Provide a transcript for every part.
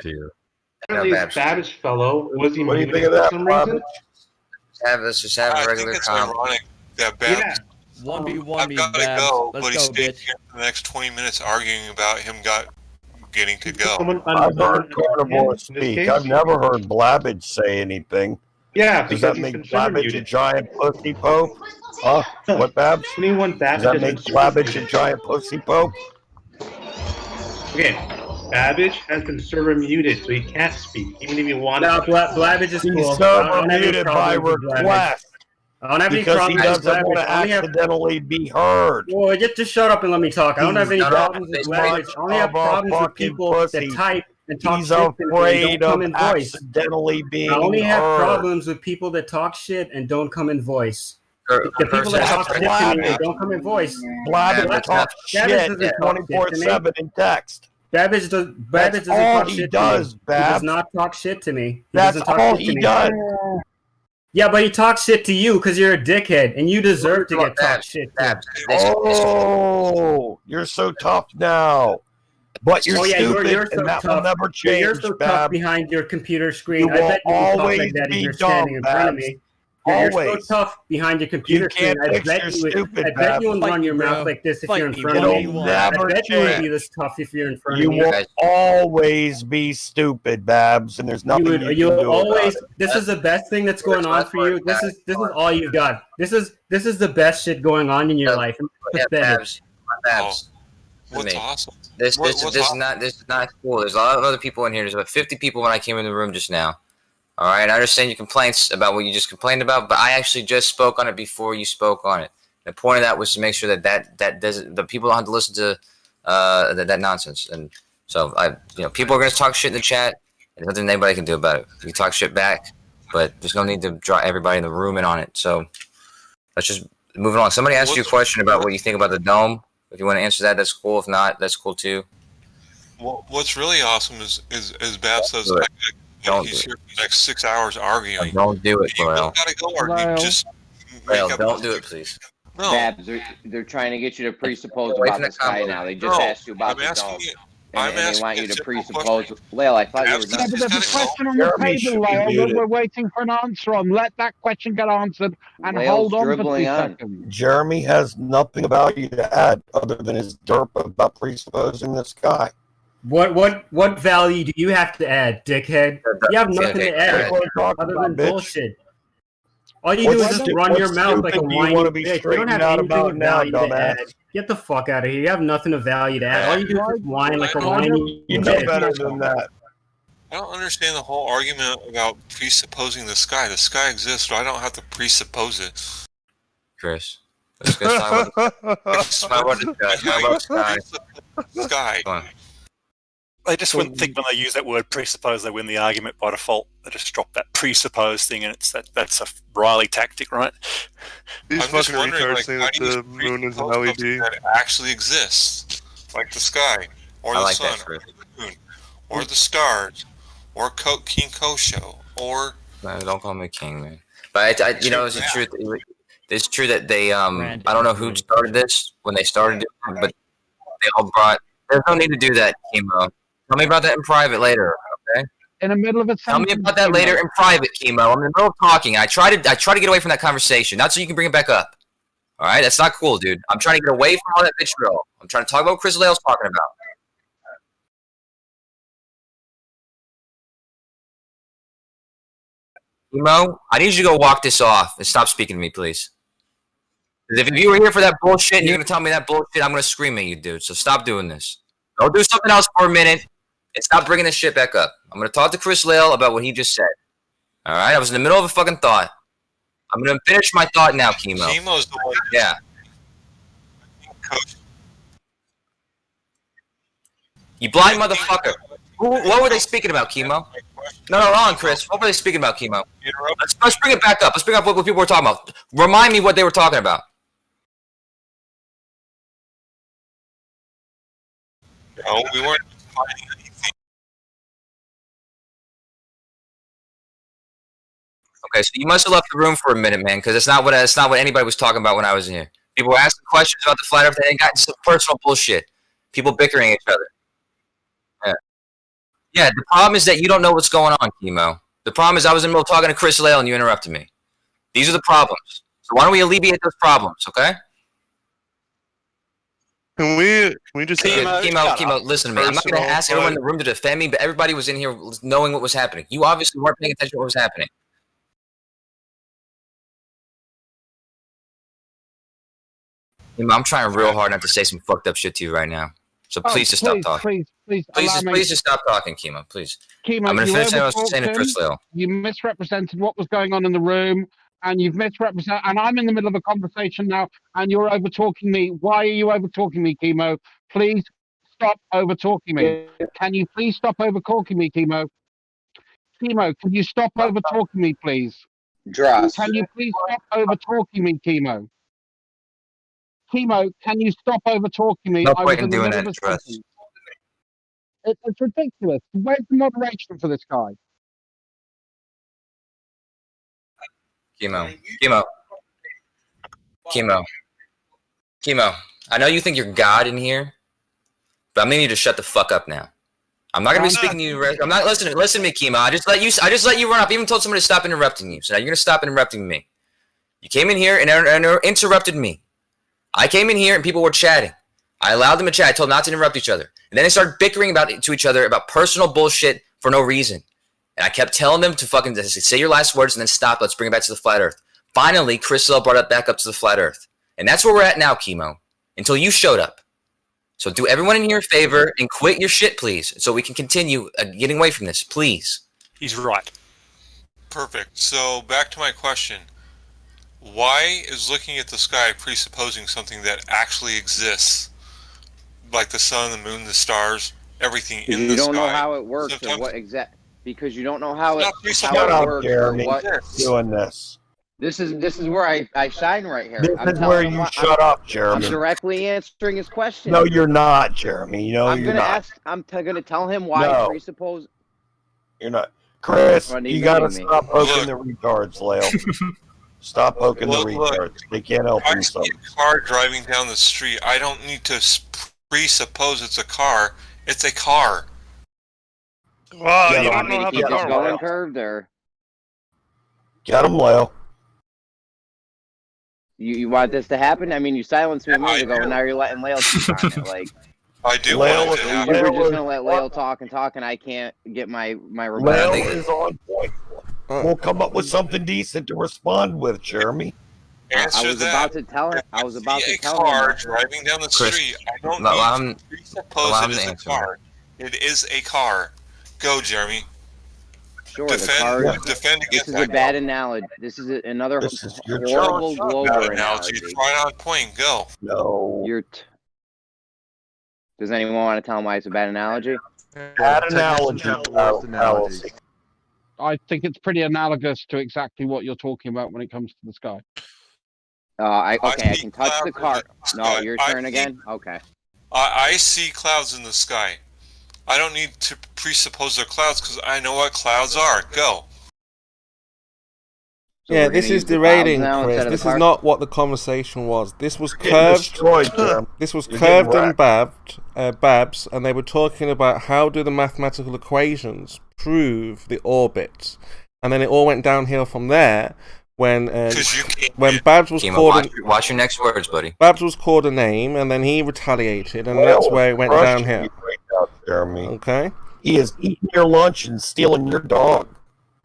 here. Apparently, this Babbage fellow was he What do you think of that, Babbage? Let's just have a regular it's comp. ironic that Babbage. 1v1 me, I've got to Babs. go, Let's but he go, stayed bitch. here for the next 20 minutes arguing about him getting to go. I've heard Carnivore speak. I've never heard Blabbage say anything. Yeah, does that make Blabbage a giant pussy pope? Huh? What, Babs? Anyone Does that make Blabbage a giant pussy pope? Okay, Babbage has been server muted, so he can't speak, even if he wanted to. Blabbage is cool. He's server muted by request. I don't have any because problems he with doesn't want to accidentally be heard. Well, just shut up and let me talk. I don't have any problems with Blabbage. I only have problems with people that type and talk He's shit afraid and don't come of in voice. accidentally being I only have heard. problems with people that talk shit and don't come in voice. The people that talk shit to me and don't come in voice. Blabbage talks shit 24/7 in text. Babbage doesn't talk shit to me. He does not talk shit to me. That's all he does. Yeah, but he talks shit to you because you're a dickhead, and you deserve to get talked shit to. Oh, you're so tough now. But you're stupid, you're so and that tough. will never change, You're so tough behind your computer screen. You I bet you will can talk always like that if be you're standing in front of dumb, me. Babs. You're so tough behind your computer screen. I bet you would run your mouth like this if you're in front of me. I bet you would be this tough if you're in front of me. You will always be stupid, Babs, and there's nothing you can do always. about it. This is the best thing that's going on for you. This is all you've got. This is the best shit going on in your life. Babs. What's awesome? This is not cool. There's a lot of other people in here. There's about 50 people when I came in the room just now. All right, I understand your complaints about what you just complained about, but I actually just spoke on it before you spoke on it. The point of that was to make sure that doesn't, the people don't have to listen to that nonsense. And so people are going to talk shit in the chat, and there's nothing anybody can do about it. You talk shit back, but there's no need to draw everybody in the room in on it. So let's just move on. Somebody asked you a question about what you think about the dome. If you want to answer that, that's cool. If not, that's cool too. Well, what's really awesome is Bab says he's here for the next 6 hours arguing. Don't do it, You Royal. gotta go argue. Just Royal, don't do it, please. No. Babs, they're trying to get you to presuppose about this guy now. They just asked you about the dome. And they want you to presuppose. Lael, I thought you were done. But there's a question on the table, Lael, that we're waiting for an answer on. Let that question get answered and hold on for 2 seconds. Jeremy has nothing about you to add other than his derp about presupposing this guy. What value do you have to add, dickhead? You have nothing to add other than bullshit. All you do is just run your mouth like a whiny bitch. You don't have anything of value to add. Get the fuck out of here. You have nothing of value to add. All you do is just whine like a whiny You know better than that. I don't understand the whole argument about presupposing the sky. The sky exists, so I don't have to presuppose it. Chris, let's go talk about the sky. Sky. They just wouldn't think when they use that word presuppose they win the argument by default. They just drop that presuppose thing, and that's a Riley tactic, right? These fucking retards say that the moon is an LED. That actually exists, like the sky, or the sun, or the moon, or the stars, or King Kosho, or... No, don't call me king, man. But it's the truth. It's true that they I don't know who started this when they started it, but they all brought. There's no need to do that, Chemo. Tell me about that in private later, okay? In the middle of a Tell me about that later in private, Chemo. I'm in the middle of talking. I try to get away from that conversation, not so you can bring it back up. All right, that's not cool, dude. I'm trying to get away from all that vitriol. I'm trying to talk about what Chris Lael's talking about. Chemo, I need you to go walk this off and stop speaking to me, please. Because if you were here for that bullshit and you're going to tell me that bullshit, I'm going to scream at you, dude. So stop doing this. Go do something else for a minute and stop bringing this shit back up. I'm going to talk to Chris Lael about what he just said. All right? I was in the middle of a fucking thought. I'm going to finish my thought now, Chemo. Chemo's the one. Yeah. You blind motherfucker. What were they speaking about, Chemo? No, wrong, Chris. What were they speaking about, Chemo? Let's bring it back up. Let's bring up what people were talking about. Remind me what they were talking about. No, we weren't finding anything. Okay, so you must have left the room for a minute, man, because it's not what anybody was talking about when I was in here. People were asking questions about the flat Earth and got into some personal bullshit. People bickering at each other. Yeah, the problem is that you don't know what's going on, Chemo. The problem is I was in the middle of talking to Chris Lale and you interrupted me. These are the problems. So why don't we alleviate those problems, okay? Can we just Chemo, listen to me. I'm not going to ask everyone in the room to defend me, but everybody was in here knowing what was happening. You obviously weren't paying attention to what was happening. I'm trying real hard not to say some fucked up shit to you right now. So please just stop talking. Please just stop talking, Chemo. Please. Chemo, I'm going to finish what I was saying to Chris Lale. You misrepresented what was going on in the room, and you've misrepresented. And I'm in the middle of a conversation now, and you're over talking me. Why are you over talking me, Chemo? Please stop over talking me. Can you please stop over talking me, Chemo? Chemo, can you stop over talking me, please? Dross. Can you please stop over talking me, Chemo? Chemo, can you stop over talking me? No point in doing that, Dross. It's ridiculous. Where's the moderation for this guy? Chemo. I know you think you're God in here, but I'm gonna need you to shut the fuck up now. I'm not gonna be speaking to you. I'm not listening. Listen to me, Chemo. I just let you run up. I even told somebody to stop interrupting you. So now you're gonna stop interrupting me. You came in here and interrupted me. I came in here and people were chatting. I allowed them to chat. I told them not to interrupt each other. And then they started bickering to each other about personal bullshit for no reason. And I kept telling them to fucking say your last words and then stop. Let's bring it back to the flat earth. Finally, Chris Lale brought it back up to the flat earth. And that's where we're at now, Chemo. Until you showed up. So do everyone in here a favor and quit your shit, please. So we can continue getting away from this, please. He's right. Perfect. So back to my question. Why is looking at the sky presupposing something that actually exists? Like the sun, the moon, the stars, everything in the sky. You don't know how it works or what exact. Because you don't know how it works. Jeremy, doing this. This is where I shine right here. This is where you shut up, Jeremy. I'm directly answering his question. No, you're not, Jeremy. No, you're not. I'm gonna tell him why I presuppose. You're not, Chris. You gotta stop poking the retards, Lale. Stop poking the retards. They can't help themselves. I see a car driving down the street. I don't need to presuppose it's a car. It's a car. Wow, you don't know how the car going curved there. Get him, Lale. You want this to happen? I mean, you silenced me a minute ago, and now you're letting Lale keep on it. Like, I do want it to happen. You were just gonna let Lale talk, and I can't get my rebuttal. Lale is on point. We'll come up with something decent to respond with, Jeremy. I was about to tell him. I was about to tell him. A car driving down the street. I don't need to presuppose it is a car. It is a car. Go, Jeremy. Sure, defend against this is a bad analogy. This is another horrible global analogy. It's right on point. Go. No. Does anyone want to tell him why it's a bad analogy? Bad analogy. I think it's pretty analogous to exactly what you're talking about when it comes to the sky. I can touch the car. No, your turn again? Okay. I see clouds in the sky. I don't need to presuppose they're clouds because I know what clouds are. Go. So yeah, this is derating, Chris. This is not what the conversation was. This was curved. This was curved and Babs, and they were talking about how do the mathematical equations prove the orbits, and then it all went downhill from there when Babs was called. Watch your next words, buddy. Babs was called a name, and then he retaliated, and that's where it went downhill. Jeremy. Okay. He is eating your lunch and stealing your dog.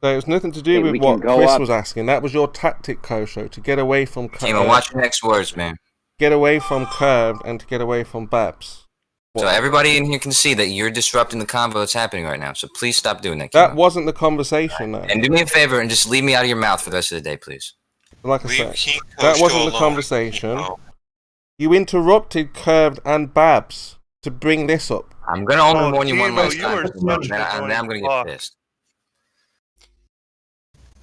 So it was nothing to do with what Chris was asking. That was your tactic, Kosho, to get away from curved. Watch your next words, man. Get away from curved and to get away from Babs. So everybody in here can see that you're disrupting the convo that's happening right now. So please stop doing that. That wasn't the conversation, though. And do me a favor and just leave me out of your mouth for the rest of the day, please. Like I said, that wasn't the conversation. You interrupted curved and Babs to bring this up. I'm going to only warn you one last time. And then I'm going to get pissed.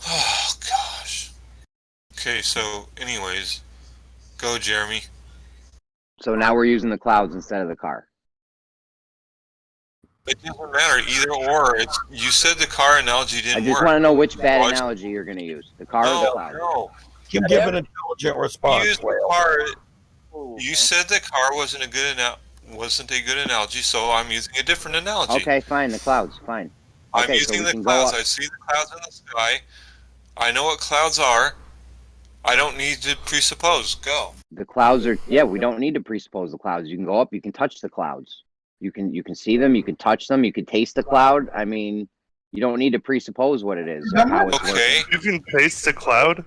Oh, gosh. Okay, so, anyways, go, Jeremy. So now we're using the clouds instead of the car. It doesn't matter, either or. You said the car analogy didn't work. I just want to know which bad analogy you're going to use. The car or the cloud? No. You give an intelligent response. You said the car wasn't a good analogy. wasn't a good analogy, so I'm using a different analogy. Okay, fine. The clouds, fine. I'm using the clouds. I see the clouds in the sky. I know what clouds are. I don't need to presuppose. Go. The clouds are, yeah, we don't need to presuppose the clouds. You can go up, you can touch the clouds. You can see them, you can touch them, you can taste the cloud. I mean, you don't need to presuppose what it is. Or how it's okay. You can taste the cloud?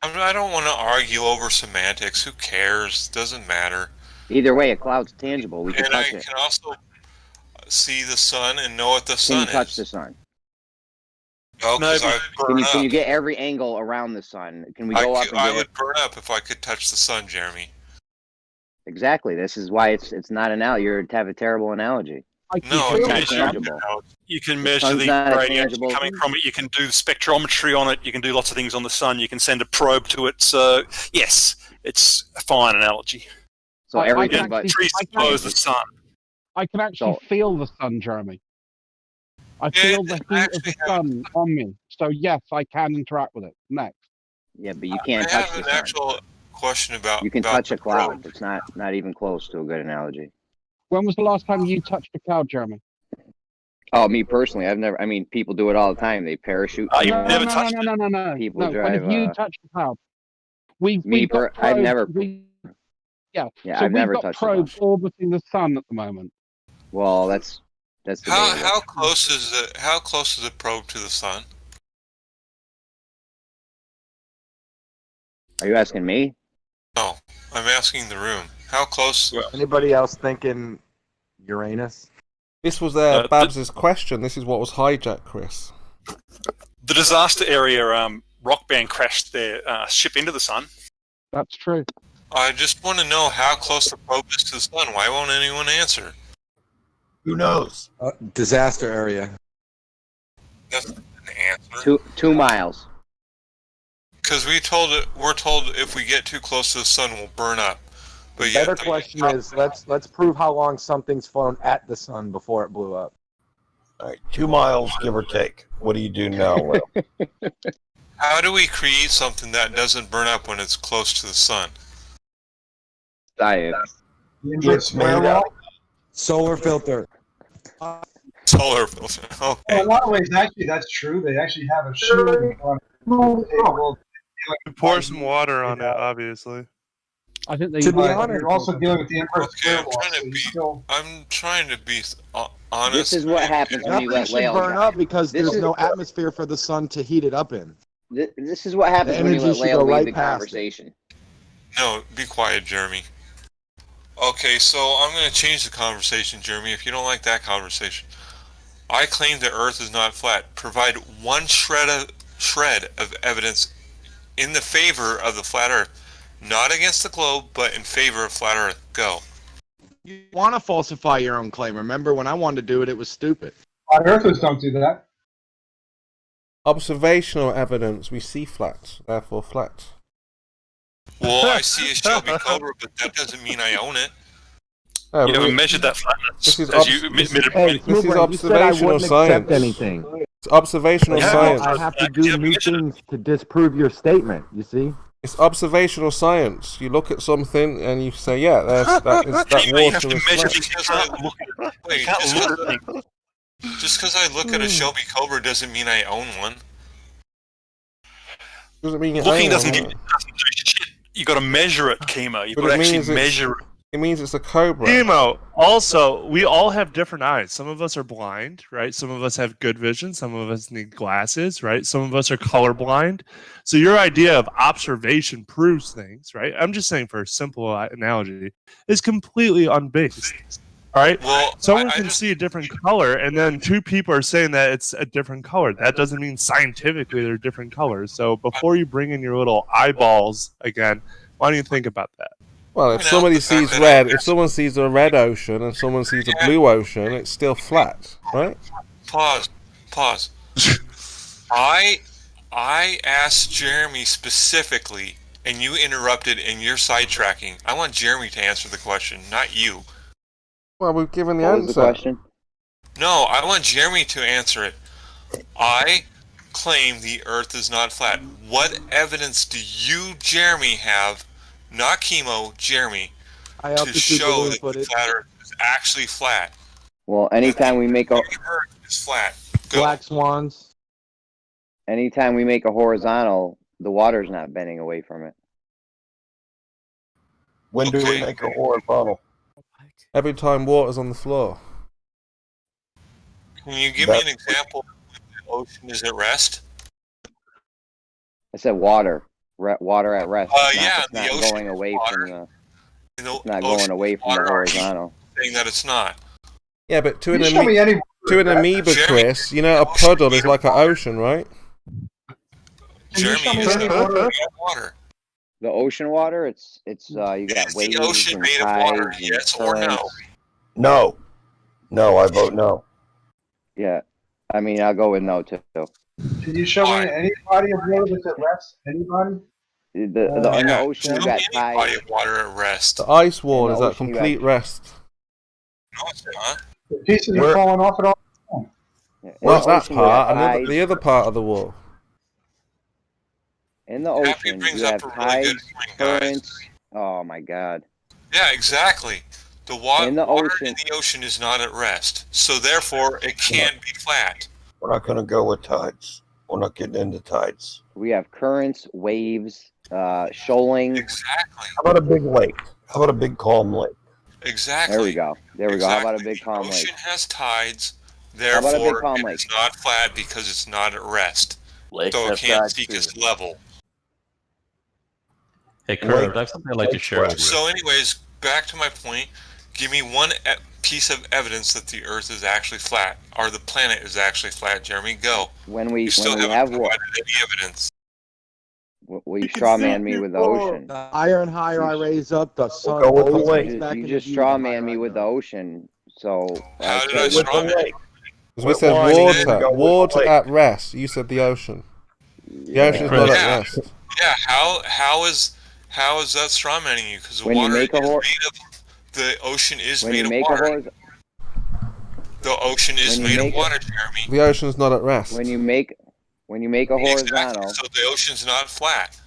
I don't want to argue over semantics. Who cares? Doesn't matter. Either way, a cloud's tangible. We can touch it. And I can also see the sun and know what the sun is. Can you touch the sun? No, because I burn up. Can you get every angle around the sun? Can we go up and I would burn up if I could touch the sun, Jeremy. Exactly. This is why it's not an analogy. You're to have a terrible analogy. No, it's tangible. You can measure the radiation coming from it. You can do spectrometry on it. You can do lots of things on the sun. You can send a probe to it. So yes, it's a fine analogy. So everything but presuppose the sun. I can actually feel the sun, Jeremy. I feel the heat of the sun on me. So yes, I can interact with it. Next. Yeah, but you can't touch the sun. I have an actual question about. You can touch a cloud. It's not even close to a good analogy. When was the last time you touched a cloud, Jeremy? Oh, me personally, I've never. I mean, people do it all the time. They parachute. You've never touched it. No. People drive. When have you touched a cloud? I've never. Yeah. Yeah, so I've never got touched probes orbiting the sun at the moment. Well, that's how close is it? How close is the probe to the sun? Are you asking me? No, I'm asking the room. How close? Anybody else thinking Uranus? This was Babs' question. This is what was hijacked, Chris. The disaster area rock band crashed their ship into the sun. That's true. I just want to know how close the probe is to the sun. Why won't anyone answer? Who knows? Disaster area. That's an answer. 2 miles. Because we're told if we get too close to the sun, we'll burn up. But the better question is, let's prove how long something's flown at the sun before it blew up. All right, 2 miles, give or take. What do you do now, Will? How do we create something that doesn't burn up when it's close to the sun? Science. It's made out. Solar filter. Solar filter. Okay. Well, in a lot of ways, actually, that's true. They actually have a shooting on it. You pour some water on it, obviously. I think you're also dealing with the Emperor's I'm trying to be honest. This is what happens when you let Lael burn up because there's no atmosphere for the sun to heat it up in. This is what happens when you let Lael lead the conversation. No, be quiet, Jeremy. Okay, so I'm going to change the conversation, Jeremy, if you don't like that conversation. I claim the Earth is not flat. Provide one shred of evidence in the favor of the flat Earth. Not against the globe, but in favor of flat Earth. Go. You want to falsify your own claim. Remember, when I wanted to do it, it was stupid. Flat Earthers don't do that. Observational evidence. We see flat, therefore flat. Well, I see a Shelby Cobra, but that doesn't mean I own it. You haven't measured that flatness. This is observational science. Anything. It's observational science. I have to do new things to disprove your statement, you see? It's observational science. You look at something and you say, yeah, that water is flat. Just because I look at a Shelby Cobra doesn't mean I own one. Doesn't mean you looking doesn't do shit. You got to measure it, Chemo. You got to actually measure it. It means it's a cobra. Chemo. Also, we all have different eyes. Some of us are blind, right? Some of us have good vision. Some of us need glasses, right? Some of us are colorblind. So your idea of observation proves things, right? I'm just saying, for a simple analogy, is completely unbased. All right. Well, someone can see a different color, and then two people are saying that it's a different color. That doesn't mean scientifically they're different colors. So before you bring in your little eyeballs again, why don't you think about that? Well, if somebody sees red, if someone sees a red ocean and someone sees a blue ocean, it's still flat, right? Pause. I asked Jeremy specifically, and you interrupted, and you're sidetracking. I want Jeremy to answer the question, not you. Well, we've given the answer. What was the question? No, I want Jeremy to answer it. I claim the Earth is not flat. What evidence do you, Jeremy, have, not Chemo, Jeremy, to show that the flat Earth is actually flat. Well, anytime we make a Earth is flat. Go. Black swans. Anytime we make a horizontal, the water's not bending away from it. When do we make a horizontal? Every time water's on the floor. Can you give me an example when the ocean is at rest? I said water. Water at rest. It's not the ocean going away water. from the. It's not going away from the horizontal. Saying that it's not. Yeah, but to an amoeba, Chris, you know, a puddle is like an ocean, right? Jeremy, is water. The ocean water, it's you got waves the ocean and made of tides water, and yes or no? No. No, I vote no. Yeah, I mean, I'll go with no too. Can you show me any body of water that's at rest? Anybody? In the ocean, you got tides. Body of water at rest. The ice wall is at complete rest. No, it's not. The pieces are falling off at all. Not that part, and the other part of the wall. In the ocean, you have tides, currents. Oh my God. Yeah, exactly. The water in the ocean is not at rest, so therefore it can't be flat. We're not going to go with tides. We're not getting into tides. We have currents, waves, shoaling. Exactly. How about a big lake? How about a big calm lake? Exactly. There we go. There we go. How about a big calm lake? The ocean has tides, therefore it's not flat because it's not at rest. So it can't seek its level. Hey, Kurt, I have something I'd like to share with you. So anyways, back to my point. Give me one piece of evidence that the Earth is actually flat, or the planet is actually flat. Jeremy, go. When we haven't have provided any evidence. Will you straw man me with the ocean? The higher and higher I raise up, the sun. You just straw man me with the ocean. So how did I straw man? Because we said water at rest. You said the ocean. The ocean's not at rest. Yeah, how is that straw manning you? Because the ocean is made of water. The ocean is made of water, Jeremy. The ocean's not at rest. When you make a horizontal, exactly. So the ocean's not flat.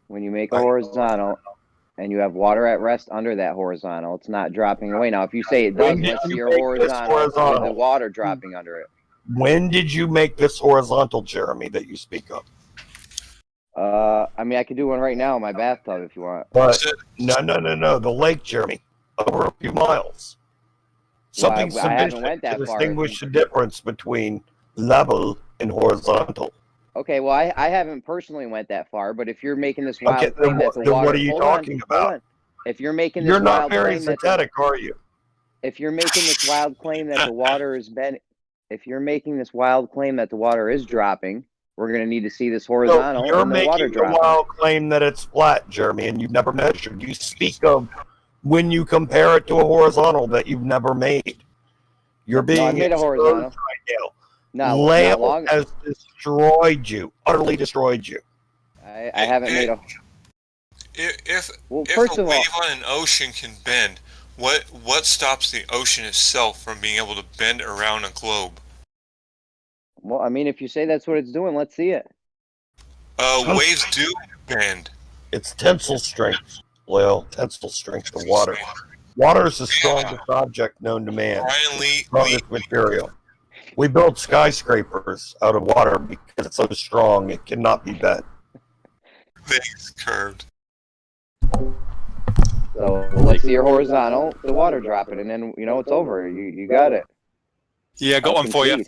When you make a horizontal and you have water at rest under that horizontal, it's not dropping away. Now, if you say it does, let's see your horizontal with the water dropping under it. When did you make this horizontal, Jeremy, that you speak of? I mean, I could do one right now in my bathtub if you want. But no, the lake, Jeremy, over a few miles. Something sufficient to distinguish the difference between level and horizontal. Okay, well, I haven't personally went that far, but if you're making this wild claim that the water... what are you talking about? If you're making this You're not very synthetic, are you? If you're making this wild claim that the water is if you're making this wild claim that the water is dropping, we're going to need to see this horizontal and the water dropping. You're making a wild claim that it's flat, Jeremy, and you've never measured. You speak of when you compare it to a horizontal that you've never made. You're being I made a horizontal right now. Lael has destroyed you, utterly destroyed you. I haven't made a... If a wave on an ocean can bend, what stops the ocean itself from being able to bend around a globe? Well, I mean, if you say that's what it's doing, let's see it. Waves do bend. It's tensile strength, Lael. Tensile strength of water. Water is the strongest object known to man. Strongest material. We build skyscrapers out of water because it's so strong it cannot be bent. Things curved. So let's see your horizontal, the water dropping, and then it's over. You got it. Yeah, I got one for you.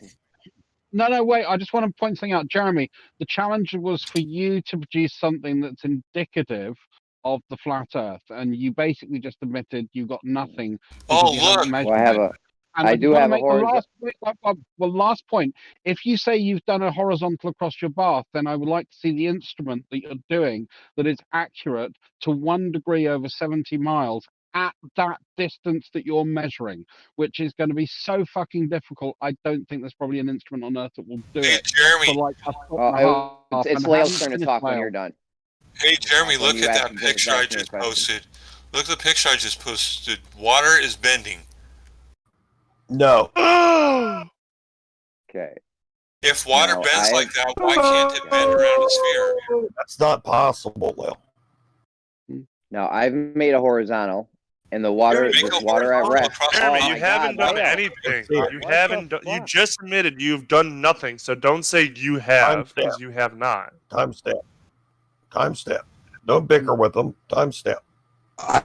No, wait. I just want to point something out, Jeremy. The challenge was for you to produce something that's indicative of the flat Earth, and you basically just admitted you got nothing. Oh, look! Well, I do have a horizontal. Last point. If you say you've done a horizontal across your bath, then I would like to see the instrument that you're doing that is accurate to 1 degree over 70 miles at that distance that you're measuring, which is going to be so fucking difficult. I don't think there's probably an instrument on Earth that will do it. Jeremy. It's Lael's turn to talk when you're done. Hey, Jeremy, look at that picture I just posted. Look at the picture I just posted. Water is bending. No. Okay. If water bends like that, why can't it bend around a sphere? That's not possible, Lael. Now, I've made a horizontal, And the water, this water at rest. Jeremy, you haven't done anything. You haven't. You just admitted you've done nothing. So don't say you have, because you have not. Timestamp. Timestamp. Don't bicker with them. Timestamp.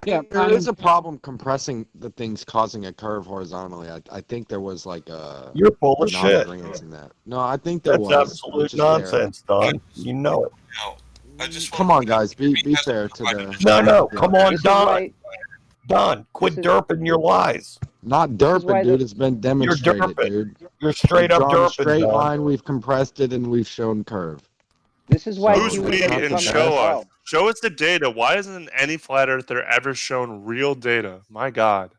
There is a problem compressing the things, causing a curve horizontally. I think there was like a. You're full of shit. In that. No, I think there was. That's absolute nonsense, Don. You know it. Come on, guys. Be fair to the. No. Come on, Don. Don, quit derping your lies. Not derping, dude. It's been demonstrated, dude. You're straight up derping. Straight line. We've compressed it and we've shown curve. This is why. Who's we and show us? Show us the data. Why isn't any flat earther ever shown real data? My God.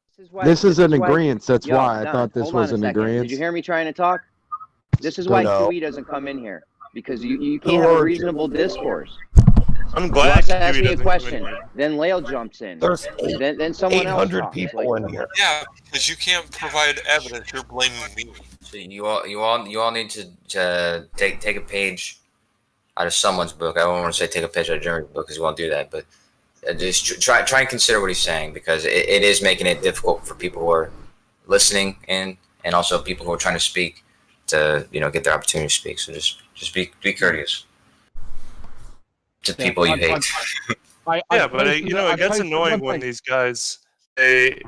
This is an agreement. That's why I thought this was an agreement. Did you hear me trying to talk? This is why QE doesn't come in here, because you can't have a reasonable discourse. I'm glad you ask me a question. Then Lael jumps in. There's then someone 800 else people in here. Yeah, because you can't provide evidence. You're blaming me. So you all need to take a page out of someone's book. I don't want to say take a page out of Jeremy's book because he won't do that, but just try and consider what he's saying, because it is making it difficult for people who are listening in, and also people who are trying to speak to get their opportunity to speak. So just be courteous to people you hate. But it gets annoying when these guys they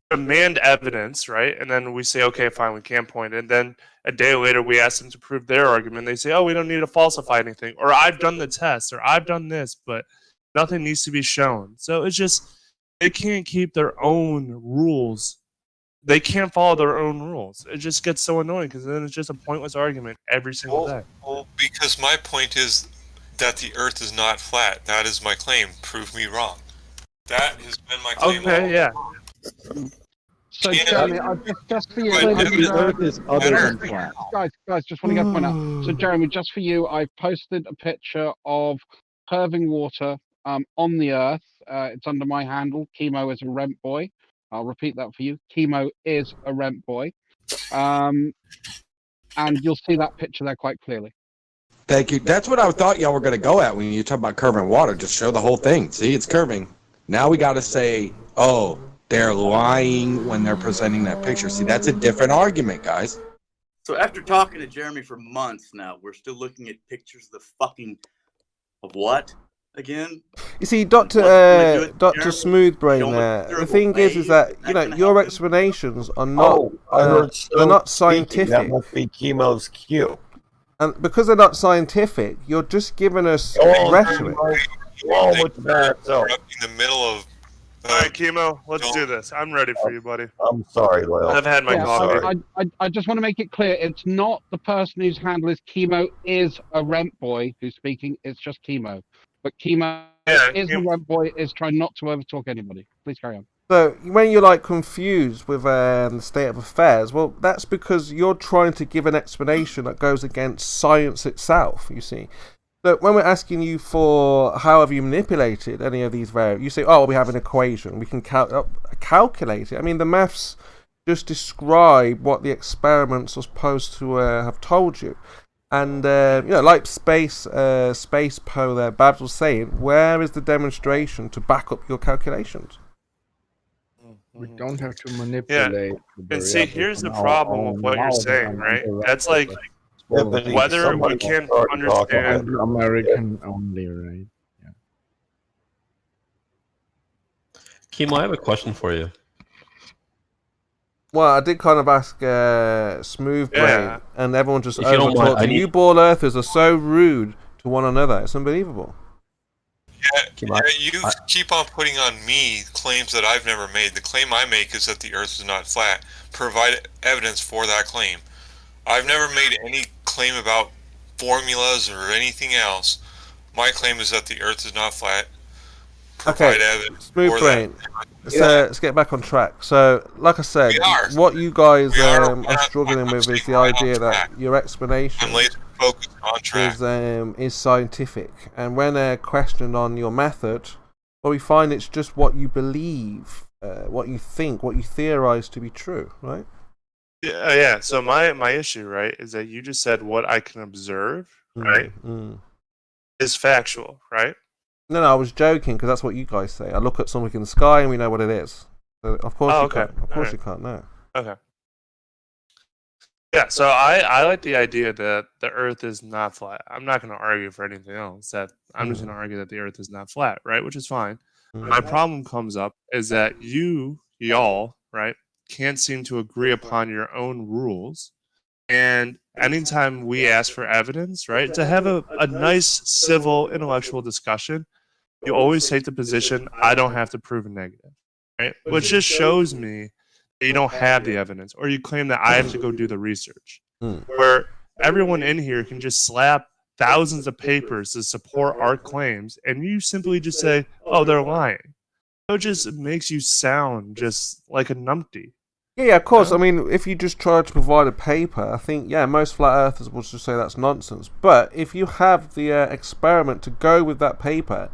demand evidence, right? And then we say, okay, fine, we can't point it. And then a day later, we ask them to prove their argument. They say, oh, we don't need to falsify anything, or I've done the test, or I've done this, but nothing needs to be shown. So it's just they can't keep their own rules. They can't follow their own rules. It just gets so annoying, because then it's just a pointless argument every single day. Well, because my point is that the Earth is not flat. That is my claim. Prove me wrong. That has been my claim. Okay, yeah. So, Jeremy, just for you, guys, just want to get a point out. So, Jeremy, just for you, I've posted a picture of curving water on the Earth. It's under my handle. Chemo is a rent boy. I'll repeat that for you. Chemo is a rent boy. And you'll see that picture there quite clearly. Thank you. That's what I thought y'all were going to go at when you talk about curving water. Just show the whole thing. See, it's curving. Now we got to say, oh, they're lying when they're presenting that picture. See, that's a different argument, guys. So after talking to Jeremy for months now, we're still looking at pictures of the fucking of what again? You see, Dr. Smoothbrain there, the thing is that, your explanations are not, they're not scientific. That must be Chemo's cue. And because they're not scientific, you're just giving us rhetoric. In the middle of. All right, Chemo, let's do this. I'm ready for you, buddy. I'm sorry, Lil. I've had my coffee. I just want to make it clear. It's not the person whose handle is Chemo is a rent boy who's speaking. It's just Chemo. But Chemo is a rent boy, is trying not to overtalk anybody. Please carry on. So when you're confused with the state of affairs, well, that's because you're trying to give an explanation that goes against science itself, you see. So when we're asking you for how have you manipulated any of these variables, you say, oh, we have an equation, we can calculate it. I mean, the maths just describe what the experiments are supposed to have told you. And, like Space Po there, Babs was saying, where is the demonstration to back up your calculations? We don't have to manipulate. Yeah, and see, here's the problem with what you're saying, right? That's like whether we can understand American only, right? Yeah. Chemo, I have a question for you. Well, I did kind of ask Smoothbrain, and everyone just overtalked. The new ball earthers are so rude to one another. It's unbelievable. Yeah, you keep on putting on me claims that I've never made. The claim I make is that the Earth is not flat. Provide evidence for that claim. I've never made any claim about formulas or anything else. My claim is that the Earth is not flat. Provide evidence. Smoothbrain. Let's get back on track. So, like I said, what you guys are struggling with is the idea that your explanation is scientific, and when questioned on your method, well, we find it's just what you believe, what you think, what you theorize to be true, right? Yeah. So my issue, right, is that you just said what I can observe, right, is factual, right? No, I was joking because that's what you guys say. I look at something in the sky and we know what it is. So of course you can't. Of course you can't know. Okay. Yeah, so I like the idea that the Earth is not flat. I'm not going to argue for anything else. That I'm just going to argue that the Earth is not flat, right? Which is fine. My problem comes up is that y'all, right, can't seem to agree upon your own rules. And anytime we ask for evidence, right, to have a nice, civil, intellectual discussion, you always take the position, I don't have to prove a negative, right? Which just shows me that you don't have the evidence, or you claim that I have to go do the research. Where everyone in here can just slap thousands of papers to support our claims, and you simply just say, oh, they're lying. So it just makes you sound just like a numpty. Yeah, of course. I mean, if you just try to provide a paper, I think, yeah, most flat earthers will just say that's nonsense. But if you have the experiment to go with that paper,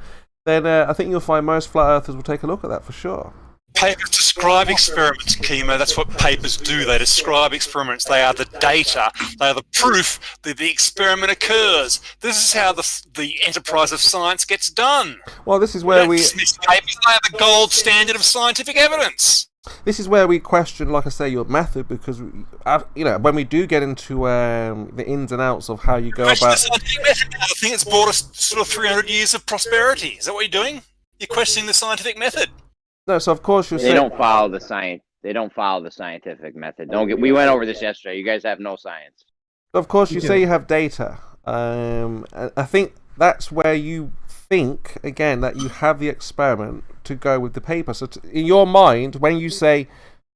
then I think you'll find most flat earthers will take a look at that for sure. Papers describe experiments, Chemo. That's what papers do. They describe experiments. They are the data. They are the proof that the experiment occurs. This is how the enterprise of science gets done. Well, this is where we dismiss papers. They are the gold standard of scientific evidence. This is where we question, like I say, your method, because when we do get into the ins and outs of how you go about. The scientific method. I think it's brought us sort of 300 years of prosperity. Is that what you're doing? You're questioning the scientific method. No, so of course you're saying they don't follow the science. They don't follow the scientific method. We went over this yesterday. You guys have no science. Of course, you say you have data. I think that's where you think again that you have the experiment to go with the paper. So in your mind, when you say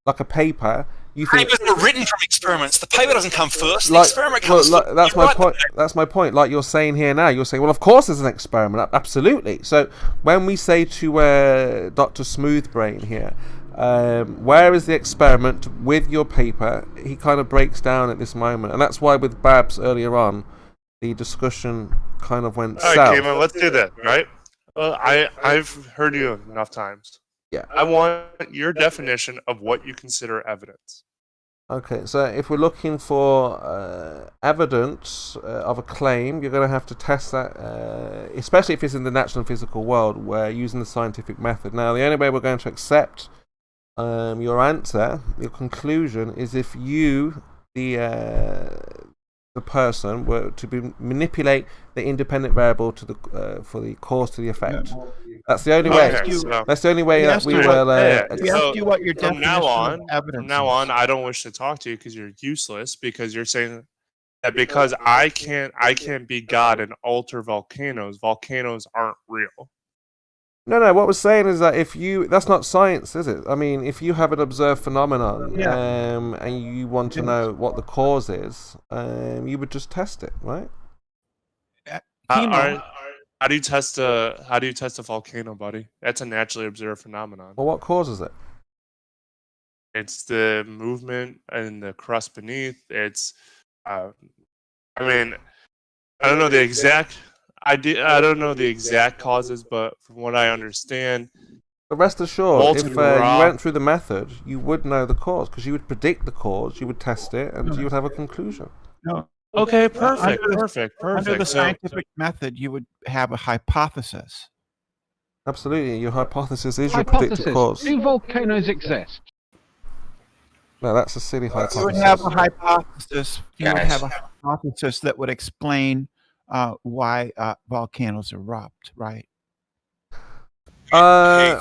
like a paper, you think papers are written from experiments. The paper doesn't come first. The experiment comes first. That's my point. That's my point. Like you're saying here now, you're saying, well, of course there's an experiment. Absolutely. So when we say to Dr. Smoothbrain here, where is the experiment with your paper? He kind of breaks down at this moment, and that's why with Babs earlier on, the discussion kind of went south. All right, Kima, let's do that, right? Well, I've heard you enough times. Yeah. I want your definition of what you consider evidence. Okay, so if we're looking for evidence of a claim, you're going to have to test that, especially if it's in the natural and physical world, where using the scientific method. Now, the only way we're going to accept your answer, your conclusion, is if you, the person, were to manipulate the independent variable to the for the cause to the effect. That's the only way. That's the only way that we will. We asked you what your definition of evidence. From now on, I don't wish to talk to you because you're useless. Because you're saying that because I can't be God and alter volcanoes. Volcanoes aren't real. No. What we're saying is that that's not science, is it? I mean, if you have an observed phenomenon, and you want to know what the cause is, you would just test it, right? How do you test a volcano, buddy? That's a naturally observed phenomenon. Well, what causes it? It's the movement and the crust beneath. It's, I mean, I don't know the exact. I don't know the exact causes, but from what I understand, but rest assured, if you went through the method, you would know the cause because you would predict the cause, you would test it, and you would have a conclusion. No. Okay, perfect. Under the scientific method, you would have a hypothesis. Absolutely, your hypothesis is your predicted cause. Do volcanoes exist? No, that's a silly hypothesis. You would have a hypothesis. You would have a hypothesis that would explain why volcanoes erupt, right? No,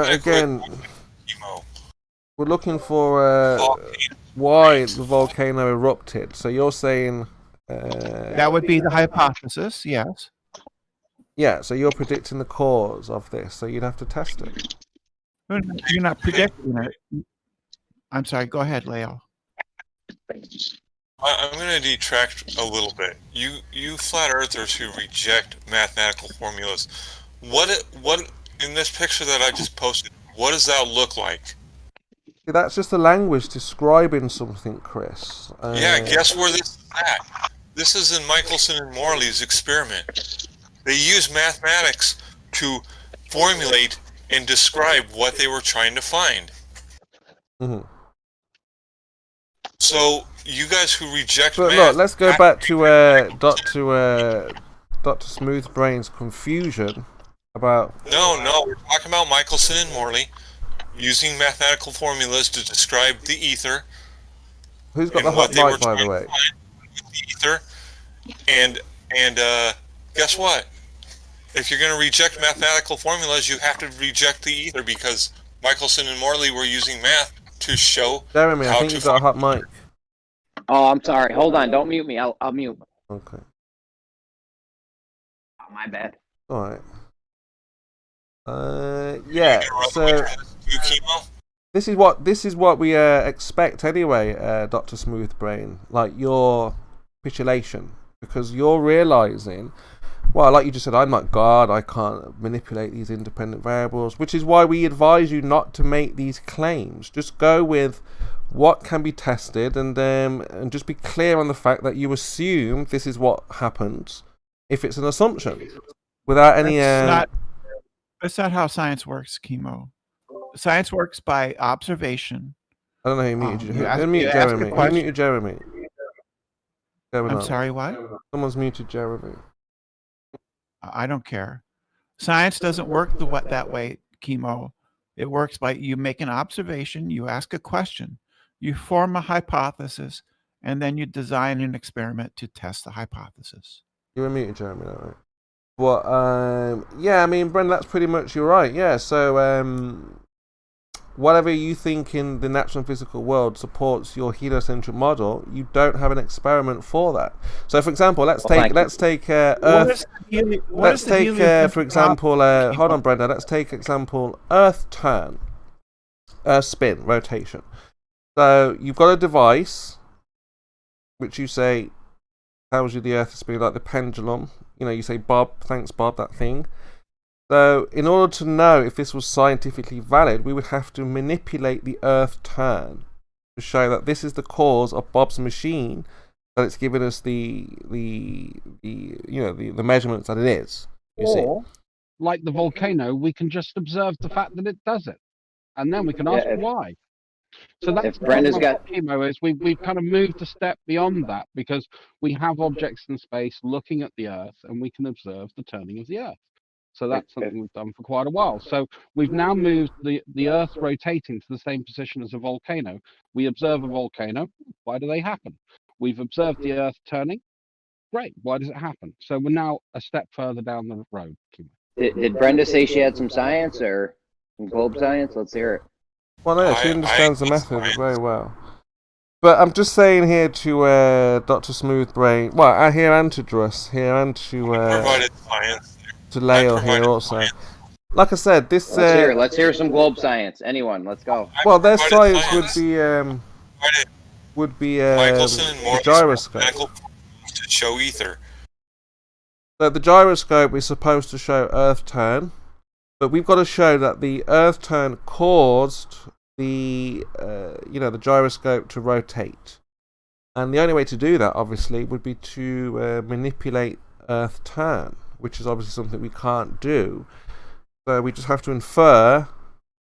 again, we're looking for why the volcano erupted. So you're saying that would be the hypothesis, yes. Yeah, so you're predicting the cause of this, so you'd have to test it. You're not predicting it. I'm sorry, go ahead, Leo. I'm going to detract a little bit. You flat earthers who reject mathematical formulas, what in this picture that I just posted, what does that look like? That's just a language describing something, Chris. Yeah, guess where this is at? This is in Michelson and Morley's experiment. They use mathematics to formulate and describe what they were trying to find. Mm-hmm. So you guys who reject but math, look, let's go back to Dr. Smoothbrain's confusion about... No, we're talking about Michelson and Morley using mathematical formulas to describe the ether. Who's got the hot mic, by the way? The ether, and guess what? If you're going to reject mathematical formulas, you have to reject the ether, because Michelson and Morley were using math to show Jeremy, I think you've got a hot mic. Oh, I'm sorry. Hold on. Don't mute me. I'll mute. Okay. Oh, my bad. All right. Yeah. So this is what we expect anyway, Dr. Smoothbrain. Like your capitulation, because you're realizing. Well, like you just said, I'm not God. I can't manipulate these independent variables, which is why we advise you not to make these claims. Just go with what can be tested, and just be clear on the fact that you assume this is what happens if it's an assumption, without any. That's not how science works, Chemo. Science works by observation. I don't know who muted you. Who muted Jeremy? Who muted Jeremy? I'm sorry, what? Someone's muted Jeremy. I don't care. Science doesn't work that way, Chemo. It works by you make an observation, you ask a question, you form a hypothesis, and then you design an experiment to test the hypothesis. You were muted, Jeremy, right? Well, yeah, I mean, Brendan, that's pretty much, you're right. Yeah, so whatever you think in the natural and physical world supports your heliocentric model, you don't have an experiment for that. So, for example, let's take Earth. Let's take, for example, hold on, Brenda. Let's take example Earth turn, Earth spin, rotation. So you've got a device which you say tells you the Earth is spinning, like the pendulum. You know, you say, Bob, thanks, Bob, that thing. So, in order to know if this was scientifically valid, we would have to manipulate the Earth turn to show that this is the cause of Bob's machine, that it's given us the measurements that it is. You see, like the volcano, we can just observe the fact that it does it, and then we can ask why. So that's Brenda's got Chemo is we've kind of moved a step beyond that, because we have objects in space looking at the Earth, and we can observe the turning of the Earth. So that's something we've done for quite a while. So we've now moved the Earth rotating to the same position as a volcano. We observe a volcano. Why do they happen? We've observed the Earth turning. Great. Why does it happen? So we're now a step further down the road. Did Brenda say she had some science or some globe science? Let's hear it. Well, no, she understands the method very well. But I'm just saying here to Dr. Smoothbrain, well, here and to Druss, here and to Leo here also. Like I said, this... Let's hear some globe science. Anyone, let's go. Well, their science would be the gyroscope. To show ether. So the gyroscope is supposed to show Earth turn, but we've got to show that the Earth turn caused the the gyroscope to rotate, and the only way to do that, obviously, would be to manipulate Earth turn, which is obviously something we can't do. So we just have to infer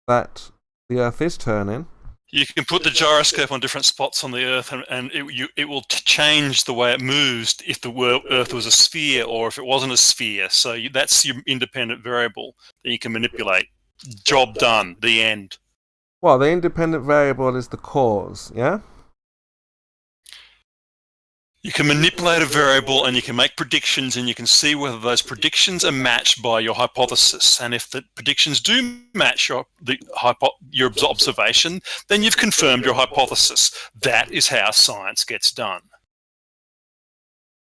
that the Earth is turning. You can put the gyroscope on different spots on the Earth, and it will change the way it moves if the Earth was a sphere or if it wasn't a sphere. So that's your independent variable that you can manipulate. Job done. The end. Well, the independent variable is the cause, yeah? You can manipulate a variable and you can make predictions, and you can see whether those predictions are matched by your hypothesis. And if the predictions do match your observation, then you've confirmed your hypothesis. That is how science gets done.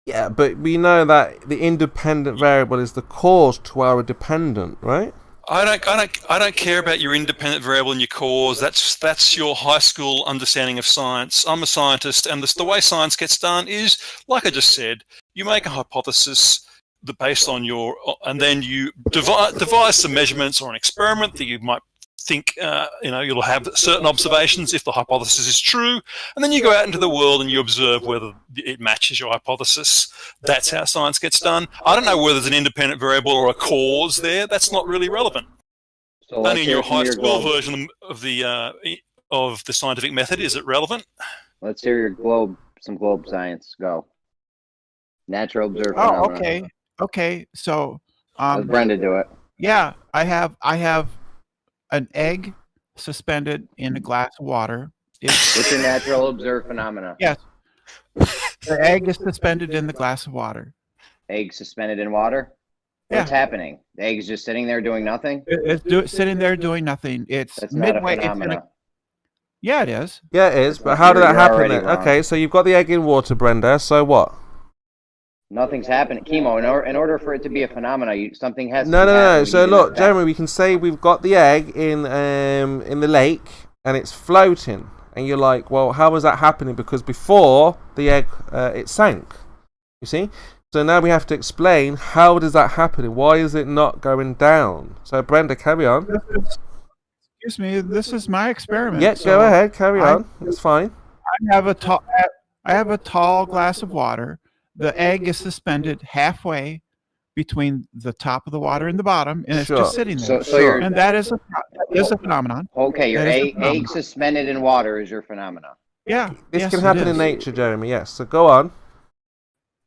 Yeah, but we know that the independent variable is the cause to our dependent, right? I don't care about your independent variable and your cause. That's your high school understanding of science. I'm a scientist, and the way science gets done is, like I just said, you make a hypothesis based on and then you devise some measurements or an experiment that you might think you'll have certain observations if the hypothesis is true, and then you go out into the world and you observe whether it matches your hypothesis. That's how science gets done. I don't know whether there's an independent variable or a cause there. That's not really relevant. So only in your high school version of the scientific method is it relevant. Let's hear some globe science. Go. Natural observed phenomena. Okay. Okay, so let Brenda do it. Yeah, I have an egg suspended in a glass of water. It's a natural observed phenomena. Yes. The egg is suspended in the glass of water. Egg suspended in water? What's happening? The egg's just sitting there doing nothing? It's sitting there doing nothing. That's midway. Not a phenomena. Yeah, it is. Yeah, it is. But how did that happen then? Okay, so you've got the egg in water, Brenda. So what? Nothing's happening. Chemo, in order for it to be a phenomena, something has to No. So look, Jeremy, we can say we've got the egg in the lake and it's floating. And you're like, well, how is that happening? Because before the egg, it sank. You see? So now we have to explain how does that happen? Why is it not going down? So Brenda, carry on. Excuse me, this is my experiment. Yeah, go ahead, carry on. It's fine. I have a tall glass of water. The egg is suspended halfway between the top of the water and the bottom, and it's just sitting there. And that is a phenomenon. Okay, your egg suspended in water is your phenomena. Yeah. This can happen in nature, Jeremy, yes. So go on.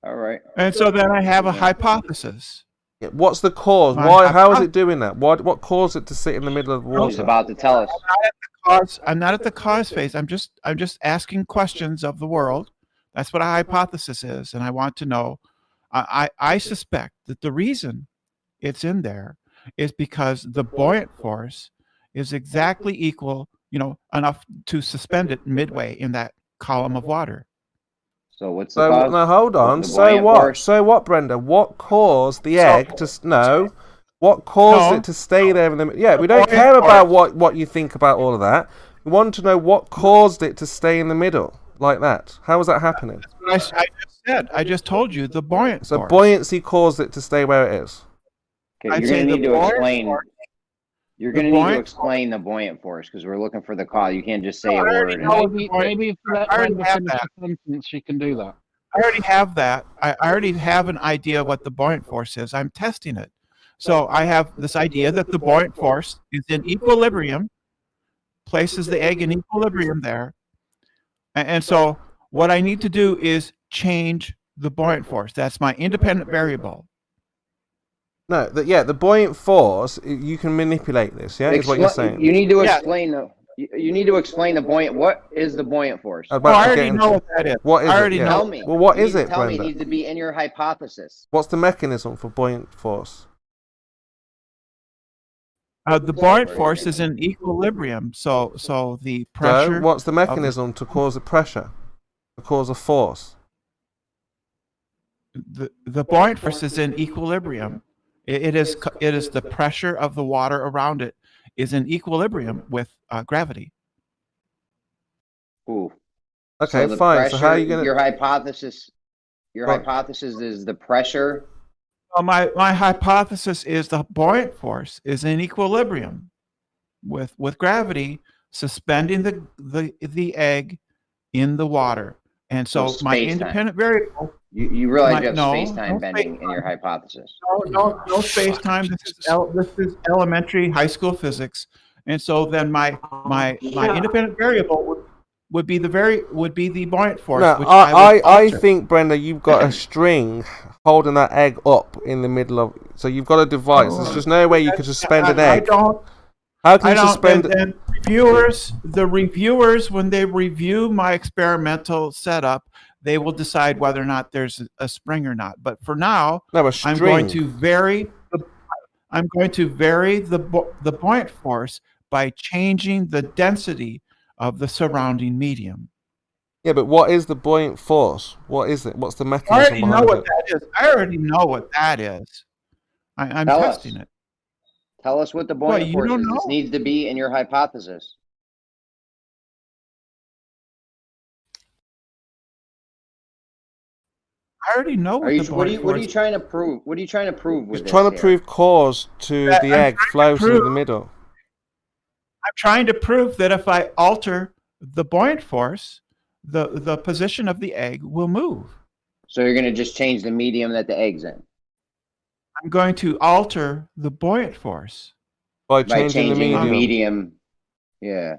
All right. And so then I have a hypothesis. Yeah, what's the cause? How is it doing that? What caused it to sit in the middle of the water? He's about to tell us. I'm not at the cause phase. I'm just asking questions of the world. That's what a hypothesis is, and I want to know. I suspect that the reason it's in there is because the buoyant force is exactly equal, enough to suspend it midway in that column of water. So what's the cause? Now hold on. So what? Force? So what, Brenda? What caused the egg to What caused it to stay there in the? Yeah, we don't care about what you think about all of that. We want to know what caused it to stay in the middle like that. How was that happening? I just said. I just told you the buoyant force. So buoyancy caused it to stay where it is. Okay, you're going to need to explain. You're going to need to explain the buoyant force because we're looking for the cause. You can't just say a word. Maybe if you let Brenda finish the sentence, she can do that. I already have that. I already have an idea what the buoyant force is. I'm testing it. So I have this idea that the buoyant force is in equilibrium, places the egg in equilibrium there. And so what I need to do is change the buoyant force. That's my independent variable. No, the buoyant force, you can manipulate this, yeah? Is what you're saying. You need to explain you need to explain the buoyant. What is the buoyant force? I already know what that is. What is I already know. Tell me. Well, what is it, Brenda? Brenda? It needs to be in your hypothesis. What's the mechanism for buoyant force? The buoyant force is in equilibrium, so the pressure. So what's the mechanism to cause a pressure, to cause a force? The buoyant force is in equilibrium. It is the pressure of the water around it is in equilibrium with gravity. Ooh. Okay, so fine. Pressure, so how are you going to? Your hypothesis is the pressure. Well, my hypothesis is the buoyant force is in equilibrium with gravity suspending the egg in the water, and so my independent variable. You realize you have space-time bending in your hypothesis. No space-time. This is elementary high school physics, and so then my independent variable would be the buoyant force. No, which I think, Brenda, you've got a string holding that egg up in the middle of. So you've got a device. There's just no way you could suspend an egg. How can you suspend? And the reviewers, when they review my experimental setup, they will decide whether or not there's a spring or not. But for now, I'm going to vary the buoyant force by changing the density of the surrounding medium. Yeah, but what is the buoyant force? What is it? What's the mechanism? I already know what that is. I already know what that is. I'm testing it. Tell us what the buoyant force is. This needs to be in your hypothesis. I already know what the buoyant force. What are you trying to prove? What are you trying to prove with this? It's trying to prove cause to the egg floating in the middle. I'm trying to prove that if I alter the buoyant force, the position of the egg will move. So you're going to just change the medium that the egg's in. I'm going to alter the buoyant force by changing the medium. Yeah.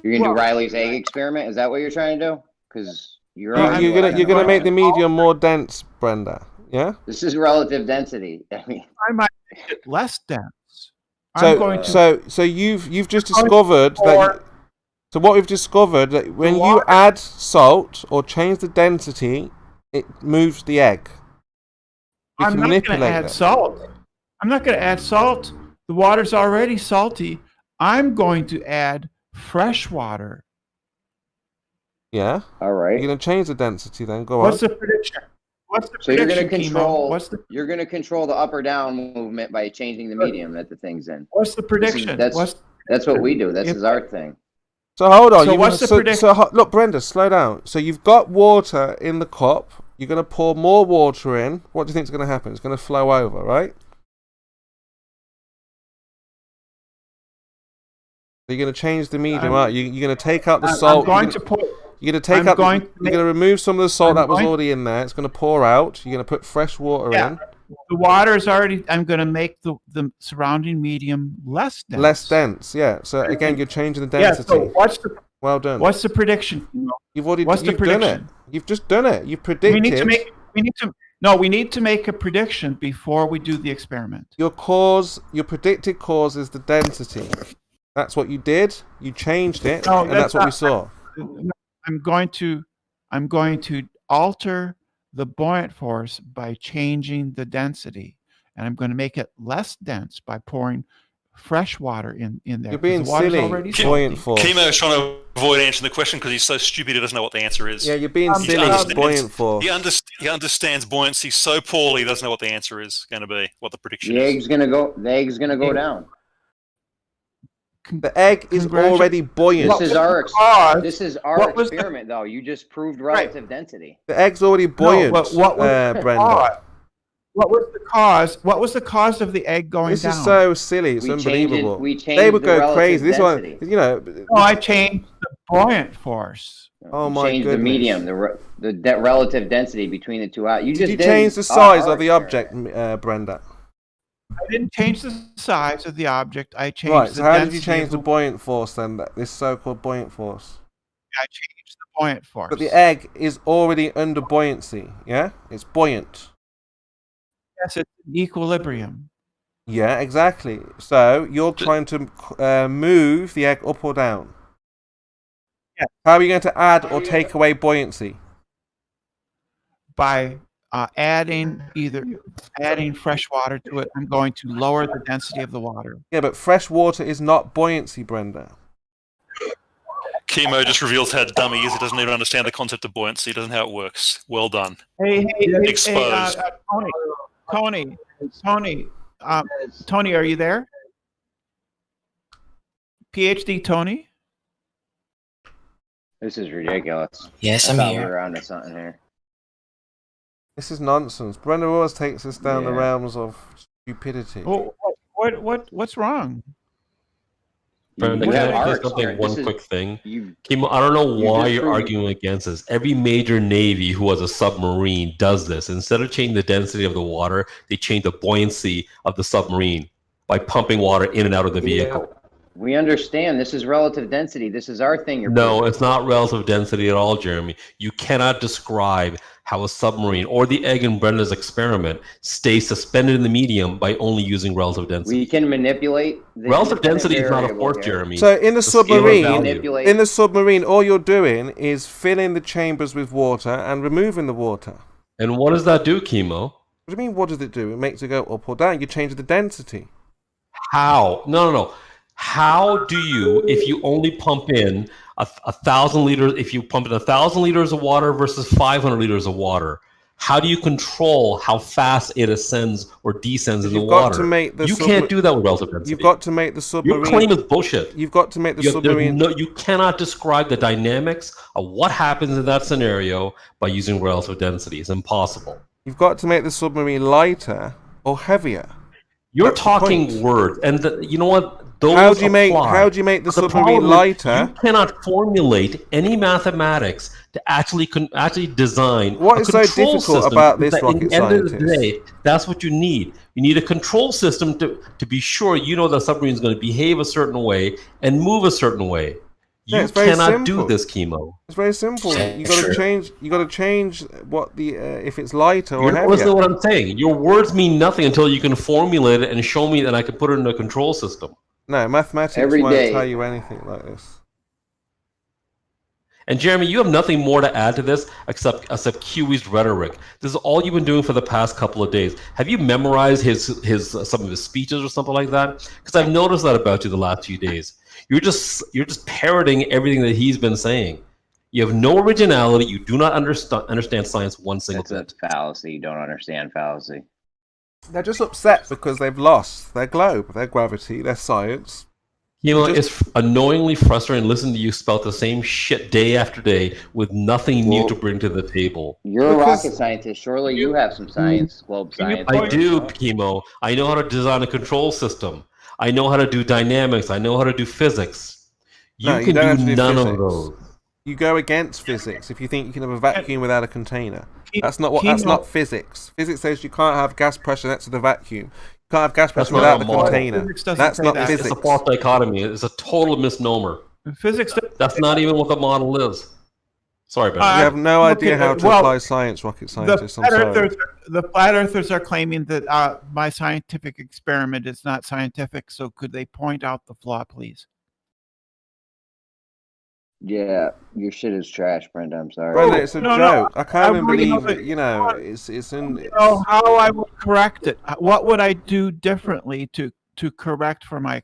You're going to do Riley's egg experiment. Is that what you're trying to do? Because you're gonna make the medium more dense, Brenda. Yeah. This is relative density. I mean, I might make it less dense. So you've just discovered that. So what we've discovered that when you add salt or change the density, it moves the egg. I'm not going to add salt. I'm not going to add salt. The water's already salty. I'm going to add fresh water. Yeah. All right. You're going to change the density then. Go on. What's the prediction? So you're going to control. You're going to control the up or down movement by changing the medium that the thing's in. What's the prediction? That's what we do. This is our thing. So hold on. So what's the prediction? So look, Brenda, slow down. So you've got water in the cup. You're going to pour more water in. What do you think is going to happen? It's going to flow over, right? So you're going to change the medium, aren't you? You're going to take out the salt. You're going to remove some of the salt that was already in there. It's going to pour out. You're going to put fresh water in. The water is already. I'm going to make the surrounding medium less dense. Less dense, yeah. So again, you're changing the density. Yeah. So well done. What's the prediction? You've done it. You've just done it. You've predicted. We need to make a prediction before we do the experiment. Your predicted cause is the density. That's what you did. You changed it, and that's what we saw. I'm going to alter the buoyant force by changing the density, and I'm going to make it less dense by pouring fresh water in there. You're being silly. Buoyant force. Chemo is trying to avoid answering the question because he's so stupid he doesn't know what the answer is. Yeah, you're being silly. Buoyant force. He understands buoyancy so poorly he doesn't know what the answer is going to be, what the prediction is. The egg's going to go down. The egg is already buoyant. This is our experiment, though. You just proved relative density. The egg's already buoyant, Brenda. What was the cause? What was the cause of the egg going down? This is so silly. It's unbelievable. They would go crazy. This one, No, I changed the buoyant force. Oh my goodness! The medium, the relative density between the two. Did you change the size of the object, Brenda? I didn't change the size of the object. I changed the density. How did you change the buoyant force then? This so-called buoyant force. I changed the buoyant force. But the egg is already under buoyancy. Yeah, it's buoyant. Yes, it's in equilibrium. Yeah, exactly. So you're trying to move the egg up or down. Yeah. How are you going to add or take away buoyancy? By adding fresh water to it. I'm going to lower the density of the water. Yeah, but fresh water is not buoyancy, Brenda. Chemo just reveals how dumb he is. He doesn't even understand the concept of buoyancy. He doesn't know how it works. Well done. Hey, exposed. Tony, are you there? PhD Tony? This is ridiculous. Yes, I'm here. We're onto something here. This is nonsense. Brenda always takes us down the realms of stupidity. What's wrong? Brenda, can I say something? One quick thing. Chemo, I don't know why you're arguing against this. Every major navy who has a submarine does this. Instead of changing the density of the water, they change the buoyancy of the submarine by pumping water in and out of the vehicle. We understand. This is relative density. This is our thing. No, it's not relative density at all, Jeremy. You cannot describe how a submarine or the egg in Brenda's experiment stays suspended in the medium by only using relative density. We can manipulate the relative density is not a force, Jeremy. So in the submarine, all you're doing is filling the chambers with water and removing the water. And what does that do, Chemo? What do you mean, what does it do? It makes it go up or down. You change the density. How? No. How do you, if you only pump in 1,000 liters, if you pump in 1,000 liters of water versus 500 liters of water, how do you control how fast it ascends or descends in the water? You can't do that with relative density. You've got to make the submarine. Your claim is bullshit. You've got to make the submarine. You cannot describe the dynamics of what happens in that scenario by using relative density. It's impossible. You've got to make the submarine lighter or heavier. You're talking words, and you know what? How do you make the submarine lighter? You cannot formulate any mathematics to actually design. What is so difficult about this rocket scientist? At the end of the day, that's what you need. You need a control system to be sure you know the submarine is going to behave a certain way and move a certain way. You cannot do this, Chemo. It's very simple. You got to change. You got to change what the if it's lighter or heavier. Listen to what I'm saying. Your words mean nothing until you can formulate it and show me that I can put it in a control system. No, mathematics won't tell you anything like this. And Jeremy, you have nothing more to add to this except Kiwi's rhetoric. This is all you've been doing for the past couple of days. Have you memorized some of his speeches or something like that? Because I've noticed that about you the last few days. You're just parroting everything that he's been saying. You have no originality. You do not understand science one single bit. That's a fallacy. You don't understand fallacy. They're just upset because they've lost their globe, their gravity, their science. You know, it's annoyingly frustrating listening to you spout the same shit day after day with nothing new to bring to the table. You're a rocket scientist. Surely you have some science, globe science. I do, Chemo. I know how to design a control system. I know how to do dynamics. I know how to do physics. You can do none of those. You go against physics if you think you can have a vacuum without a container. That's not physics. Physics says you can't have gas pressure next to the vacuum. You can't have gas pressure without the container. That's not physics. It's a false dichotomy. It's a total misnomer. Physics. That's not even what the model is. Sorry, Ben. You have no idea how to apply science, rocket scientists. The flat earthers are claiming that my scientific experiment is not scientific. So could they point out the flaw, please? Yeah, your shit is trash, Brenda. I'm sorry. Brenda, it's a joke. I can't even believe it. You know, it's in. How I would correct it? What would I do differently to correct for my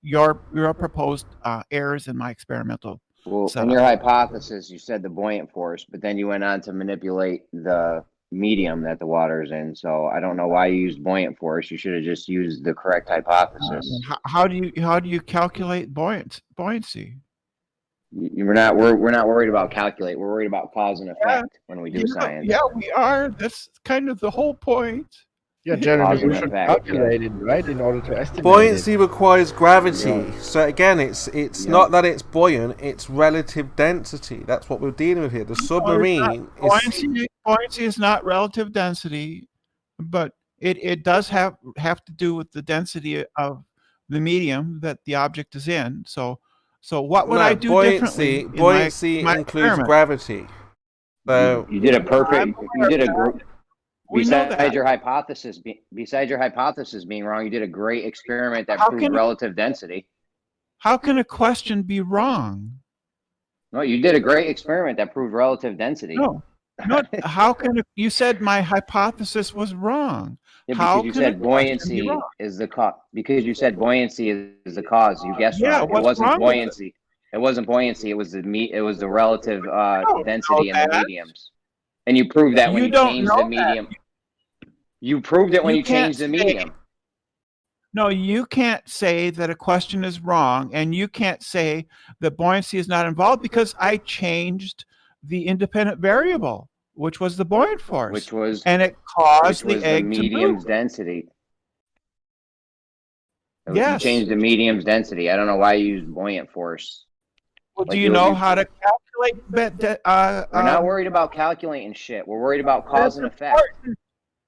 your proposed errors in my experimental? Well, in your hypothesis, you said the buoyant force, but then you went on to manipulate the medium that the water is in. So I don't know why you used buoyant force. You should have just used the correct hypothesis. How do you calculate buoyancy? We're not worried about calculate. We're worried about cause and effect when we do science. Yeah, we are. That's kind of the whole point. Yeah, generally we should calculate it, right, in order to estimate. Buoyancy requires gravity. So again, it's not that it's buoyant; it's relative density. That's what we're dealing with here. The submarine buoyancy is not relative density, but it does have to do with the density of the medium that the object is in. So what would I do differently? Buoyancy includes gravity. So you did a perfect. You did a group. Besides your hypothesis being wrong, you did a great experiment that proved relative density. How can a question be wrong? No, you did a great experiment that proved relative density. No. How can you said my hypothesis was wrong? Yeah, because you said buoyancy is the cause. Because you said buoyancy is the cause. You guessed wrong. It wasn't buoyancy. It wasn't buoyancy. It was the relative density in the mediums. And you proved that when you changed the medium. You proved it when you changed the medium. No, you can't say that a question is wrong, and you can't say that buoyancy is not involved because I changed the independent variable, which was the buoyant force, and it caused the egg to move. Medium's density. Yes. You changed the medium's density. I don't know why you used buoyant force. Well, do you know how to calculate that? We're not worried about calculating shit. We're worried about cause and effect.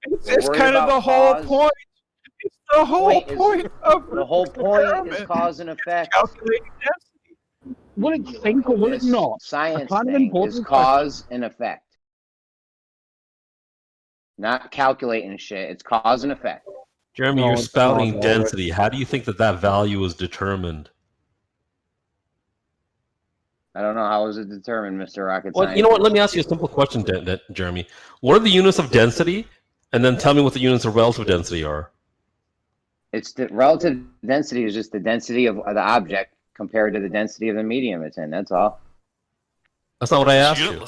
It's kind of the whole point. It's the whole point of the whole point is cause and effect. Calculating density. Will it think or will it not? Science thing is cause and effect. Not calculating shit. It's cause and effect. Jeremy, you're spouting density. How do you think that value is determined? I don't know. How is it determined, Mr. Rocket Well, Scientist? you know what? Let me ask you a simple question, Jeremy. What are the units of density? And then tell me what the units of relative density are. It's the relative density is just the density of the object compared to the density of the medium it's in. That's all. That's not what I asked you.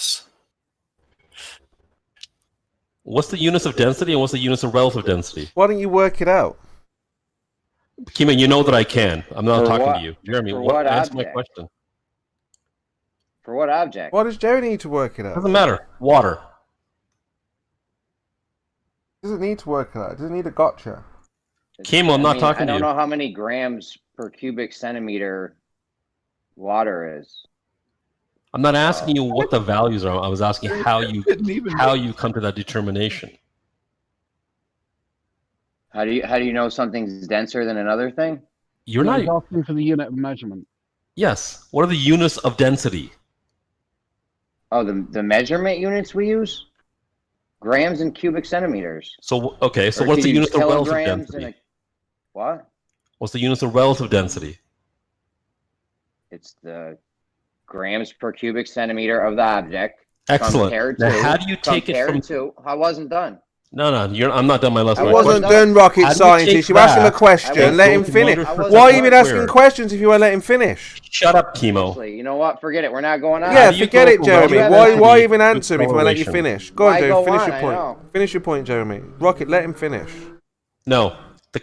What's the units of density and what's the units of relative density? Why don't you work it out? Keeman, you know that I can. I'm not talking to you. Jeremy, answer my question. For what object? Why does Jerry need to work it out? Doesn't matter. Water. Doesn't need to work it out. It doesn't need a gotcha. Kemal, I'm not talking to you. I don't know how many grams per cubic centimeter water is. I'm not asking you what the values are. I was asking how you come to that determination. How do you know something's denser than another thing? You're not asking for the unit of measurement. Yes. What are the units of density? Oh, the measurement units we use? Grams and cubic centimeters. So okay, so what's the units of relative density? What? What's the units of relative density? It's the grams per cubic centimeter of the object. Excellent. Now, how do you take it from? I wasn't done. No, I'm not done. My last. I wasn't done, rocket scientist. You asked him a question. Let him finish. Why are you even asking questions if you won't let him finish? Shut up, Chemo. You know what? Forget it. We're not going on. Yeah, forget it, Jeremy. Why even answer me if I let you finish? Go on, dude. Finish your point. Finish your point, Jeremy. Rocket, let him finish. No.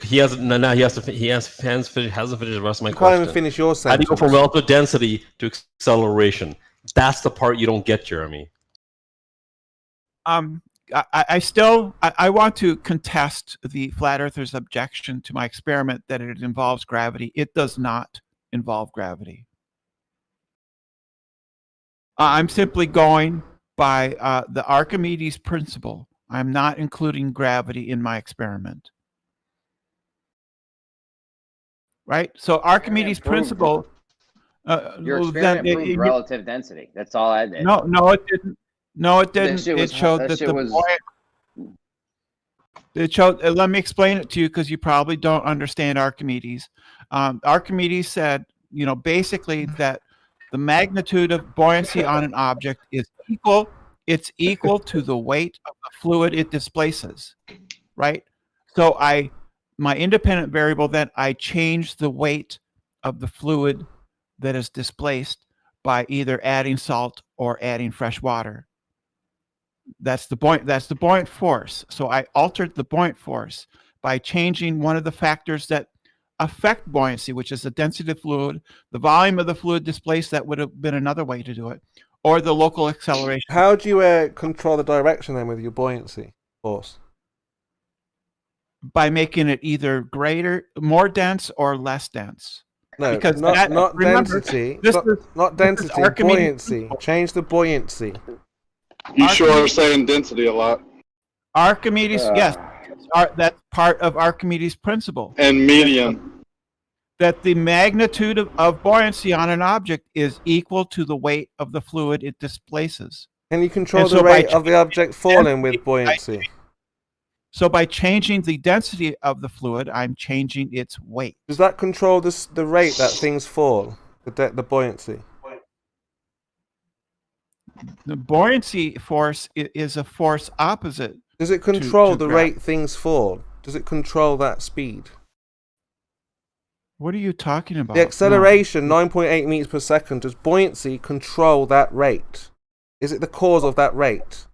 He hasn't. No, he hasn't finished the rest of my question. Can't even finish your sentence. How do you go from relative density to acceleration? That's the part you don't get, Jeremy. I want to contest the flat earthers' objection to my experiment that it involves gravity. It does not involve gravity. I'm simply going by the Archimedes Principle. I'm not including gravity in my experiment. Right? So Archimedes Principle... your experiment proved relative density. That's all I did. No, it didn't. No, it didn't. It showed that the buoyant. It showed. Let me explain it to you because you probably don't understand Archimedes. Archimedes said, basically that the magnitude of buoyancy on an object is equal. It's equal to the weight of the fluid it displaces, right? So my independent variable, then I change the weight of the fluid that is displaced by either adding salt or adding fresh water. That's the buoyant force. So I altered the buoyant force by changing one of the factors that affect buoyancy, which is the density of the fluid, the volume of the fluid displaced. That would have been another way to do it, or the local acceleration. How do you control the direction then with your buoyancy force? By making it either more dense or less dense. No, because not density. Not density. Buoyancy. Change the buoyancy. You sure are saying density a lot. Archimedes, yes, that's part of Archimedes' principle. And medium. That the magnitude of buoyancy on an object is equal to the weight of the fluid it displaces. Can you control the rate of the object falling with buoyancy? So by changing the density of the fluid, I'm changing its weight. Does that control the rate that things fall? The buoyancy? The buoyancy force is a force opposite. Does it control the rate things fall? Does it control that speed? What are you talking about? The acceleration, 9.8 meters per second. Does buoyancy control that rate? Is it the cause of that rate?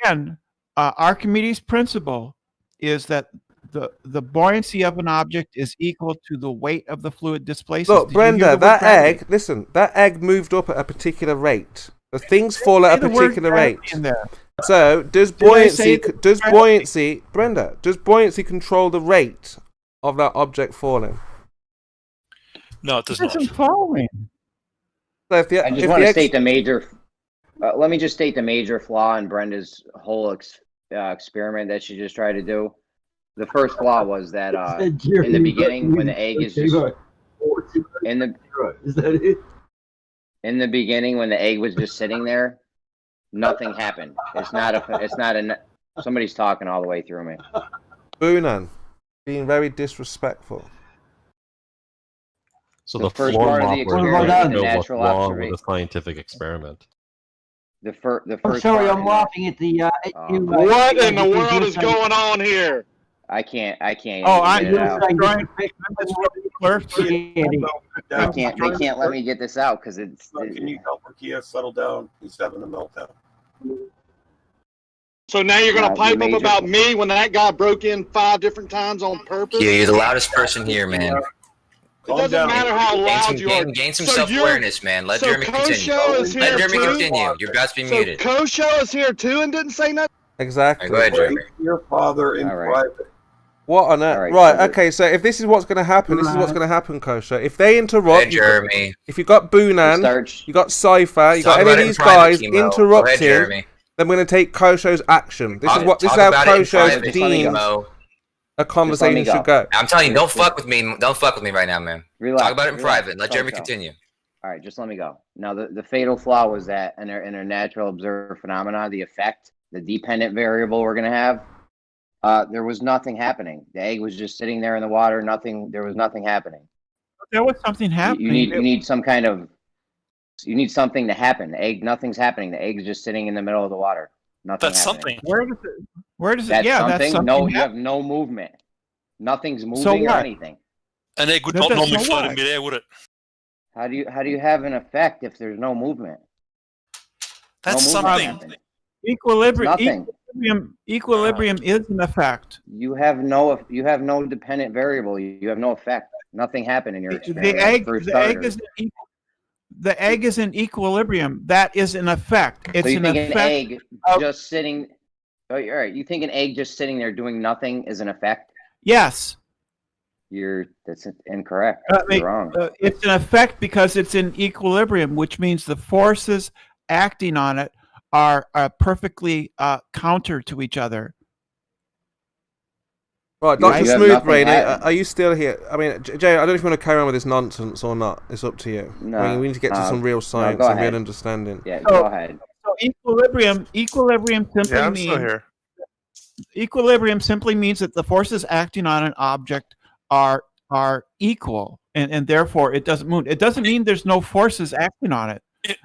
Again, Archimedes' principle is that the buoyancy of an object is equal to the weight of the fluid displaced. Look, Brenda, that egg moved up at a particular rate. The things fall at a particular rate. So does buoyancy control the rate of that object falling? No, it does not. It's following. So I just want to state the major. Let me just state the major flaw in Brenda's whole experiment that she just tried to do. The first flaw was that in the beginning, when the egg is just in the beginning, when the egg was just sitting there, nothing happened. Somebody's talking all the way through me. Buoyant, being very disrespectful. So the first part of the experiment, the natural observation, with a scientific experiment. The first. I'm sorry, I'm laughing at the. What in the world is going on here? I can't. Oh, I'm trying to make They can't let me get this out because it's. Can you help Kia settle down? He's having a meltdown. So now you're going to pipe up about me when that guy broke in 5 different times on purpose? Yeah, you're the loudest person here, man. It doesn't matter how loud you are. Gain some self-awareness, man. Let Jeremy continue. Let Jeremy continue. You're about to be muted. Kosho is here too and didn't say nothing? Exactly. Right, go ahead, Jeremy. Your father in private. What on earth? Right, okay, so if this is what's going to happen, this is what's going to happen, Kosho. If they interrupt, Jeremy. If you got Buoyant, you got Cypher, you got any of these guys interrupting, then we're going to take Kosho's action. This is how Kosho's deemed a conversation should go. I'm telling you, don't fuck with me. Don't fuck with me right now, man. Relax, Talk about it in relax. private. Let Jeremy continue. All right, just let me go. Now, the fatal flaw was that in our natural observed phenomena, the effect, the dependent variable we're going to have, there was nothing happening. The egg was just sitting there in the water. There was nothing happening. There was something happening. You need some kind of, you need something to happen. The egg, nothing's happening. The egg's just sitting in the middle of the water. Nothing That's happening. something. Where does it? That's Yeah, something. that's something. No, you have no movement. Nothing's moving or anything. An egg would not normally float in midair, would it? How do you have an effect if there's no movement? That's something. Equilibrium is an effect. You have no dependent variable. You have no effect. Nothing happened in your experiment. The egg is in equilibrium. That is an effect. It's so you an think effect. An egg just sitting. Oh, all right. You think an egg just sitting there doing nothing is an effect? Yes. That's incorrect. You're wrong. It's an effect because it's in equilibrium, which means the forces acting on it are perfectly counter to each other. Right, Dr. Smoothbrain, are you still here? I mean, Jay, I don't know if you want to carry on with this nonsense or not. It's up to you. No, I mean, we need to get to some real science and real understanding. Yeah, go ahead. So equilibrium simply means. Still here. Equilibrium simply means that the forces acting on an object are equal, and therefore it doesn't move. It doesn't mean there's no forces acting on it,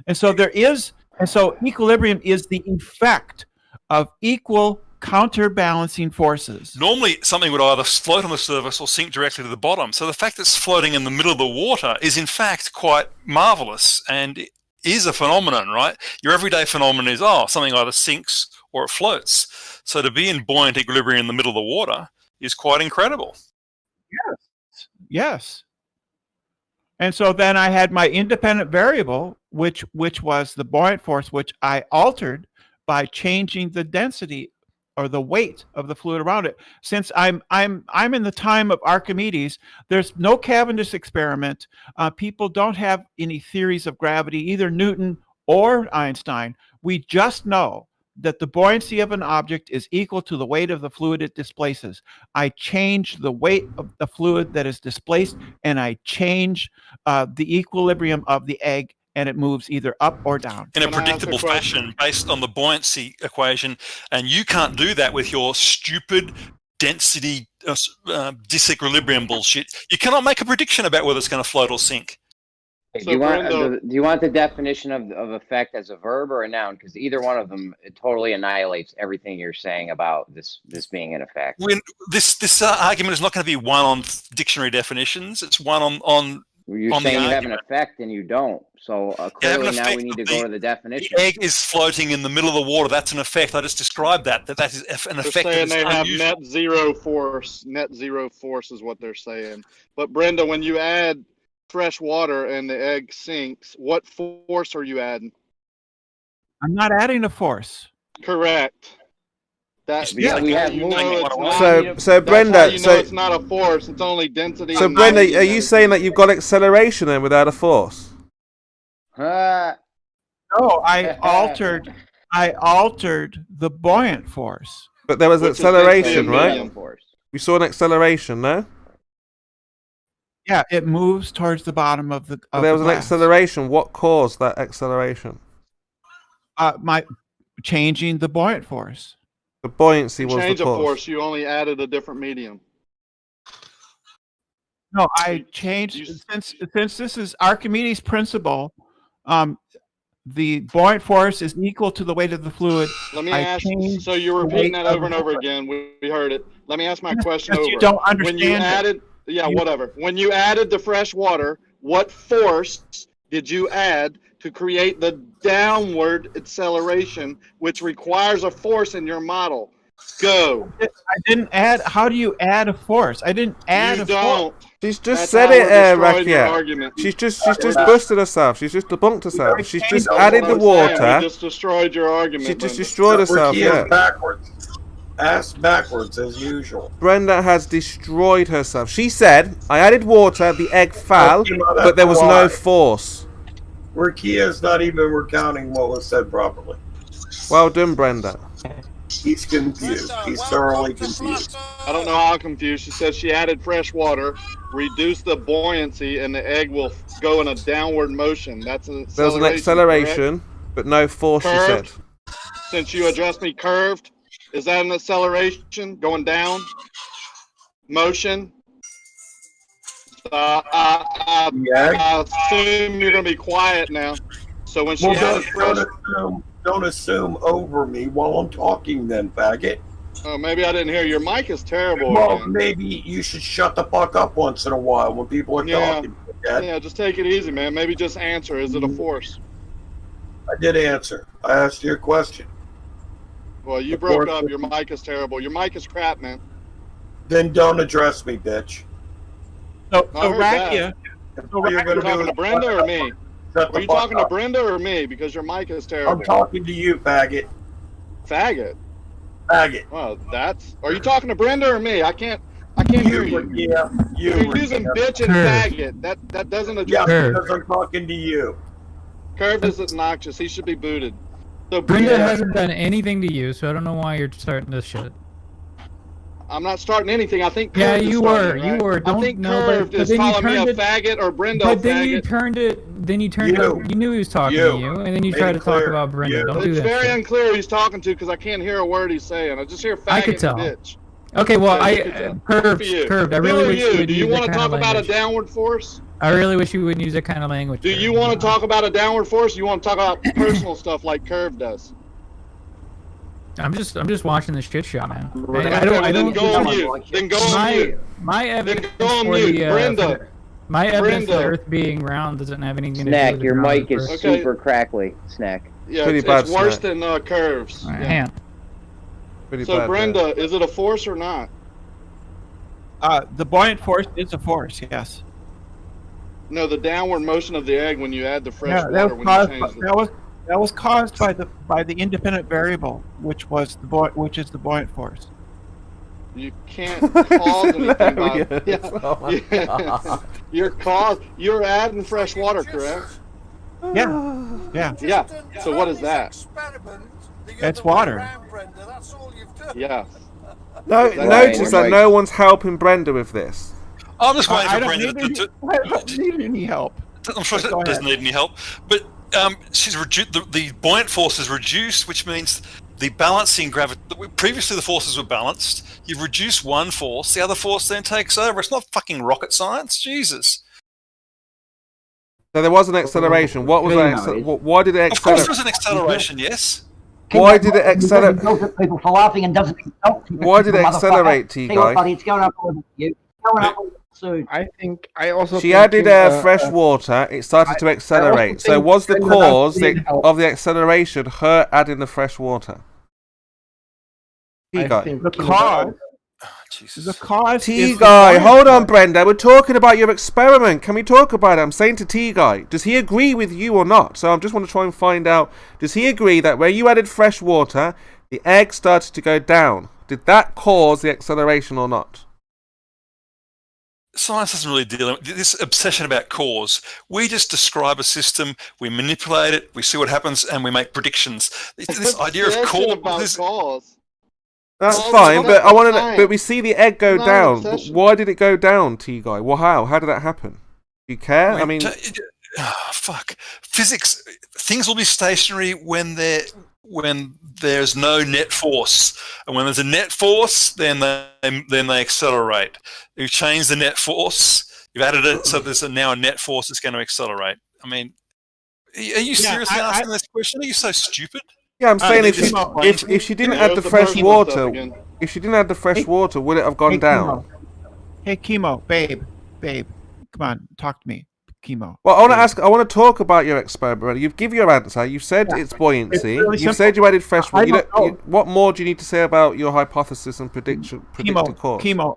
and so there is. And so equilibrium is the effect of equal counterbalancing forces. Normally, something would either float on the surface or sink directly to the bottom. So the fact that it's floating in the middle of the water is, in fact, quite marvelous and is a phenomenon, right? Your everyday phenomenon is, something either sinks or it floats. So to be in buoyant equilibrium in the middle of the water is quite incredible. Yes. And so then I had my independent variable, which was the buoyant force, which I altered by changing the density or the weight of the fluid around it. Since I'm in the time of Archimedes, there's no Cavendish experiment. People don't have any theories of gravity, either Newton or Einstein. We just know that the buoyancy of an object is equal to the weight of the fluid it displaces. I change the weight of the fluid that is displaced, and I change the equilibrium of the egg, and it moves either up or down. In a predictable fashion based on the buoyancy equation, and you can't do that with your stupid density disequilibrium bullshit. You cannot make a prediction about whether it's going to float or sink. Do you want the definition of effect as a verb or a noun? Because either one of them, it totally annihilates everything you're saying about this being an effect. This argument is not going to be one on dictionary definitions. It's one on You're saying you have an effect and you don't. So clearly now we need to go to the definition. The egg is floating in the middle of the water. That's an effect. I just described that. That is an effect. They're saying they have net zero force. Net zero force is what they're saying. But Brenda, when you add fresh water and the egg sinks, what force are you adding? I'm not adding a force. Correct. So Brenda, it's not a force; it's only density. So Brenda, are you saying that you've got acceleration then without a force? No, I altered the buoyant force. But there was an acceleration, right? We saw an acceleration, no? Yeah, it moves towards the bottom of the. There was an acceleration. What caused that acceleration? My changing the buoyant force. The buoyancy was change the a force. You only added a different medium. No, I changed since this is Archimedes Principle. The buoyant force is equal to the weight of the fluid. Let me ask. So you're repeating that over and over again. We heard it. Let me ask my question over. You don't understand. When you added, whatever. When you added the fresh water, what force did you add to create the downward acceleration, which requires a force in your model? Go. I didn't add. How do you add a force? I didn't add a force. She's just said it, Rakia. She's just busted herself. She's just debunked herself. She's just added the water. You just destroyed your argument. She just destroyed herself. Yeah. Backwards. Ass backwards as usual. Brenda has destroyed herself. She said, "I added water. The egg fell, but there was no force." We're counting what was said properly. Well done, Brenda. He's confused. He's thoroughly confused. I don't know how confused. She said she added fresh water, reduced the buoyancy, and the egg will go in a downward motion. That's an acceleration. There's an acceleration, correct? But no force, Curved. She said. Since you addressed me curved, is that an acceleration going down? Motion? I assume you're going to be quiet now. So when she don't assume over me while I'm talking then, faggot. Oh, maybe I didn't hear. Your mic is terrible. Well, again. Maybe you should shut the fuck up once in a while when people are talking. Yeah, just take it easy, man. Maybe just answer. Is it a force? I did answer. I asked you a question. Well, you broke up. Your mic is terrible. Your mic is crap, man. Then don't address me, bitch. So Rakia, you're talking to Brenda or me? Are you talking to Brenda or me? Because your mic is terrible. I'm talking to you, faggot. Faggot? Faggot. Well, are you talking to Brenda or me? I can't hear you. Yeah, you're using bitch and faggot. That doesn't address. Yeah, because I'm talking to you. Curved is obnoxious. He should be booted. So Brenda hasn't done anything to you, so I don't know why you're starting this shit. I'm not starting anything. I think. Yeah, Curved you were. You were. I think Curved is calling me a faggot or Brenda. But then you turned it. Then you turned it. You knew he was talking to you, and then you tried to talk about Brenda. Don't do that. It's very shit. unclear who he's talking to because I can't hear a word he's saying. I just hear faggot I could tell. and bitch. Okay, well, curved. I really wish you would Do you use want to that talk kind of about a language. downward force? I really wish you wouldn't use that kind of language. Do you want to talk about a downward force? Or you want to talk about personal stuff like Curve does? I'm just watching the shit show, man. Then go on mute. Then go on mute. My evidence Then go on for mute. the Brenda. my evidence Brenda. for Earth being round doesn't have anything to do Snack, with your mic is Earth. super crackly. Snack. Yeah, it's worse than Curves. Right, Yeah. hang on. So Brenda, is it a force or not? The buoyant force is a force, yes. No, the downward motion of the egg when you add the fresh Yeah, water when you change that was caused by the independent variable, which is the buoyant force. You can't cause anything by You're adding fresh water, correct? Yeah. Yeah. So what is that? It's water. Yeah. No, notice that no one's helping Brenda with this. I'm just waiting I for don't Brenda need to. I don't need any help. I'm sure Go it doesn't ahead. need any help, but she's the buoyant force is reduced, which means the balancing gravity. Previously, the forces were balanced. You've reduced one force, the other force then takes over. It's not fucking rocket science, Jesus. So there was an acceleration. What was that? Why did it accelerate? Of course, there's an acceleration. Yes. Why did it accelerate? People for laughing and doesn't. Why did it accelerate, T guy? It's going up with you. Going up with soon. I think I also. She added fresh water. It started to accelerate. So was the cause of the acceleration her adding the fresh water? T guy. The cause. The cause. T guy, hold on, Brenda. We're talking about your experiment. Can we talk about it? I'm saying to T guy, does he agree with you or not? So I just want to try and find out. Does he agree that when you added fresh water, the egg started to go down? Did that cause the acceleration or not? Science doesn't really deal with this obsession about cause. We just describe a system, we manipulate it, we see what happens, and we make predictions. This idea of cause. That's fine, but I want to. But we see the egg go down. Why did it go down, T guy? Well, how? How did that happen? Do you care? I mean, fuck. Physics. Things will be stationary when there's no net force, and when there's a net force, then they accelerate. You change the net force. You've added it, so there's now a net force that's going to accelerate. I mean, are you seriously asking this question? Are you so stupid? yeah, I'm saying if she didn't add the fresh water, if she didn't add the fresh water, would it have gone down? Hey, Chemo, babe, come on, talk to me, Chemo. Well, I want to talk about your experiment. You've given your answer. You've said it's buoyancy. Really You've said you added fresh I water. don't know. What more do you need to say about your hypothesis and predicted cause? Chemo.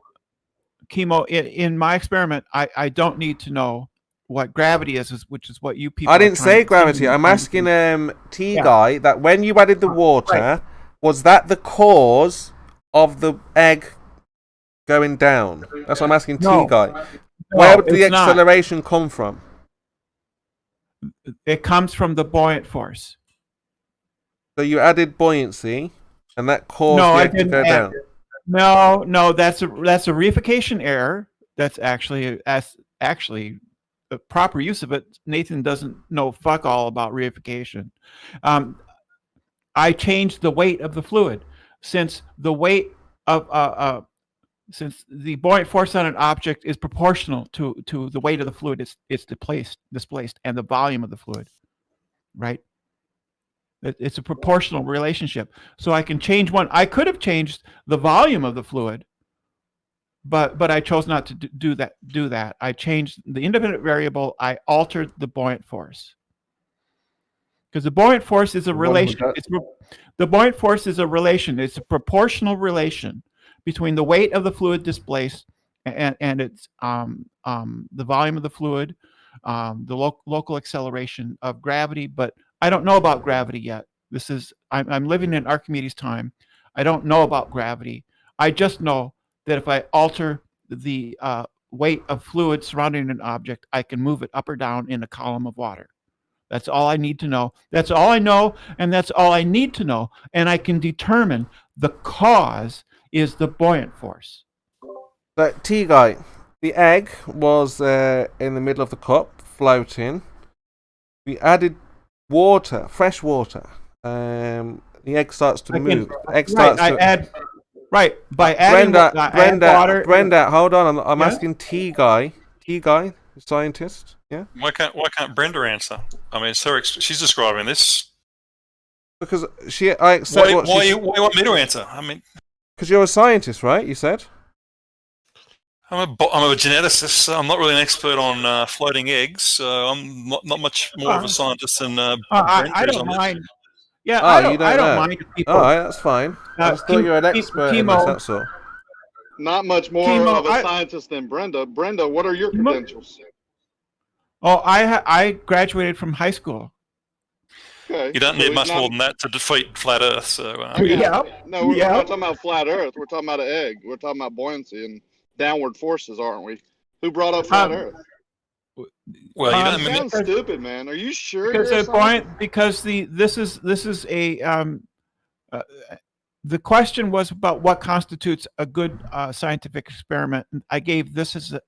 In my experiment, I don't need to know what gravity is, which is what you people. I didn't say gravity. I'm asking T guy that when you added the water, was that the cause of the egg going down? That's what I'm asking T guy. Where would the acceleration come from? It comes from the buoyant force. So you added buoyancy. and that caused the egg to go down. No, that's a reification error. That's actually the proper use of it. Nathan doesn't know fuck all about reification. I changed the weight of the fluid since the weight of since the buoyant force on an object is proportional to the weight of the fluid it's displaced and the volume of the fluid, right? It's a proportional relationship. So I can change one. I could have changed the volume of the fluid, but I chose not to do that. I changed the independent variable. I altered the buoyant force. Because the buoyant force is a relation. The buoyant force is a relation. It's a proportional relation between the weight of the fluid displaced and its the volume of the fluid, the local acceleration of gravity. But I don't know about gravity yet. I'm living in Archimedes time. I don't know about gravity. I just know that if I alter the weight of fluid surrounding an object, I can move it up or down in a column of water. That's all I need to know. That's all I know, and that's all I need to know. And I can determine the cause is the buoyant force. But T-Guy, the egg was in the middle of the cup, floating. We added water, fresh water. The egg starts to move. The egg starts to... By adding water... Brenda, hold on. I'm asking T-Guy. T-Guy, the scientist. Yeah. Why can't Brenda answer? I mean, she's describing this. Because I accept why you want me to answer? I mean, because you're a scientist, right? You said. I'm a geneticist. So I'm not really an expert on floating eggs. So I'm not much more of a scientist than Brenda. I don't mind. Yeah, I don't mind people. All right, that's fine. I just thought you were an expert in this, that's all. Not much more of a scientist than Brenda. Brenda, what are your credentials? Oh, I graduated from high school. Okay. You don't need much more than that to defeat flat Earth. So we're not talking about flat Earth. We're talking about an egg. We're talking about buoyancy and downward forces, aren't we? Who brought up flat Earth? Well, you sound stupid, man. Are you sure? Because this is a the question was about what constitutes a good scientific experiment. I gave this as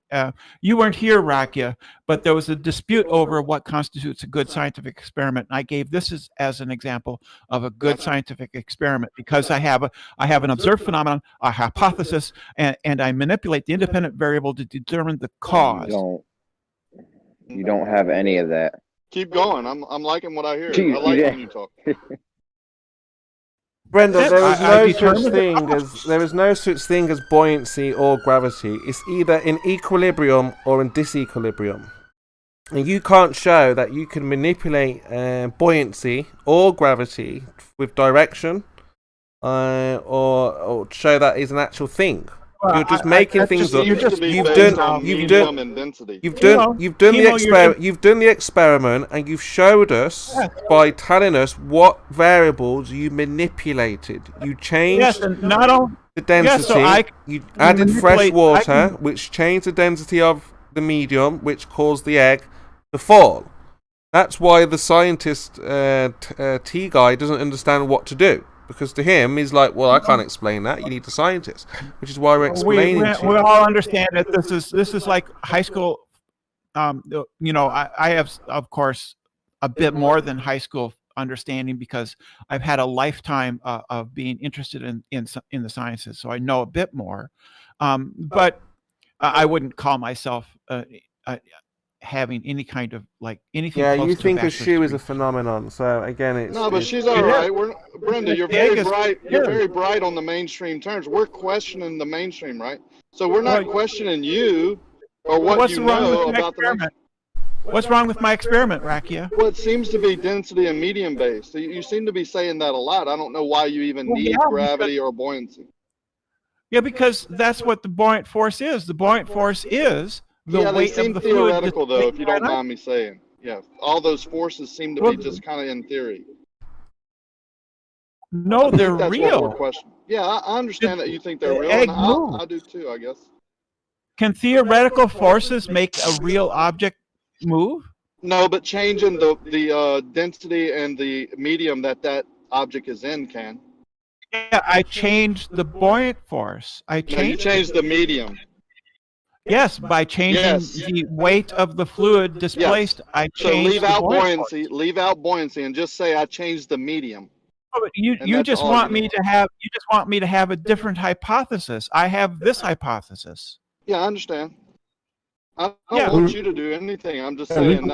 you weren't here, Rakia, but there was a dispute over what constitutes a good scientific experiment. And I gave this as an example of a good scientific experiment because I have an observed phenomenon, a hypothesis, and I manipulate the independent variable to determine the cause. You don't have any of that. Keep going. I'm liking what I hear. I like when you talk. Brenda, there is no such thing as buoyancy or gravity. It's either in equilibrium or in disequilibrium. And you can't show that you can manipulate buoyancy or gravity with direction or show that is an actual thing. You're just making things up. You've done the experiment, and you've showed us by telling us what variables you manipulated. You changed the density. You added fresh water, which changed the density of the medium, which caused the egg to fall. That's why the scientist T guy doesn't understand what to do. Because to him, he's like, well, I can't explain that. You need a scientist, which is why we're explaining to you. We all understand that this is like high school. You know, I have, of course, a bit more than high school understanding because I've had a lifetime of being interested in the sciences, so I know a bit more. But I wouldn't call myself having any kind of anything. Yeah, close you to think a shoe is a phenomenon. So again, it's but she's all right. Brenda, you're very bright. You're very bright on the mainstream terms. We're questioning the mainstream, right? So we're not questioning you or what you know about the. What's wrong with my experiment, Rakia? Well, it seems to be density and medium based. You seem to be saying that a lot. I don't know why you even need gravity or buoyancy. Yeah, because that's what the buoyant force is. The buoyant force is the weight of the fluid. Theoretical, though, if you don't mind me saying. Yeah, all those forces seem to be just kind of in theory. No, they're real. Yeah, I understand that you think they're real. And I do too, I guess. Can theoretical forces make a real object move? No, but changing the density and the medium that object is in can. Yeah, I changed the buoyant force. No, you changed the medium. Yes, by changing the weight of the fluid displaced, I changed So leave out buoyant buoyancy. Leave out buoyancy and just say I changed the medium. Oh, but you just want me to have a different hypothesis. I have this hypothesis. Yeah, I understand. I don't want you to do anything. I'm just saying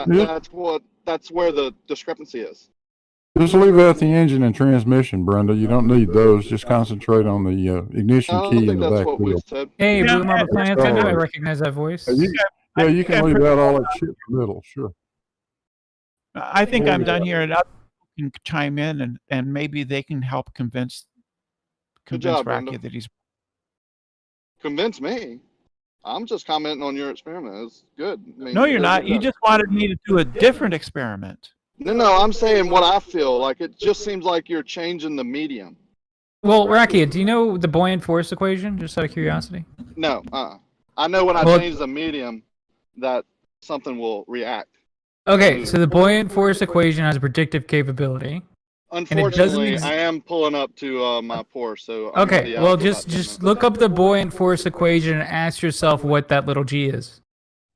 that's where the discrepancy is. Just leave out the engine and transmission, Brenda. You don't need those. Just concentrate on the ignition key in the back wheel. Hey, Blue Marble Plants, I know I recognize that voice. You can leave out all that shit in the middle, sure. I think I'm done here, and others can chime in, and maybe they can help convince Racky that he's. Convince me. I'm just commenting on your experiment. It's good. I mean, No, you're not. You just wanted me to do a different experiment. No, I'm saying what I feel. Like, it just seems like you're changing the medium. Well, Racky, do you know the buoyant force equation, just out of curiosity? No, I know when I change the medium that something will react. Okay, so the buoyant force equation has a predictive capability. Unfortunately, I am pulling up to my pour, so okay, well, just look up the buoyant force equation and ask yourself what that little g is.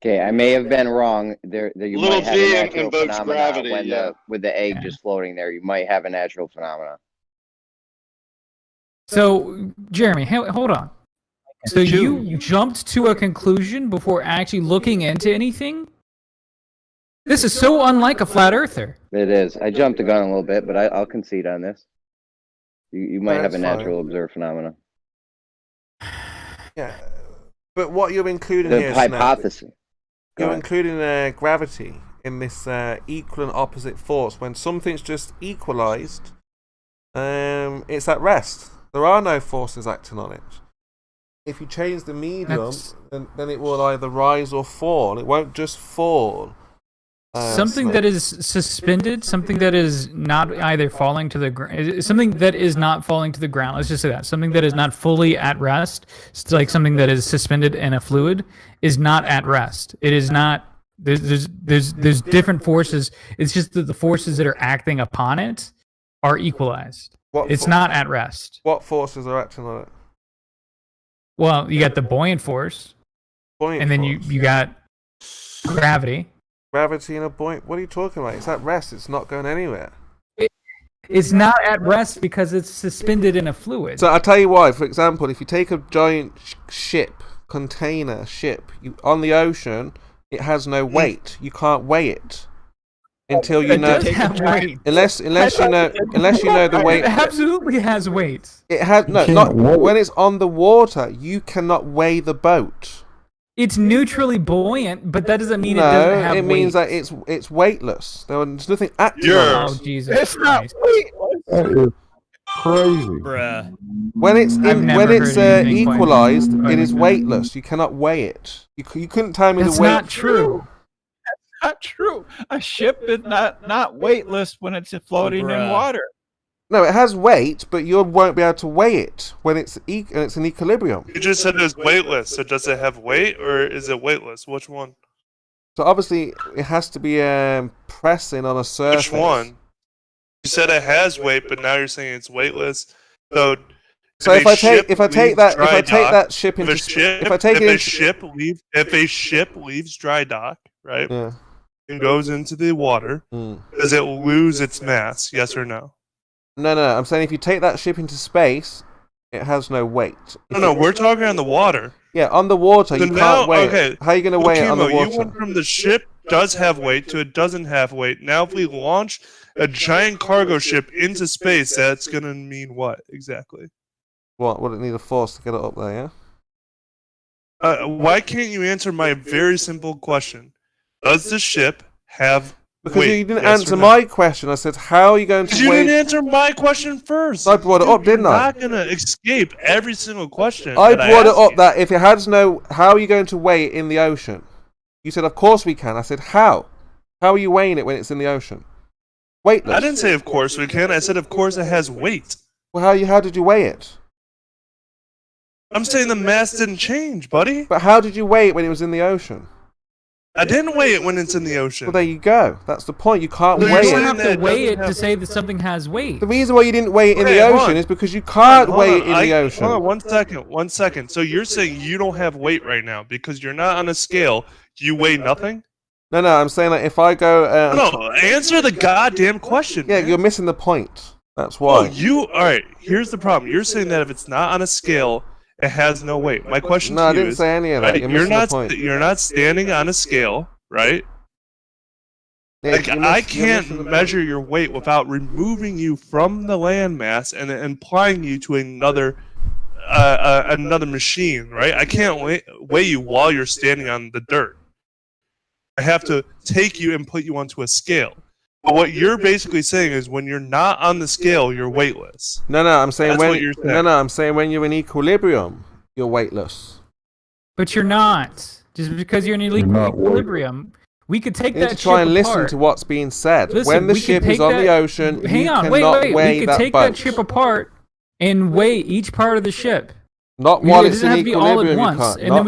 Okay, I may have been wrong. There, you little might have g a natural invokes phenomena gravity, when with the egg just floating there. You might have a natural phenomena. So, Jeremy, hold on. So you jumped to a conclusion before actually looking into anything? This is so unlike a flat earther. It is. I jumped the gun a little bit, but I'll concede on this. You might have a natural observed phenomena. Yeah, but what you're including The here is hypothesis. you're including gravity in this equal and opposite force. When something's just equalized, it's at rest. There are no forces acting on it. If you change the medium, then it will either rise or fall. It won't just fall. Something that is suspended, something that is not either falling to the ground, something that is not falling to the ground. Let's just say that something that is not fully at rest, it's like something that is suspended in a fluid, is not at rest. It is not. There's different forces. It's just that the forces that are acting upon it are equalized. It's not at rest. What forces are acting on it? Well, you got the buoyant force, and then you got gravity. Gravity and a buoyant. What are you talking about? It's at rest. It's not going anywhere. It's not at rest because it's suspended in a fluid. So I'll tell you why. For example, if you take a giant container ship, on the ocean, it has no weight. You can't weigh it until you know. It does have weight. Unless you know the weight. It absolutely has weight. It has not when it's on the water. You cannot weigh the boat. It's neutrally buoyant, but that doesn't mean it doesn't have weight. It means that it's weightless. There's nothing active on it. Oh, Jesus It's not weightless. That is crazy. Bruh. When it's equalized, it is weightless. You cannot weigh it. You couldn't tell me the weight. That's not true. That's not true. A ship is not weightless when it's floating in water. No, it has weight, but you won't be able to weigh it when it's in equilibrium. You just said it was weightless, so does it have weight or is it weightless? Which one? So obviously, it has to be pressing on a surface. Which one? You said it has weight, but now you're saying it's weightless. So if a ship leaves dry dock, right? Yeah. And goes into the water, does it lose its mass? Yes or no? No. I'm saying if you take that ship into space, it has no weight. No, we're talking on the water. Yeah, on the water, you can't weigh it. How are you going to weigh it on the water? You went from the ship does have weight to it doesn't have weight. Now, if we launch a giant cargo ship into space, that's going to mean what exactly? What? Would it need a force to get it up there, yeah? Why can't you answer my very simple question? Does the ship have Because you didn't answer my question. I said, how are you going to You didn't answer my question first. I brought it up, didn't I? You're not going to escape every single question. I brought it up that if it has no... How are you going to weigh it in the ocean? You said, of course we can. I said, how? How are you weighing it when it's in the ocean? Weightless. I didn't say, of course we can. I said, of course it has weight. Well, how did you weigh it? I'm saying the mass didn't change, buddy. But how did you weigh it when it was in the ocean? I didn't weigh it when it's in the ocean. Well, there you go. That's the point. You can't weigh it. You don't have to weigh it to say that something has weight. The reason why you didn't weigh it in the ocean is because you can't weigh it in the ocean. Hold on, 1 second. So you're saying you don't have weight right now because you're not on a scale. You weigh nothing? No, I'm saying that if I go... no, answer the goddamn question. Yeah, you're missing the point. That's why. Alright, here's the problem. You're saying that if it's not on a scale, it has no weight. My question to you is... No, I didn't say any of that. Right, You're missing the point. You're not standing on a scale, right? Yeah, like, I can't measure your weight without removing you from the landmass and applying you to another machine, right? I can't weigh you while you're standing on the dirt. I have to take you and put you onto a scale. But what you're basically saying is when you're not on the scale, you're weightless. No, I'm saying That's what you're saying. No, I'm saying when you're in equilibrium, you're weightless. But you're not. Just because you're in equilibrium, we could take that ship try and listen apart. to what's being said. Listen, when the ship is on the ocean, hang you on, cannot wait. weigh We could that take boat. that ship apart and weigh each part of the ship. Not while it's in equilibrium, you can't. And then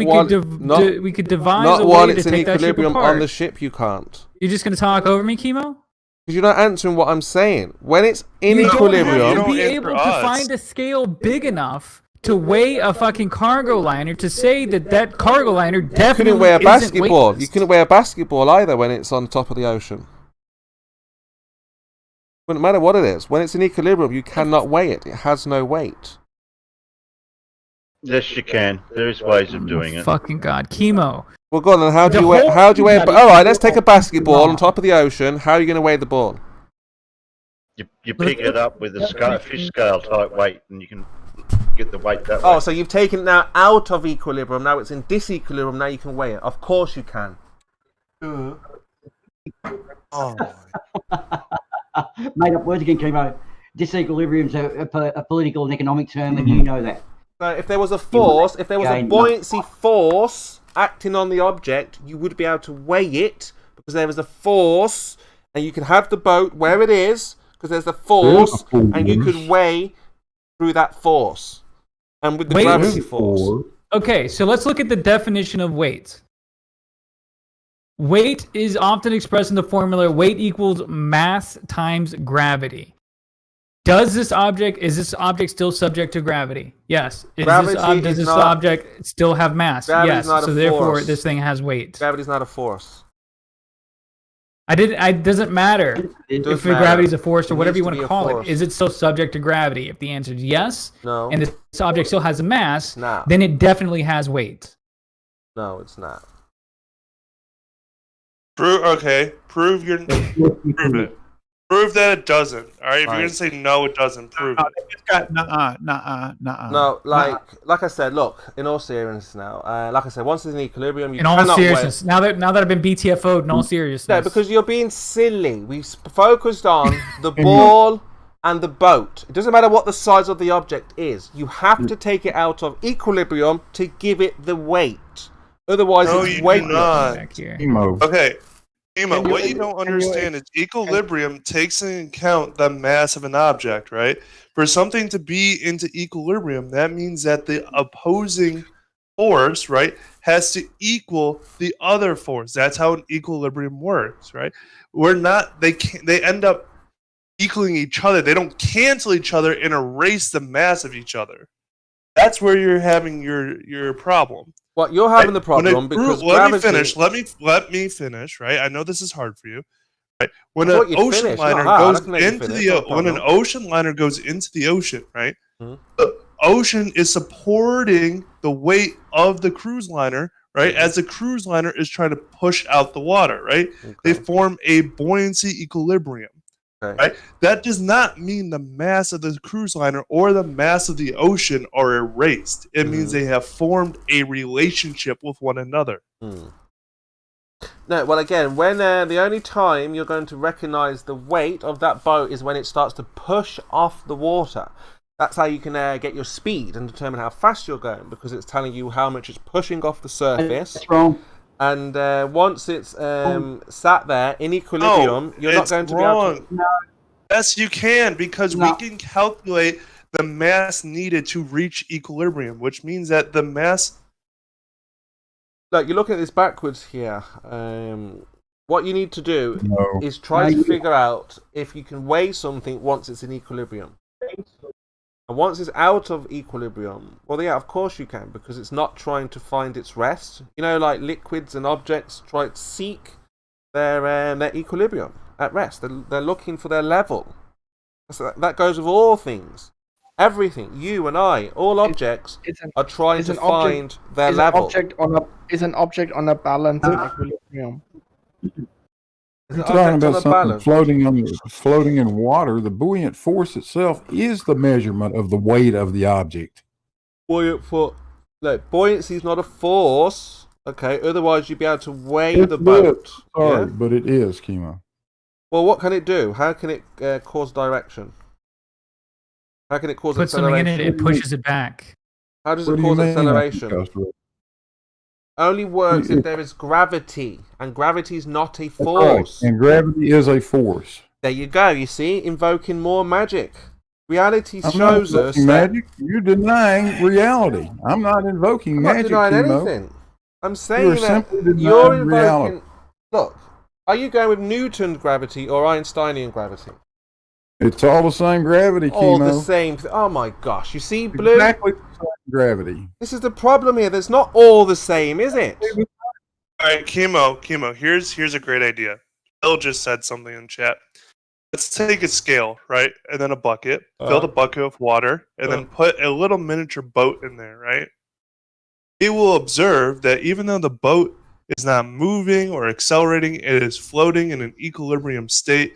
we could devise a way to take that ship apart. On the ship, you can't. You're just going to talk over me, Chemo? Because you're not answering what I'm saying. When it's in equilibrium, you don't be able to find a scale big enough to weigh a fucking cargo liner to say that cargo liner definitely you couldn't weigh a basketball. Weightless. You couldn't weigh a basketball either when it's on top of the ocean. Wouldn't matter what it is. When it's in equilibrium, you cannot weigh it. It has no weight. Yes, you can. There's ways of doing it. Fucking God, Chemo. Well, go on then. How do you weigh? All right, let's take a basketball on top of the ocean. How are you going to weigh the ball? You pick it up with a fish scale type weight, and you can get the weight that way. Oh, so you've taken it now out of equilibrium. Now it's in disequilibrium. Now you can weigh it. Of course you can. Oh. Made up words again, Chemo. Disequilibrium's a political and economic term, and you know that. So if there was a force, if there was a buoyancy force acting on the object, you would be able to weigh it because there is a force, and you can have the boat where it is because there's a force, and you could weigh through that force and with the gravity force. Okay, so let's look at the definition of weight. Weight is often expressed in the formula weight equals mass times gravity. Is this object still subject to gravity? Yes. Does this object still have mass? Yes. So therefore, this thing has weight. Gravity's not a force. It doesn't matter if gravity is a force or whatever you want to call it. Is it still subject to gravity? If the answer is yes, and this object still has a mass, then it definitely has weight. No, it's not. Prove it. Prove that it doesn't. All right. If you're gonna say no, it doesn't. Prove it. It's got nuh-uh. No, like I said. Look, in all seriousness now. Like I said, once it's in equilibrium, you in all seriousness. Now that I've been BTFO'd, in all seriousness. No, because you're being silly. We focused on the ball and the boat. It doesn't matter what the size of the object is. You have to take it out of equilibrium to give it the weight. Otherwise, it's weightless. Okay. Emo, what you don't understand is equilibrium takes into account the mass of an object, right? For something to be into equilibrium, that means that the opposing force, right, has to equal the other force. That's how an equilibrium works, right? They end up equaling each other. They don't cancel each other and erase the mass of each other. That's where you're having your problem. What you're having the problem because let me finish. Let me finish. Right. I know this is hard for you. Right. When an ocean liner goes into the ocean, right? The ocean is supporting the weight of the cruise liner, right? As the cruise liner is trying to push out the water, right? They form a buoyancy equilibrium. Right? That does not mean the mass of the cruise liner or the mass of the ocean are erased. It means they have formed a relationship with one another. No, well, again, when the only time you're going to recognize the weight of that boat is when it starts to push off the water. That's how you can get your speed and determine how fast you're going, because it's telling you how much it's pushing off the surface. That's wrong. And once it's sat there in equilibrium, you're not going to be able to... No. Yes, you can, because we can calculate the mass needed to reach equilibrium, which means that the mass... Look, you're looking at this backwards here. What you need to do is try to figure out if you can weigh something once it's in equilibrium. And once it's out of equilibrium, well, yeah, of course you can, because it's not trying to find its rest. You know, like liquids and objects try to seek their equilibrium at rest. They're looking for their level. So that goes with all things. Everything, you and I, all objects are trying to find their level. Is an object on a balance in equilibrium? You're talking about something floating in water. The buoyant force itself is the measurement of the weight of the object. Buoyancy is not a force. Okay, otherwise you'd be able to weigh the boat. Sorry, but it is, Chemo. Well, what can it do? How can it cause direction? How can it cause acceleration? Put something in it, it pushes it back. How does it cause acceleration? Only works if there is gravity, and gravity is not a force. Right. And gravity is a force. There you go. You see, invoking more magic. Reality shows us magic. You're denying reality. I'm not invoking magic. I'm not denying anything. I'm saying that you're invoking reality. Look, are you going with Newton's gravity or Einsteinian gravity? It's all the same gravity, all Chemo. The same. Oh my gosh! You see, Blue. Exactly the same gravity. This is the problem here. There's not all the same, is it? All right, Chemo. Here's a great idea. Bill just said something in chat. Let's take a scale, right, and then a bucket. Fill the bucket with water, and then put a little miniature boat in there, right? You will observe that even though the boat is not moving or accelerating, it is floating in an equilibrium state.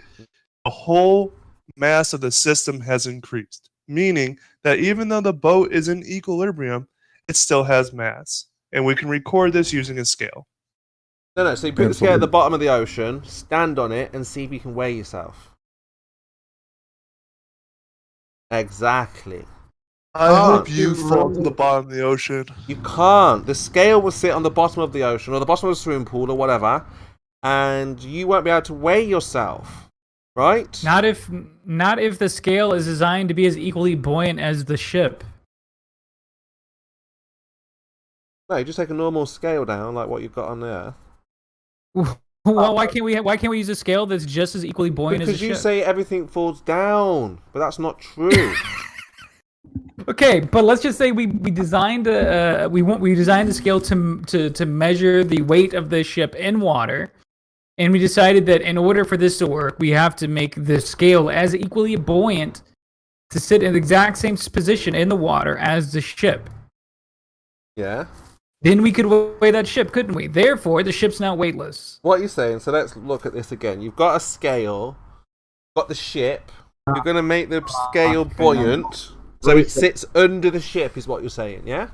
The whole mass of the system has increased, meaning that even though the boat is in equilibrium, it still has mass. And we can record this using a scale. No, so you put the scale at the bottom of the ocean, stand on it, and see if you can weigh yourself. Exactly. I hope you fall to the bottom of the ocean. You can't. The scale will sit on the bottom of the ocean, or the bottom of the swimming pool, or whatever, and you won't be able to weigh yourself. Right? Not if the scale is designed to be as equally buoyant as the ship. No, you just take a normal scale down, like what you've got on there. Well, why can't we use a scale that's just as equally buoyant as the ship? Because you say everything falls down, but that's not true. Okay, but let's just say we designed we designed the scale to measure the weight of the ship in water. And we decided that in order for this to work, we have to make the scale as equally buoyant to sit in the exact same position in the water as the ship. Yeah. Then we could weigh that ship, couldn't we? Therefore, the ship's now weightless. What are you saying? So let's look at this again. You've got a scale, got the ship. You're going to make the scale buoyant, so it sits under the ship, is what you're saying, yeah?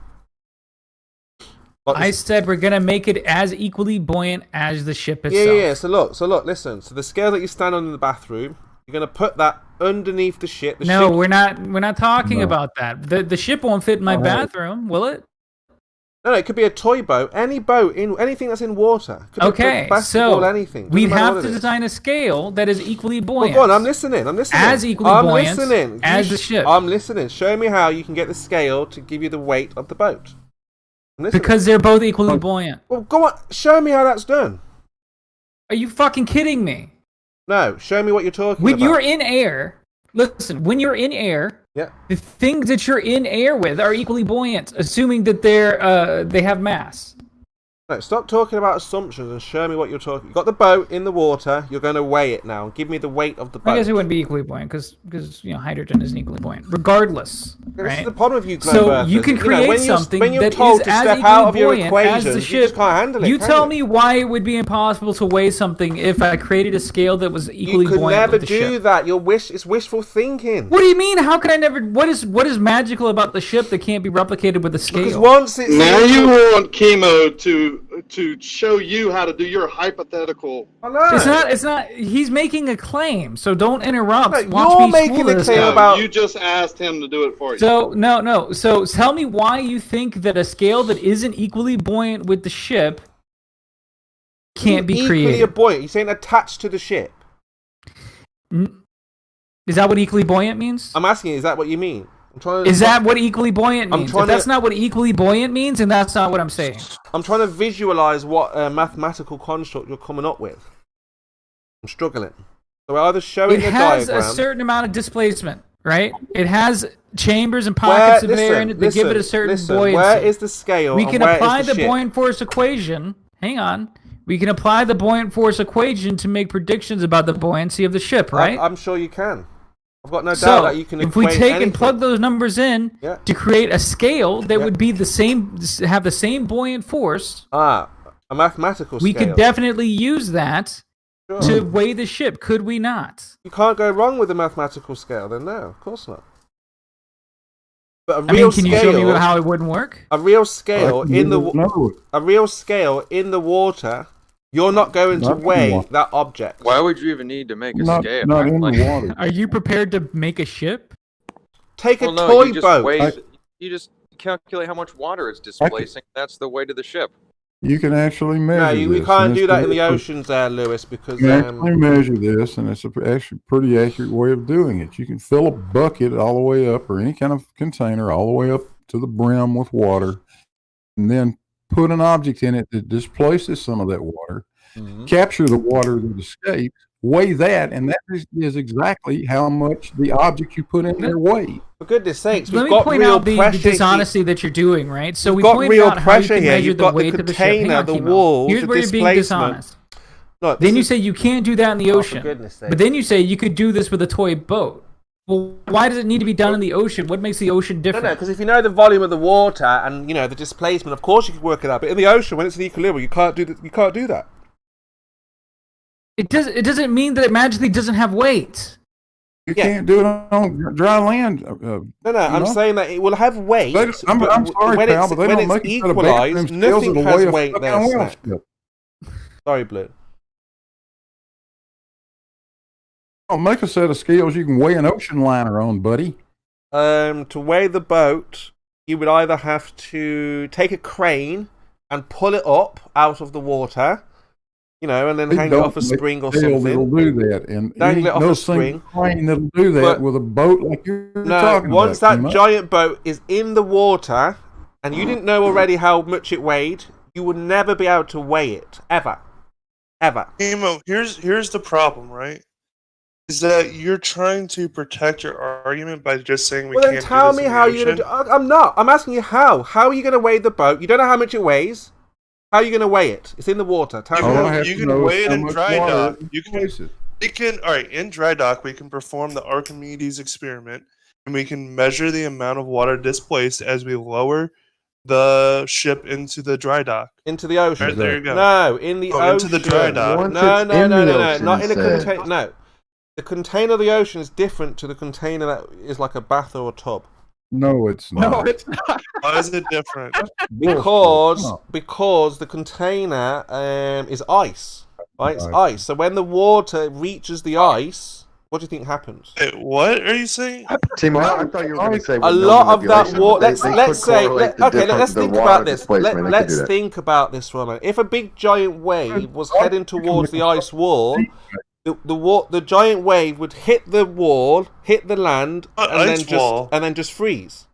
I said we're going to make it as equally buoyant as the ship itself. Yeah. So look, listen. So the scale that you stand on in the bathroom, you're going to put that underneath the ship. We're not talking about that. The ship won't fit in my bathroom, will it? No, it could be a toy boat. Any boat, anything that's in water. Could okay, be basketball, so anything. We'd have to design a scale that is equally buoyant. Well, go on, I'm listening. As equally buoyant as the ship. I'm listening. Show me how you can get the scale to give you the weight of the boat. Because they're both equally buoyant. Well, go on. Show me how that's done. Are you fucking kidding me? No, show me what you're talking about. When you're in air, listen, when you're in air, the things that you're in air with are equally buoyant, assuming that they have mass. No, stop talking about assumptions and show me what you're talking. You've got the boat in the water. You're going to weigh it now. Give me the weight of the boat. I guess it wouldn't be equally buoyant because hydrogen isn't equally buoyant. Regardless, this right? is the problem with you, so you can create something that is as equally buoyant as the ship. You just can't handle it. You tell me why it would be impossible to weigh something if I created a scale that was equally buoyant with the ship. You could never do that. It's wishful thinking. What do you mean? How can I never? What is magical about the ship that can't be replicated with a scale? Because once it's now you want Chemo to show you how to do your hypothetical. It's not. He's making a claim, so don't interrupt. You're making a claim about. You just asked him to do it for you. So no. So tell me why you think that a scale that isn't equally buoyant with the ship can't be created. Equally buoyant. You're saying attached to the ship. Is that what equally buoyant means? I'm asking you, is that what you mean? Is that what equally buoyant means? If that's not what equally buoyant means, and that's not what I'm saying. I'm trying to visualize what mathematical construct you're coming up with. I'm struggling. So we're either showing the diagram. It has a certain amount of displacement, right? It has chambers and pockets of air in it that give it a certain buoyancy. Where is the scale? We can apply the buoyant force equation. Hang on. We can apply the buoyant force equation to make predictions about the buoyancy of the ship, right? I'm sure you can. I've got no doubt that you can. If we take and plug those numbers in to create a scale that would be the same, have the same buoyant force. A mathematical scale. We could definitely use that to weigh the ship, could we not? You can't go wrong with a mathematical scale, then no, of course not. But a real can you show me how it wouldn't work? A real scale in the water. You're not going to weigh that object. Why would you even need to make a scale? Not in the water. Are you prepared to make a ship? Take a toy boat. You just calculate how much water it's displacing. That's the weight of the ship. You can actually measure this. No, we can't do that in the oceans there, Lewis, because... You can actually measure this, and it's actually a pretty accurate way of doing it. You can fill a bucket all the way up, or any kind of container all the way up to the brim with water, and then put an object in it that displaces some of that water, capture the water that escapes, weigh that, and that is exactly how much the object you put in there weighs. For goodness sakes, let me point out the dishonesty that you're doing, right? So we pointed out how you can measure the weight of the ship. Hang on, Kimo. Here's where you're being dishonest. Look, then you say you can't do that in the ocean. But then you say you could do this with a toy boat. Well, why does it need to be done in the ocean? What makes the ocean different? No, because if you know the volume of the water and the displacement, of course you can work it out. But in the ocean, when it's in equilibrium, you can't do that. It doesn't mean that it magically doesn't have weight. You can't do it on dry land. I'm saying that it will have weight. I'm sorry, pal, but they don't make it equalized, nothing has weight there. Sorry, Blue. Make a set of scales you can weigh an ocean liner on, buddy. To weigh the boat, you would either have to take a crane and pull it up out of the water, and then hang it off a spring or something. That'll do that, and hang it off a spring. Crane that'll do that with a boat like you're talking about. Once that giant boat is in the water, and you didn't know already how much it weighed, you would never be able to weigh it ever. Emo, here's the problem, right? Is that you're trying to protect your argument by just saying we can't do this. Well, then tell me how you're going to do. I'm not. I'm asking you how. How are you going to weigh the boat? You don't know how much it weighs. How are you going to weigh it? It's in the water. You can weigh it in dry dock. In dry dock, we can perform the Archimedes experiment, and we can measure the amount of water displaced as we lower the ship into the dry dock. Into the ocean. Right, there you go. No, in the ocean. Into the dry dock. No. Not in a container. No. The container of the ocean is different to the container that is like a bath or a tub. No, it's not. No, it's not. Why is it different? Because the container is ice. Right? It's ice. So when the water reaches the ice, what do you think happens? What are you saying? Timo, I thought you were going to say a lot of that water. Let's think about this. Let's think about this for a moment. If a big giant wave was heading towards the ice wall, the giant wave would hit the wall, hit the land, and then just freeze,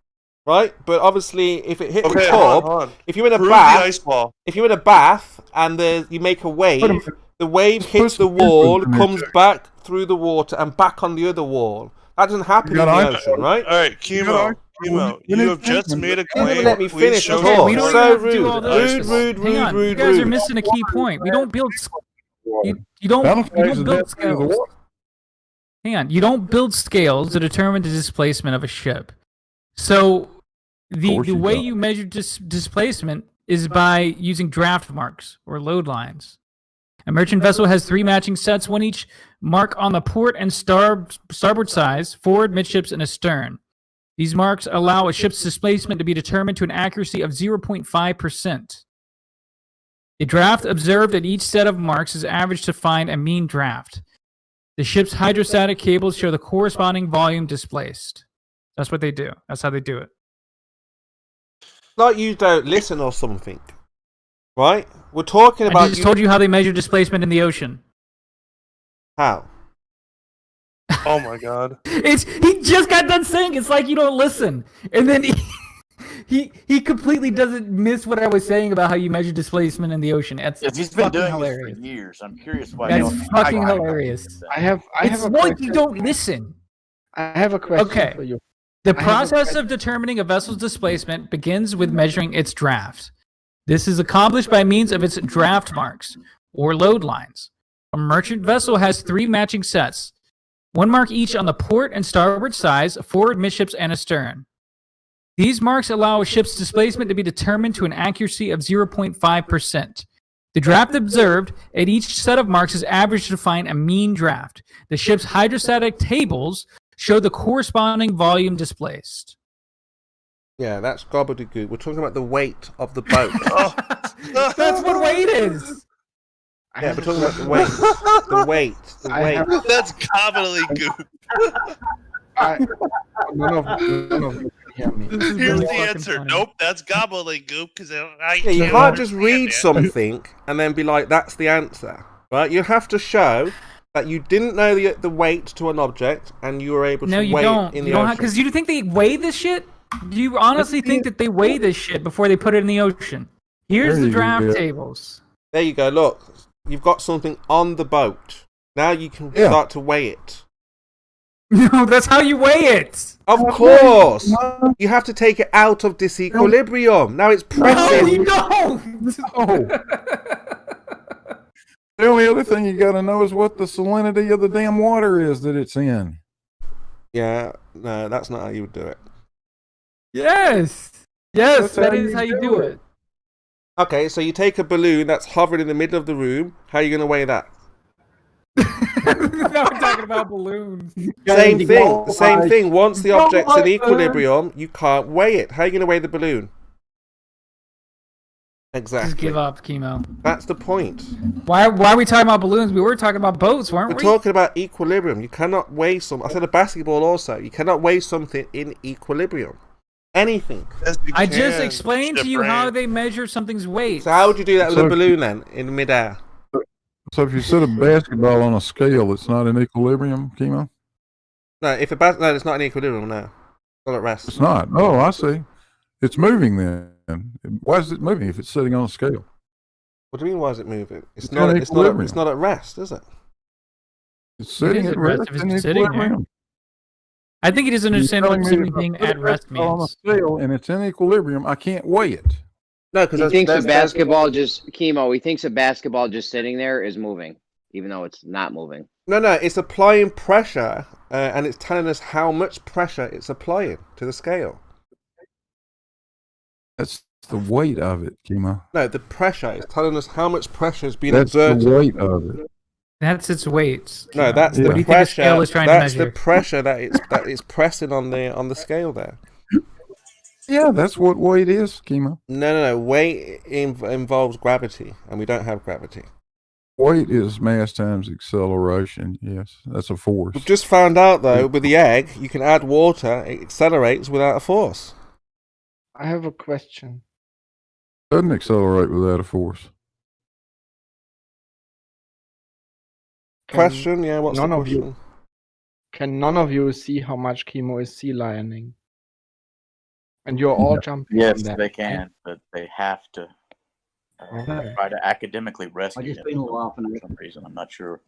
right? But obviously, if it hit the tub, if you're in a bath, and you make a wave, the wave hits the wall, comes back through the water, and back on the other wall. That doesn't happen in the ocean, right? All right, Kimo, you have just made a claim. Let me finish. So rude. You guys are missing a key point. We don't build. You don't build scales. Hang on. You don't build scales to determine the displacement of a ship. So the way you measure displacement is by using draft marks or load lines. A merchant vessel has 3 matching sets, one each mark on the port and starboard sides, forward, midships, and astern. These marks allow a ship's displacement to be determined to an accuracy of 0.5%. The draft observed at each set of marks is averaged to find a mean draft. The ship's hydrostatic cables show the corresponding volume displaced. That's what they do. That's how they do it. Like you don't listen or something, right? We're talking about. I just told you how they measure displacement in the ocean. How? Oh my god. He just got done saying it's like you don't listen. And then he completely doesn't miss what I was saying about how you measure displacement in the ocean. It's He's been doing hilarious. this for years. I'm curious why. That's fucking hilarious. I have It's a like question. you don't listen. I have a question Okay. for you. The process of determining a vessel's displacement begins with measuring its draft. This is accomplished by means of its draft marks, or load lines. A merchant vessel has 3 matching sets, 1 mark each on the port and starboard sides, forward, midships, and astern. These marks allow a ship's displacement to be determined to an accuracy of 0.5%. The draft observed at each set of marks is averaged to find a mean draft. The ship's hydrostatic tables show the corresponding volume displaced. Yeah, that's gobbledygook. We're talking about the weight of the boat. That's what weight is. Yeah, we're talking about the weight. The weight. The weight. That's gobbledygook. None of you can hear me. Here's the answer. Nope, that's gobbledygook because I Yeah, you can't just read something and then be like, that's the answer. Right? You have to show that you didn't know the weight to an object and you were able to weigh it in the ocean. Because you think they weigh this shit? Do you honestly think that they weigh this shit before they put it in the ocean? Here's the draft tables. There you go. Look, you've got something on the boat. Now you can start to weigh it. No, that's how you weigh it. Of course. You have to take it out of disequilibrium. Now it's pressing. No, you don't. The only other thing you got to know is what the salinity of the damn water is that it's in. Yeah, no, that's not how you would do it. Yes, that is how you do it. Okay, so you take a balloon that's hovering in the middle of the room. How are you going to weigh that? Now we're talking about balloons. Same thing. The same thing. Once the object's in equilibrium, you can't weigh it. How are you going to weigh the balloon? Exactly. Just give up, Chemo. That's the point. Why are we talking about balloons? We were talking about boats, weren't we? We're talking about equilibrium. You cannot weigh I said a basketball also. You cannot weigh something in equilibrium. Anything. I just explained to you how they measure something's weight. So how would you do that with a balloon then, in midair? So if you set a basketball on a scale, it's not in equilibrium, Chemo? No, if no, it's not in equilibrium. No, it's not at rest. It's not. Oh, I see. It's moving then. Why is it moving if it's sitting on a scale? What do you mean? Why is it moving? It's not at rest, is it? It's sitting at rest in equilibrium. I think he doesn't understand what being at rest means. On a scale and it's in equilibrium, I can't weigh it. No, because he thinks a basketball just He thinks a basketball just sitting there is moving, even though it's not moving. No, it's applying pressure, and it's telling us how much pressure it's applying to the scale. That's the weight of it, Chemo. No, the pressure is telling us how much pressure is being That's exerted. the weight of it. That's its weight. No, that's What do the you think the pressure. scale is trying to That's measure? the pressure that it's pressing on the scale there. Yeah, that's what weight is, Chemo. No. Weight involves gravity, and we don't have gravity. Weight is mass times acceleration. Yes, that's a force. We've just found out though, with the egg, you can add water; it accelerates without a force. I have a question. Doesn't accelerate without a force. Question? Yeah, what's the question? Can none of you see how much Chemo is sea lioning? And you're all jumping. Yes, on that, they can, but they have to try to academically rescue him for some reason. I'm not sure.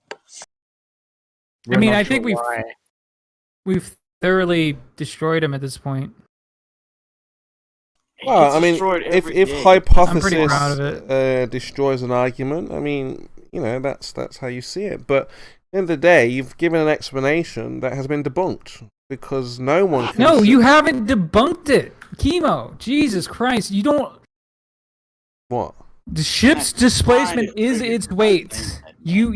I mean, I think we've thoroughly destroyed him at this point. Well, I mean, if hypothesis I'm pretty proud of it. Destroys an argument, I mean, that's how you see it. But at the end of the day, you've given an explanation that has been debunked because no one can. No, you haven't debunked it, Chemo. Jesus Christ, you don't. What? The ship's displacement is its weight. You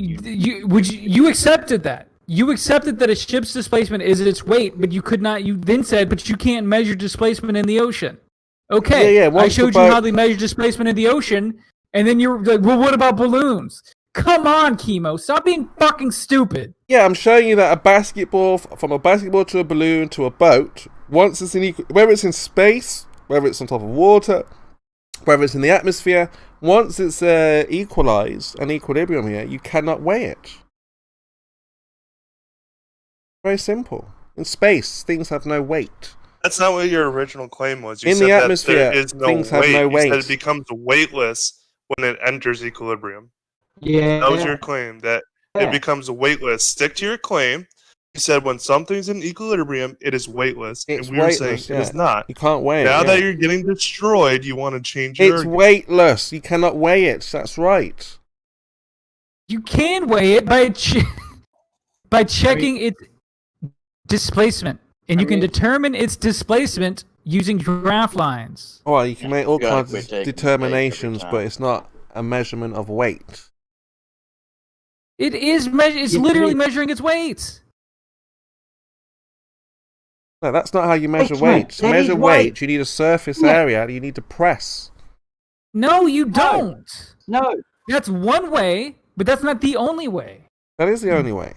accepted that. You accepted that a ship's displacement is its weight, but you could not. You then said, but you can't measure displacement in the ocean. Okay, yeah. I showed you how they measure displacement in the ocean, and then you're like, well, what about balloons? Come on, Chemo, stop being fucking stupid. Yeah, I'm showing you that a basketball, from a basketball to a balloon to a boat, once it's in whether it's in space, whether it's on top of water, whether it's in the atmosphere, once it's equalized, an equilibrium here, you cannot weigh it. Very simple. In space, things have no weight. That's not what your original claim was. You In said the that atmosphere, there is no things weight. have no weight. You said it becomes weightless when it enters equilibrium. Yeah. That was your claim, that it becomes weightless. Stick to your claim. You said when something's in equilibrium, it is weightless. It's and we were saying weightless, it is yeah. not. You can't weigh it. Now yeah. that you're getting destroyed, you want to change your It's argument. weightless. You cannot weigh it. That's right. You can weigh it by checking its displacement, and you can determine its displacement using graph lines. Well, you can make all You gotta kinds quit of taking determinations, steak every but time. it's not a measurement of weight. It is. It's literally measuring its weight. No, that's not how you measure Wait, weight. To that measure is weight, weight. you need a surface Yeah. area. You need to press. No, you don't. No. That's one way, but that's not the only way. That is the only way.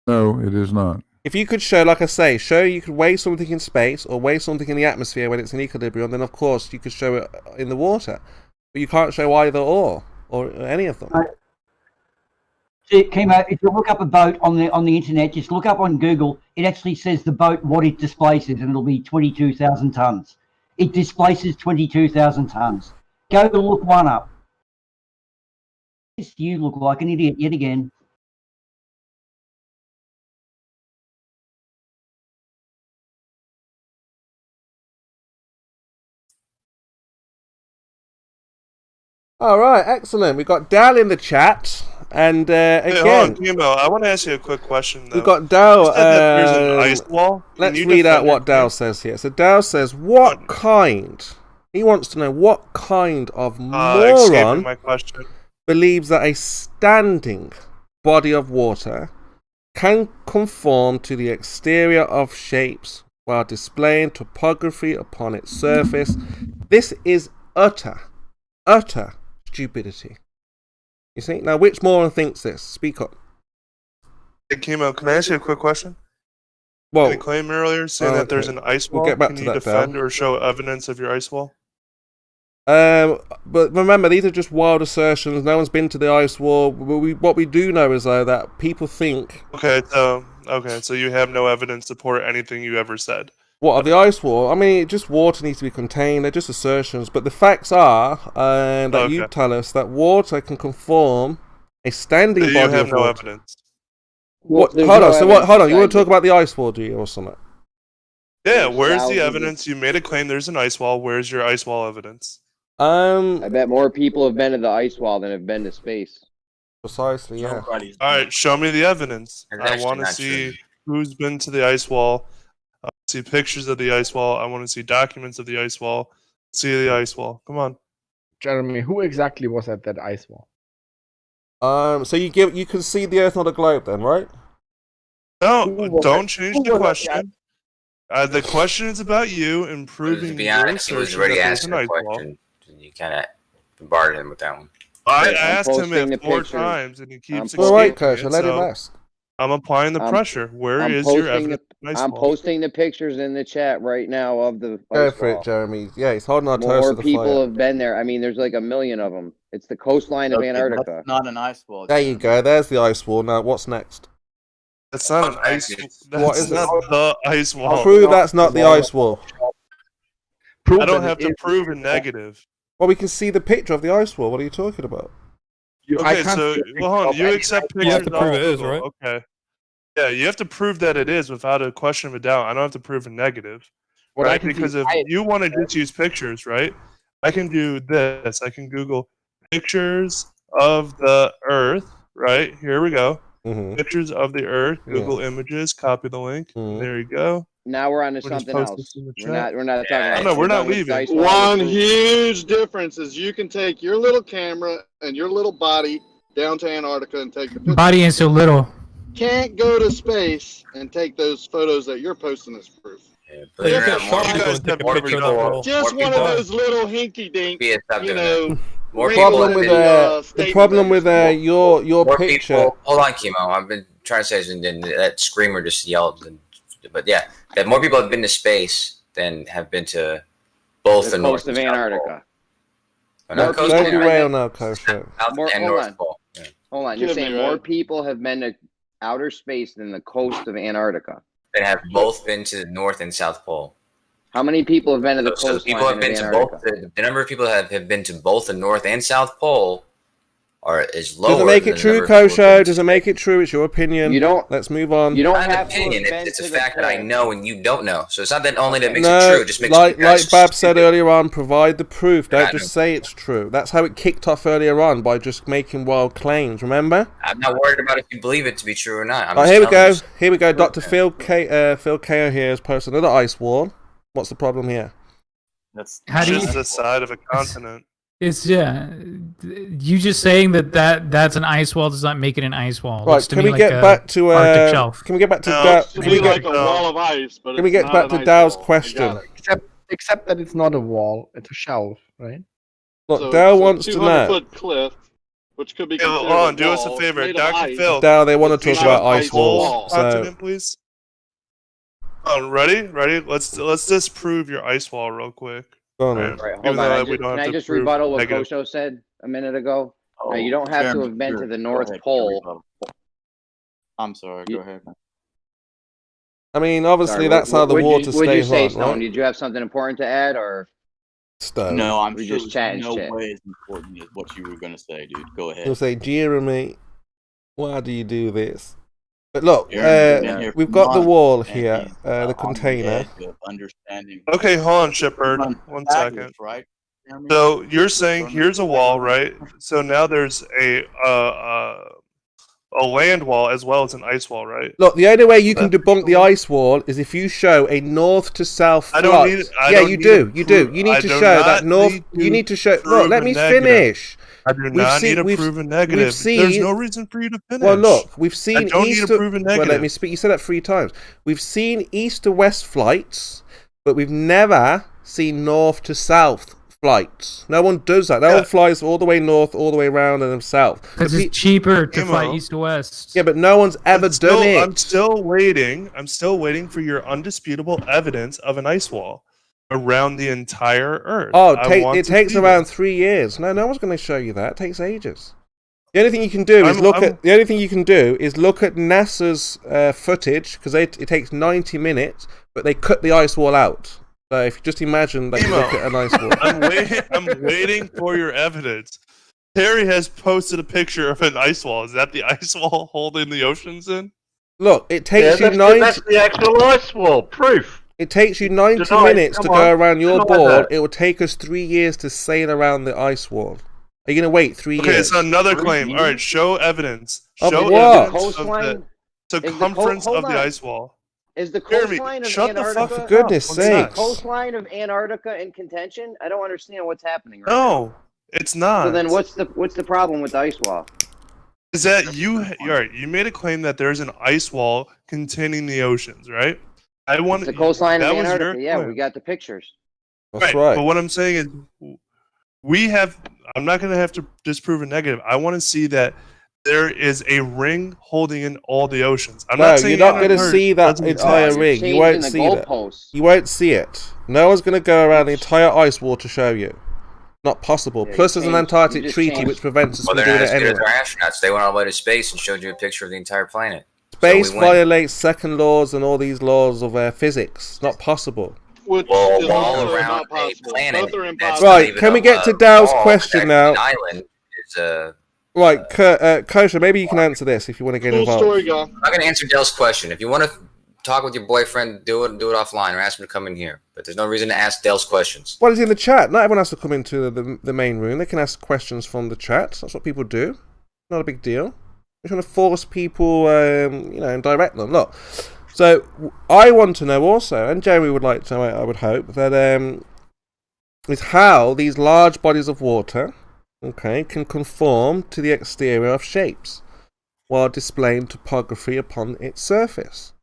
No, it is not. If you could show, like I say, you could weigh something in space or weigh something in the atmosphere when it's in equilibrium, then of course you could show it in the water. But you can't show either or any of them. See, Kimo, if you look up a boat on the internet, just look up on Google. It actually says the boat what it displaces, and it'll be 22,000 tons. It displaces 22,000 tons. Go look one up. You look like an idiot yet again. All right, excellent. We got Dal in the chat, and Hey, hold again, on, Kimbo, I want to ask you a quick question, though. we've got Dal. You said that there's an ice wall. Can Let's you read out defend what your Dal claim? says here. So Dal says, what kind? He wants to know what kind of Escaping moron my question. believes that a standing body of water can conform to the exterior of shapes while displaying topography upon its surface. This is utter stupidity. You see? Now, which moron thinks this? Speak up. Hey, Kimo, can I ask you a quick question? Well, You claim earlier saying that there's okay. an ice We'll wall. get back Can to you that, defend Dal. or show evidence of your ice wall? But remember, these are just wild assertions. No one's been to the ice wall. What we do know is, though, that people think... Okay, so you have no evidence to support anything you ever said. What, of the ice wall? I mean, just water needs to be contained. They're just assertions. But the facts are that you tell us that water can conform a standing You body have of no water. evidence. What? There's Hold no on. So what? Hold on. You want to talk evidence about the ice wall, do you, or something? Yeah, where's thousands the of- evidence? You made a claim there's an ice wall. Where's your ice wall evidence? I bet more people have been to the ice wall than have been to space. Precisely, yeah. All right, show me the evidence. That's I actually want to not see true. who's been to the ice wall. I want to see pictures of the ice wall. I want to see documents of the ice wall. See the ice wall. Come on. Jeremy, who exactly was at that ice wall? So you can see the Earth, not a globe, then, right? No, don't change the question. The question is about you To improving be your honest, he was assertion already that there's asking an a ice wall. question. You kind of bombarded him with that one. I I'm asked him posting the it 4 picture. times and he keeps All right, escaping Coach. it, I let him so ask. I'm applying the I'm- pressure. Where I'm is your posting evidence? of an ice I'm wall? posting the pictures in the chat right now of the Go ice for it, wall. Jeremy. Yeah, he's holding our toast More to the people fire. have been there. I mean, there's like 1 million of them. It's the coastline of Okay, Antarctica. that's not an ice wall. There you go. There's the ice wall. Now, what's next? That's not an ice. What That's is it? not the ice wall. Prove that's not the ice wall. I don't have to prove a negative. Well, we can see the picture of the ice wall. What are you talking about? Okay, so well, hold on. You accept pictures. You have to prove off it is, Google, right? Okay. Yeah, you have to prove that it is without a question of a doubt. I don't have to prove a negative, What I right? can see- Because if you want to just use pictures, right? I can do this. I can Google pictures of the Earth. Right here we go. Mm-hmm. Pictures of the Earth. Google Images. Copy the link. There you go. Now we're on to We'll just something post else. this in the We're chat. not talking about No, we're not done with leaving. ice wall. One huge difference is you can take your little camera and your little body down to Antarctica and take the picture. Body ain't so little. Can't go to space and take those photos that you're posting as proof. Believe it or not, more people, Just one of those little hinky dink, Be a subject you know. More The people problem have with been- the problem with your more picture. people. Hold on, Chemo. I've been trying to say this, and then that screamer just yelled. But yeah, that more people have been to space than have been to both the, The North coast of and South Antarctica. Pole. No, coast Don't of derail Antarctica. now, Coach. South More- and hold North on. Pole. Yeah. Hold on, you're Give me saying right. more people have been to outer space than the coast of Antarctica? That have both been to the North and South Pole. How many people have been to the So people have coastline been of to both. Antarctica? The number of people that have been to both the North and South Pole is lower. Does it make than it the true, number of people who have Kosho? been Does it make it true? It's your opinion. You don't. Let's move on. You don't Not an have opinion. to have It's a been to fact the that I pole. know and you don't know. So it's not that only that makes No, it true. It just makes like you guys Bab said stupid. earlier on, provide the proof. Don't I just know. say it's true. That's how it kicked off earlier on, by just making wild claims. Remember? I'm not worried about if you believe it to be true or not. I'm Oh, just here we telling go. you. Here we go. Dr. Phil KO here has posted another ice wall. What's the problem here? That's How do just you- the side of a continent. It's you just saying that's an ice wall does not make it an ice wall. Right, Looks to can me we like get a back to Arctic shelf. Can we get back to No, Dow? it's Can Be we like get a wall of ice, but Can we it's get not back an to ice Dow's wall. I question? got it. Except that it's not a wall; it's a shelf, right? Look, So Dow it's a wants to 200-foot know. cliff, which could be Hey, considered hold on, a do us a wall. It's favor, made of Dr. ice. Phil. Dow, they want It's to talk not about an ice ice walls. wall. So Continent, please. Oh, ready? Let's disprove your ice wall real quick. go on. Right. then. Right, Even hold on. though we don't Can have I to just prove rebuttal what negative. Kosho said a minute ago? Oh, Now, you don't have to Jeremy, have been sure. to the Go North ahead, Pole. rebuttal. I'm sorry. Go ahead. I mean, obviously Sorry, that's how the what'd water what'd you stays say, on, Stone? right? Did you have something important to add, or Stone. No, I'm we sure just chatting no shit? way as important as what you were going to say, dude. Go ahead. He'll say, Jeremy, why do you do this? But look, Jeremy's been here we've for got the months, wall and here, he's, the on the container. edge of understanding. Okay, hold on, Shepard. Run One backwards, second. right, Jeremy? So you're saying Run here's a wall, right? So now there's a land wall as well as an ice wall, right? Look, the only way you can debunk the ice wall is if you show a north to south I flight. don't need. I Yeah, don't you need do. to You do. prove- You need I to do show not that north. need You need to show. Look, prove let a me negative. finish. I do We've not seen- need to we've- prove a we've negative. seen- There's no reason for you to finish. Well, look, we've seen I don't east need to prove a Well, let negative. me speak. You said that 3 times. We've seen east to west flights, but we've never seen north to south flights. No one does that. No one flies all the way north, all the way around, and then south. Because it's cheaper to fly east to west. Yeah, but no one's ever done it. I'm still waiting. I'm still waiting for your undisputable evidence of an ice wall around the entire Earth. Oh, I want it to takes see around this. 3 years. No one's going to show you that. It takes ages. The only thing you can do is I'm- look I'm- at. The only thing you can do is look at NASA's footage because it takes 90 minutes, but they cut the ice wall out. So if you just imagine that you look at an ice wall. I'm waiting for your evidence. Terry has posted a picture of an ice wall. Is that the ice wall holding the oceans in? Look, it takes you that's 90. that's the actual ice wall. Proof. It takes you 90 Deny it, minutes to come go on, around your deny board. that. It will take us 3 years to sail around the ice wall. Are you going to wait 3 Okay, years? so another claim. All right, show evidence. Of Show what? evidence of Coastline? the circumference hold of the on. ice wall. Is the Jeremy, coastline of shut the Antarctica? fuck For goodness up. Is the sakes. coastline of Antarctica in contention? I don't understand what's happening right No, it's now. not. So then, what's the problem with the ice wall? Is that you? All right, you made a claim that there's an ice wall containing the oceans, right? I want It's the coastline of that was your Antarctica. Yeah, claim. we got the pictures. That's right. But what I'm saying is, we have. I'm not going to have to disprove a negative. I want to see that there is a ring holding in all the oceans. I'm No, not saying you're not going to Antarctica see that doesn't entire exist. ring. You won't see that. You won't see it. No one's going to go around the entire ice wall to show you. Not possible. Yeah, Plus, you there's an changed- Antarctic you just treaty changed- which prevents us Well, from they're doing not it as good anyway. as our astronauts. They went all the way to space and showed you a picture of the entire planet. Space So we win. violates second laws and all these laws of physics. Not possible. Which Well, is all also around not a possible. planet. Both are That's impossible. not Right, even can we a get to Dow's wall, question that's now? An island is Right, Kosha, maybe you can answer this if you want to get Cool involved. story, guy. I'm not gonna answer Dell's question. If you want to talk with your boyfriend, do it offline or ask him to come in here. But there's no reason to ask Dell's questions. Well, it's in the chat. Not everyone has to come into the main room. They can ask questions from the chat. That's what people do. Not a big deal. We're trying to force people, and direct them. Look, so I want to know also, and Jeremy would like to know, I would hope, that is how these large bodies of water, okay, can conform to the exterior of shapes while displaying topography upon its surface.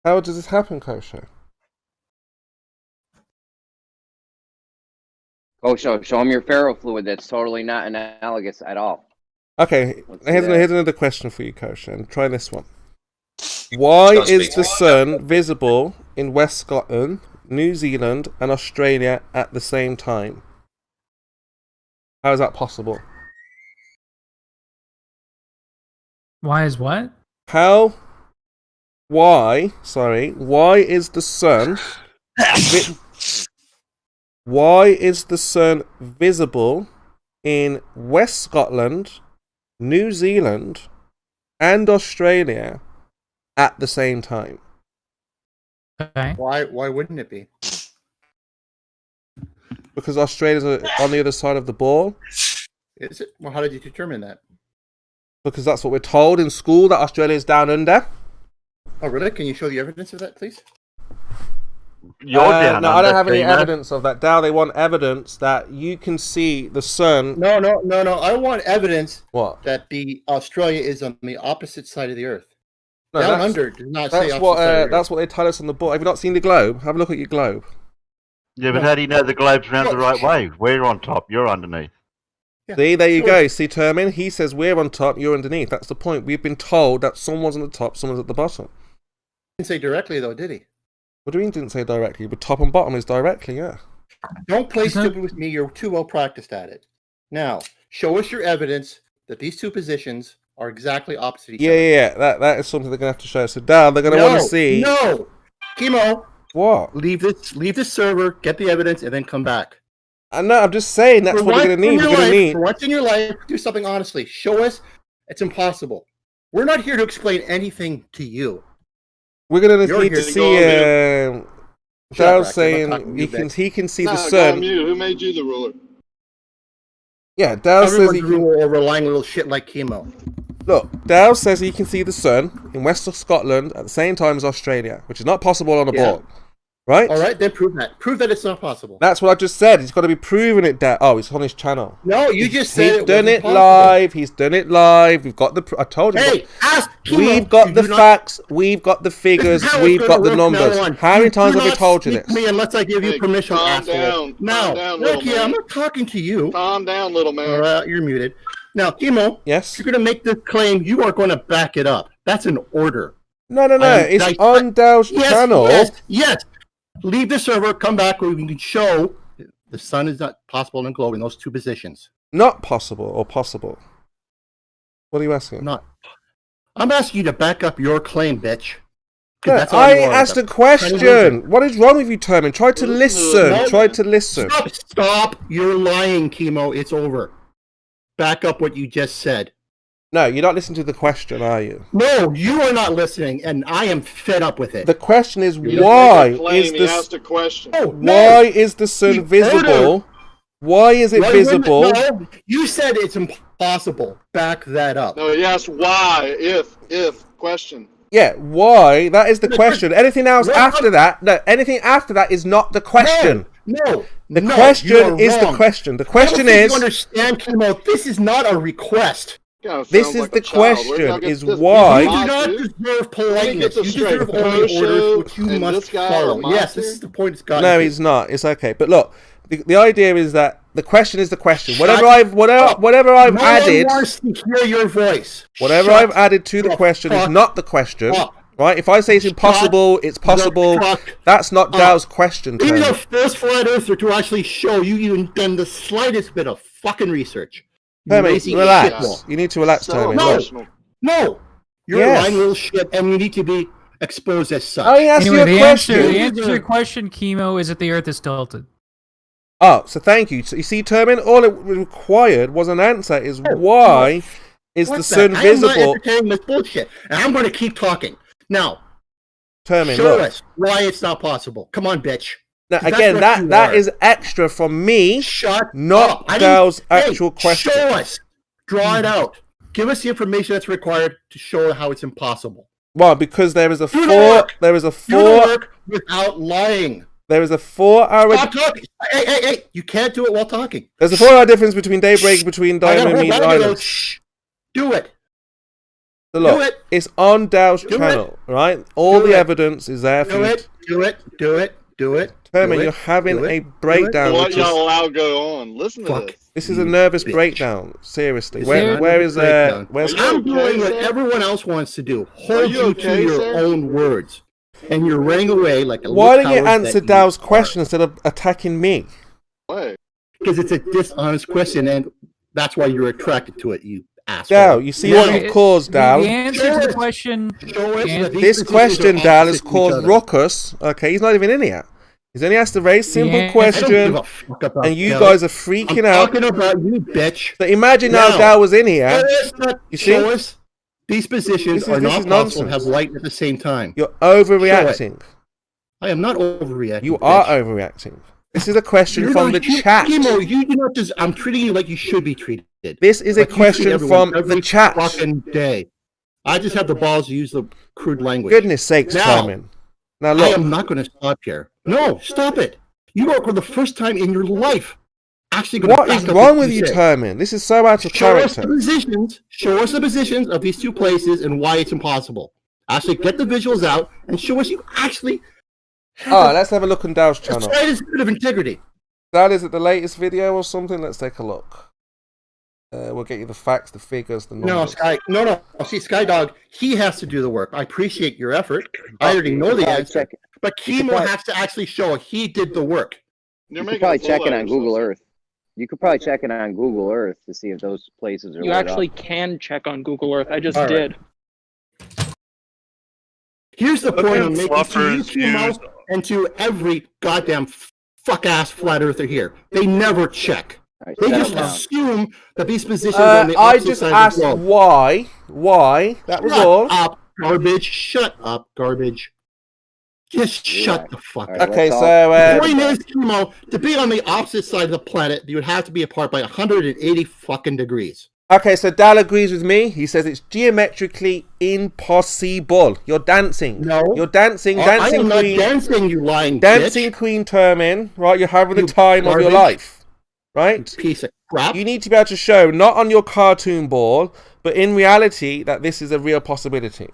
How does this happen, Kosho? Show him your ferrofluid. That's totally not analogous at all. Okay, Let's see here's that. another question for you, Kosho, and try this one. Why Don't is speak the to me. sun visible in West Scotland, New Zealand, and Australia at the same time? How is that possible? Why is what? why is the sun why is the sun visible in West Scotland, New Zealand, and Australia at the same time? Okay. Why wouldn't it be? Because Australia's on the other side of the ball. Is it? Well, how did you determine that? Because that's what we're told in school, that Australia's down under. Oh, really? Can you show the evidence of that, please? No, I don't have any evidence of that. Dow, they want evidence that you can see the sun. No. I want evidence what? That the Australia is on the opposite side of the Earth. No, down under does not say that's opposite what side of the Earth. that's what they tell us on the board. Have you not seen the globe? Have a look at your globe. Yeah, but how do you know the globe's round the right way? We're on top, you're underneath. Yeah. See, there you go. See, Termin, he says we're on top, you're underneath. That's the point. We've been told that someone's on the top, someone's at the bottom. He didn't say directly, though, did he? What do you mean didn't say directly? But top and bottom is directly, yeah. Don't play stupid with me. You're too well practiced at it. Now, show us your evidence that these two positions are exactly opposite each other. Yeah. That is something they're going to have to show. So, Dal, they're going to want to see... No! Chemo! What? Leave this server, get the evidence, and then come back. No, I'm just saying that's what we're going to need. We're going to need... For once in your life, do something honestly. Show us it's impossible. We're not here to explain anything to you. We're going to need to see... Dal's saying he can see the sun. Who made you the ruler? Yeah, Dal says he can... or relying little shit like chemo. Look, Dal says he can see the sun in West Scotland at the same time as Australia, which is not possible on a board. Right? All right, then prove that. Prove that it's not possible. That's what I just said. He's got to be proving it. Oh, it's on his channel. No, you just said he's done it live. He's done it live. We've got the. I told you. Hey, ask Chemo. We've got the facts. We've got the figures. We've got the numbers. How many times have we told you this? Me unless I give you permission. Calm down. Now, look here, I'm not talking to you. Calm down, little man. All right, you're muted. Now, Chemo. Yes. You're going to make this claim. You are going to back it up. That's an order. No. It's on Dal's channel. Yes. Leave the server, come back where we can show the sun is not possible in globe in those two positions. Not possible or possible? What are you asking? Not. I'm asking you to back up your claim, bitch. Yeah, I asked a question. What is wrong with you, Termin? Try to listen. Try to listen. Stop. You're lying, Chemo. It's over. Back up what you just said. No, you're not listening to the question, are you? No, you are not listening, and I am fed up with it. The question is, why is the sun visible? Why is it visible? No, you said it's impossible. Back that up. No, yes, why? If question. Yeah, why? That is the question. Anything else after that? No, anything after that is not the question. No. The question is the question. The question is. You understand, Chemo? This is not a request. This is the question, is why... You do not deserve politeness. You deserve only orders which you must follow. Yes, this is the point it's got. No, he's not. It's okay. But look, the idea is that the question is the question. Whatever I've added... No one wants to hear your voice. Whatever I've added to the question is not the question. Right? If I say it's impossible, it's possible. That's not Dow's question. Be the first flat earther to actually show you even done the slightest bit of fucking research. Termin, relax. You need to relax, Termin. No. You're a lying little shit, and you need to be exposed as such. Anyway, the answer to your question, Chemo, is that the Earth is tilted. Oh, so thank you. So you see, Termin, all it required was an answer. Is why is the sun visible? I'm not entertaining this bullshit, and I'm going to keep talking. Now, Termin, show us why it's not possible. Come on, bitch. Now, again, that is extra from me, not Dow's actual question. Show us. Draw it out. Give us the information that's required to show how it's impossible. Well, because there is a Do the work without lying. There is a 4-hour... Stop talking. Hey. You can't do it while talking. There's a 4-hour difference between daybreak between Diamond and Island. Do it. So look, it's on Dow's channel, right? All the evidence is there for you. Do it. Termin, you're having a breakdown. What y'all allow go on? Listen to this. This is a nervous breakdown. Seriously, where's I'm doing what everyone else wants to do. Hold you to your own words, and you're running away like a. Why don't you answer Dow's question instead of attacking me? Why? Because it's a dishonest question, and that's why you're attracted to it, you asshole. Dal, you see what you've caused, Dal? The answer to the question. This question, Dal, has caused ruckus. Okay, he's not even in here. He's only asked a very simple question, and you guys are freaking out. I'm talking about you, bitch. So imagine now Dal was in here. You see? Show us these positions are not possible to have light at the same time. You're overreacting. I am not overreacting. You are overreacting. This is a question from the chat. Kimo, you do not I'm treating you like you should be treated. This is a question from the chat. Fucking day. I just have the balls to use the crude language. Goodness sakes, Carmen. Now look. I am not going to stop here. No, stop it. You are for the first time in your life actually going to. What is wrong with you, Termin? This is so out of character. Show us the positions of these two places and why it's impossible. Actually, get the visuals out and show us you actually. Let's have a look on Dal's channel. That is a bit of integrity. Dal, is it the latest video or something? Let's take a look. We'll get you the facts, the figures, the numbers. No, Sky. No. See, Skydog, he has to do the work. I appreciate your effort. I already know the answer. But Kimo has to actually show he did the work. You could probably check it on Google Earth. You could probably check it on Google Earth to see if those places are. You actually can check on Google Earth. I just did. Here's the point I'm making to you, Kimo, and to every goddamn fuck-ass flat earther here. They never check. They just assume that these positions are on the opposite side of the globe. Why? Why? That was all. Shut up, garbage. Shut up, garbage. Just shut the fuck up. Okay, so the point is, Kimo, to be on the opposite side of the planet, you would have to be apart by 180 fucking degrees. Okay, so Dal agrees with me. He says it's geometrically impossible. You're dancing. No. You're dancing. I am not dancing, you lying Dancing bitch. Queen Termin, right? You're having the time of your life, right? You piece of crap. You need to be able to show, not on your cartoon ball, but in reality, that this is a real possibility.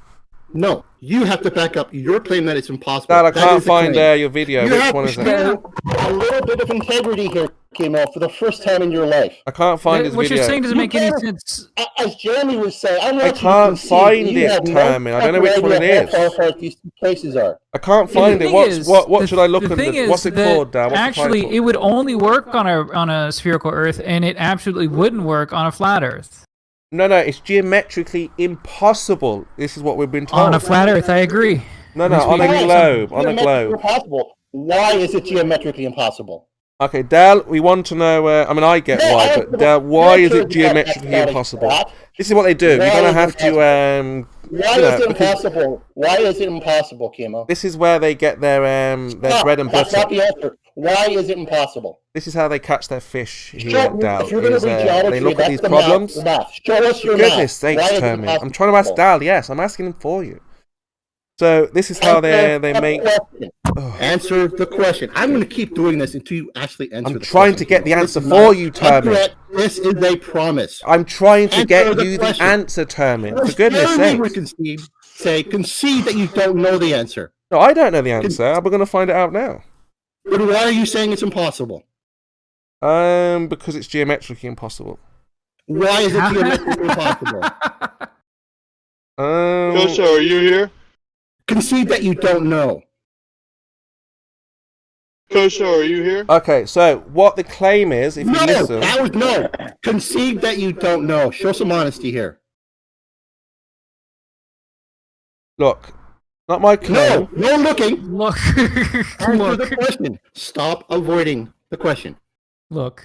No, you have to back up your claim that it's impossible. Dal, I can't find your video. Which one is it? A little bit of integrity here, Kimo, for the first time in your life. I can't find his what video. What you're saying doesn't make any sense. As Jeremy would say, I can't find it, Termin. I don't know which one it is. How far these two places are. I can't find it. What should I look at? What's it called, Dal? Actually, it would only work on a spherical Earth, and it absolutely wouldn't work on a flat Earth. No, it's geometrically impossible. This is what we've been told. On a flat Earth, I agree. No, on a globe. On a globe. Impossible. Why is it geometrically impossible? Okay, Dal, we want to know. I get why, but Dal, why is it geometrically impossible? This is what they do. You're gonna have to. Why is it impossible? Why is it impossible, Kimo? This is where they get their bread and butter. That's not the answer. Why is it impossible? This is how they catch their fish here, Dal. If you're going to read geometry, they look at these the problems. math. Show us your Goodness sakes, Termin. I'm trying to ask Dal. Yes, I'm asking him for you. So this is how they make. Answer the question. I'm going to keep doing this until you actually answer the question. I'm trying to get the answer for you, Termin. This is a promise. I'm trying to get you the answer, Termin. For goodness sake. Concede that you don't know the answer. No, I don't know the answer. I'm going to find it out now. But why are you saying it's impossible? Because it's geometrically impossible. Why is it geometrically impossible? Kosho, are you here? Concede that you don't know. Kosho, are you here? Okay, so what the claim is, if you listen... No, concede that you don't know. Show some honesty here. Look, not my claim. No looking. Look. Answer the question. Stop avoiding the question. Look.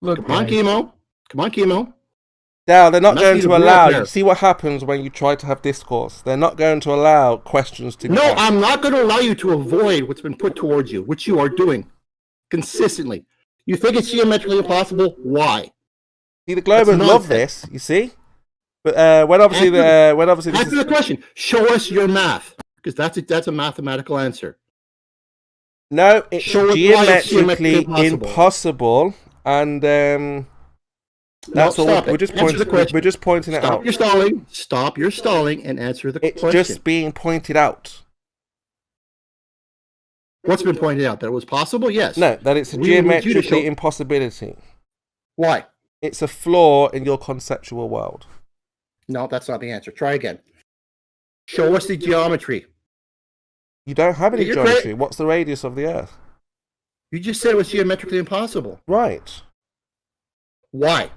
Look. Come on, Kimo. Dal, they're not going to allow. You see what happens when you try to have discourse. They're not going to allow questions to be asked. I'm not going to allow you to avoid what's been put towards you, which you are doing consistently. You think it's geometrically impossible? Why? See, the Globers love this, you see? But when obviously answer the question. Show us your math, because that's a mathematical answer. No, it's geometrically impossible, and that's all. We're just pointing it out. Stop your stalling and answer the question. It's just being pointed out. What's been pointed out? That it was possible? Yes. No, that it's a geometrically impossibility. Why? It's a flaw in your conceptual world. No, that's not the answer. Try again. Show us the geometry. You don't have any geometry. What's the radius of the Earth? You just said it was geometrically impossible. Right. Why?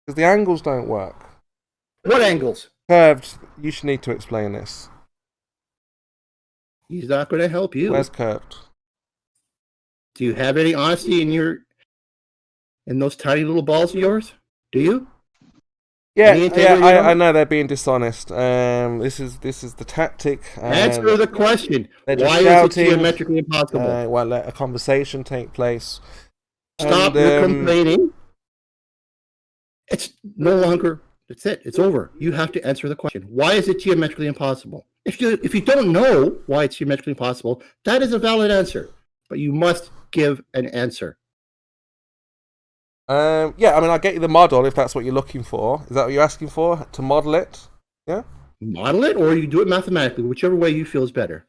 Because the angles don't work. What angles? Curved. You should need to explain this. He's not going to help you. Where's curved? Do you have any honesty in those tiny little balls of yours? Do you? Yeah, I know they're being dishonest. This is the tactic. Answer the question. Why is it geometrically impossible? Well, let a conversation take place. Stop complaining. It's no longer. That's it. It's over. You have to answer the question. Why is it geometrically impossible? If you don't know why it's geometrically impossible, that is a valid answer. But you must give an answer. Yeah, I mean, I'll get you the model if that's what you're looking for. Is that what you're asking for? To model it? Yeah? Model it, or you do it mathematically, whichever way you feel is better.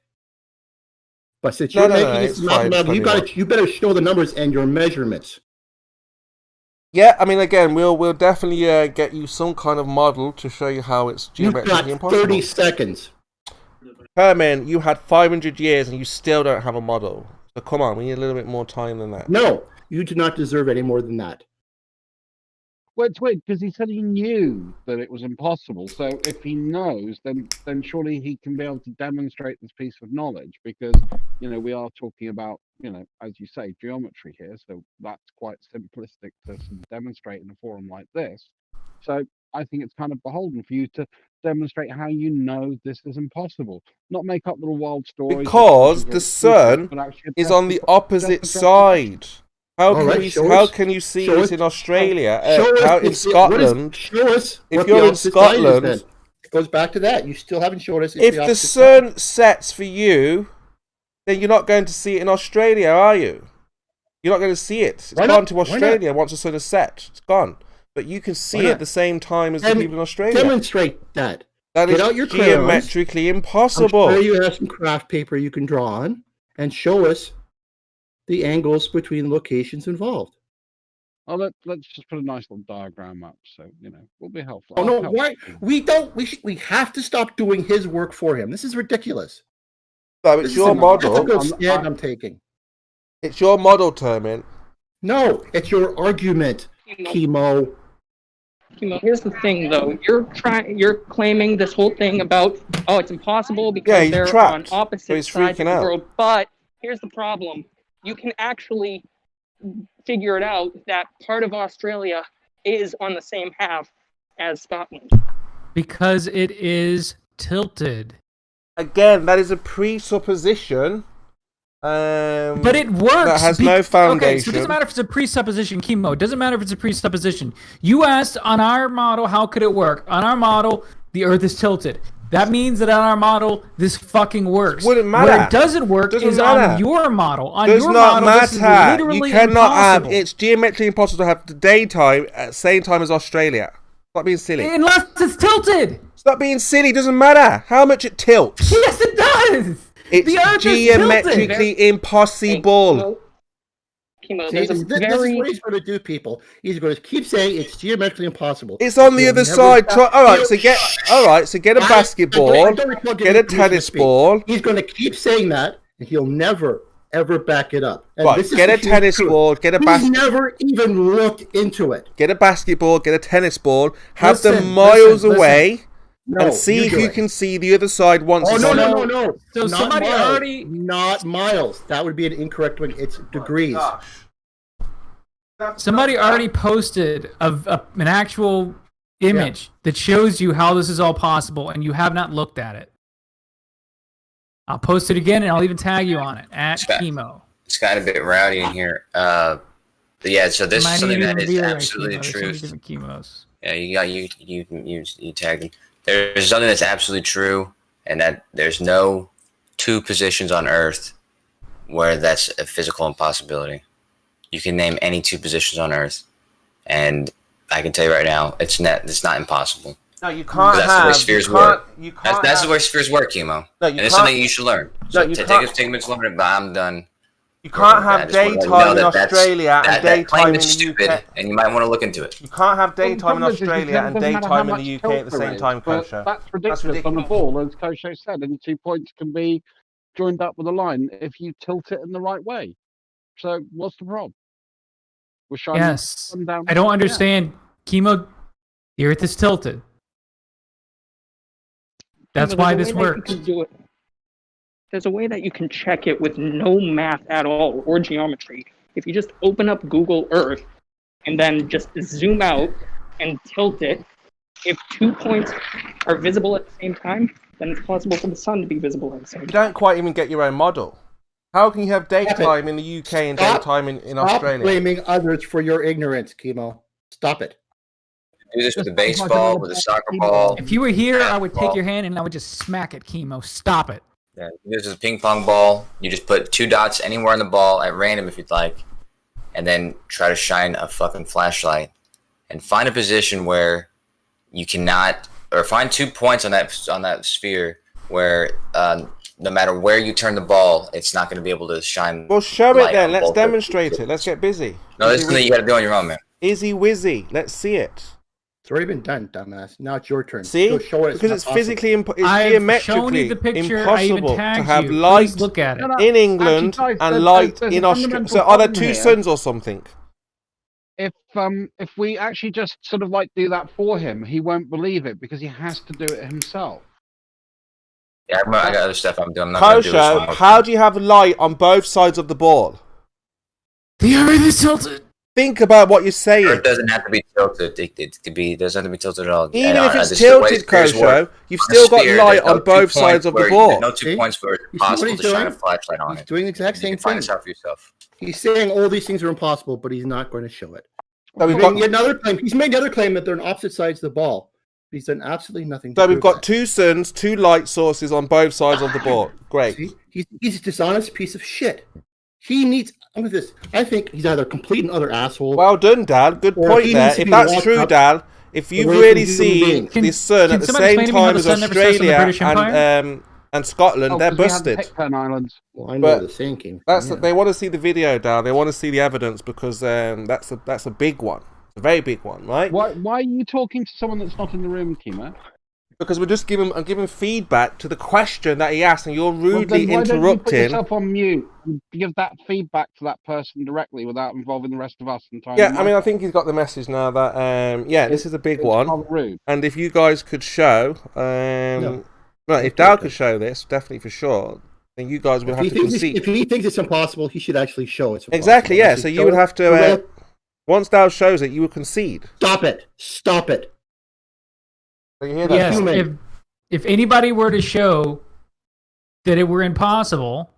But since you're making this mathematical, you better show the numbers and your measurements. Yeah, I mean, again, we'll definitely get you some kind of model to show you how it's geometrically impossible. 30 seconds. Herman, you had 500 years and you still don't have a model. So come on, we need a little bit more time than that. No, you do not deserve any more than that. Well, it's weird because he said he knew that it was impossible. So if he knows, then surely he can be able to demonstrate this piece of knowledge because, we are talking about, as you say, geometry here. So that's quite simplistic to demonstrate in a forum like this. So I think it's kind of beholden for you to demonstrate how you know this is impossible. Not make up little wild stories. Because the sun is on the opposite side. How can you see it in Australia? In Scotland? If you're in Scotland, it goes back to that. You still haven't showed us. If the sun sets for you, then you're not going to see it in Australia, are you? You're not going to see it. It's gone to Australia once the sun has set. It's gone. But you can see it at the same time as the people in Australia. Demonstrate that. That is geometrically impossible. I'm sure you have some craft paper you can draw on and show us the angles between the locations involved. Oh, let's just put a nice little diagram up, so we'll be helpful. Oh no, why we have to stop doing his work for him. This is ridiculous. No, it's your model. I'm taking. It's your model, Termin. No, it's your argument, Chemo. Here's the thing, though. You're claiming this whole thing about it's impossible because they're on opposite sides of the world. But here's the problem. You can actually figure it out that part of Australia is on the same half as Scotland. Because it is tilted. Again, that is a presupposition. But it works. That has no foundation. Okay, so it doesn't matter if it's a presupposition, Chemo. It doesn't matter if it's a presupposition. You asked on our model, how could it work? On our model, the Earth is tilted. That means that on our model, this fucking works. Wouldn't matter. Where it doesn't work is on your model. On Does your not model, matter. This is literally you cannot impossible. have. It's geometrically impossible to have the daytime at the same time as Australia. Stop being silly. Unless it's tilted. Stop being silly. Doesn't matter how much it tilts. Yes, it does. It's geometrically impossible. This is what he's going to do, people. He's going to keep saying it's geometrically impossible. It's on the other side. All right, so get a basketball, get a tennis ball. He's going to keep saying that, and he'll never ever back it up. And right, get a tennis ball, get a basketball. He's never even looked into it. Get a basketball, get a tennis ball, have them miles away. And see if you can see the other side once. Oh, no. So not somebody miles. already... Not miles. That would be an incorrect one. It's degrees. Somebody already posted an actual image that shows you how this is all possible, and you have not looked at it. I'll post it again, and I'll even tag you on it, at Chemo. It's got a bit rowdy in here. So this is something that is absolutely true. Yeah, you tagged him. There's something that's absolutely true, and that there's no two positions on Earth where that's a physical impossibility. You can name any two positions on Earth, and I can tell you right now, it's not impossible. No, you can't that's have. The way spheres work. That's the way spheres work, Chemo. No, and it's something you should learn. So take a minute to learn it, but I'm done. You can't have daytime in Australia and daytime in the UK. And you might want to look into it. You can't have daytime in Australia and daytime in the UK at the same time, Kosher. That's ridiculous on the ball, as Kosher said, and 2 points can be joined up with a line if you tilt it in the right way. So what's the problem? We're shining Yes. down. I don't understand. Chemo, the Earth is tilted. That's why this works. There's a way that you can check it with no math at all or geometry. If you just open up Google Earth and then just zoom out and tilt it, if 2 points are visible at the same time, then it's possible for the sun to be visible at the same time. You don't quite even get your own model. How can you have daytime in the UK and daytime in Australia? Stop blaming others for your ignorance, Chemo. Stop it. Do this with a baseball, with a soccer ball. If you were here, I would take your hand and I would just smack it, Chemo. Stop it. Yeah, this is a ping pong ball. You just put 2 dots anywhere on the ball at random if you'd like, and then try to shine a fucking flashlight and find a position where you cannot, or find 2 points on that sphere where no matter where you turn the ball, it's not going to be able to shine. Well, show it then. Let's demonstrate it. Let's get busy. No, this is something you got to do on your own, man. Izzy Wizzy. Let's see it. It's already been done, dumbass. Now it's your turn. See? Show it. Because it's physically, it's geometrically impossible to have light look at it. in England and light in Australia. So are there 2 suns or something? If we actually just sort of like do that for him, he won't believe it because he has to do it himself. Yeah, I got other stuff I'm doing. I'm not gonna do this one more how do you have light on both sides of the ball? The Earth is tilted. Think about what you're saying. It doesn't have to be tilted. It could be. Doesn't have to be tilted at all. Even if it's tilted, Kosho, you've still got light on both sides of the ball. No 2 points where it's possible to shine a flashlight on it. He's doing the exact same thing. Find this out for yourself. He's saying all these things are impossible, but he's not going to show it. So He's made another claim. He's made another claim that they're on opposite sides of the ball. He's done absolutely nothing. So we've got 2 suns, 2 light sources on both sides of the ball. Great. See? He's a dishonest piece of shit. He needs. Look at this. I think he's either a complete and utter asshole. Well done, Dal. Good point there. If that's true, Dal, if you've really seen the sun at the same time as Australia and Scotland, they're busted. Well, I know the same came. They want to see the video, Dal. They want to see the evidence because that's a big one. It's a very big one, right? Why are you talking to someone that's not in the room, Kima? Because we're just giving feedback to the question that he asked, and you're rudely why interrupting. Don't you put yourself on mute and give that feedback to that person directly without involving the rest of us. And I mean, I think he's got the message now that this is a big one. And if you guys could show, if Dal could show this, definitely for sure, then you guys would have to concede. If he thinks it's impossible, he should actually show it's impossible. Exactly, yeah. So you would have to. Once Dal shows it, you would concede. Stop it! Stop it! Yes, if anybody were to show that it were impossible,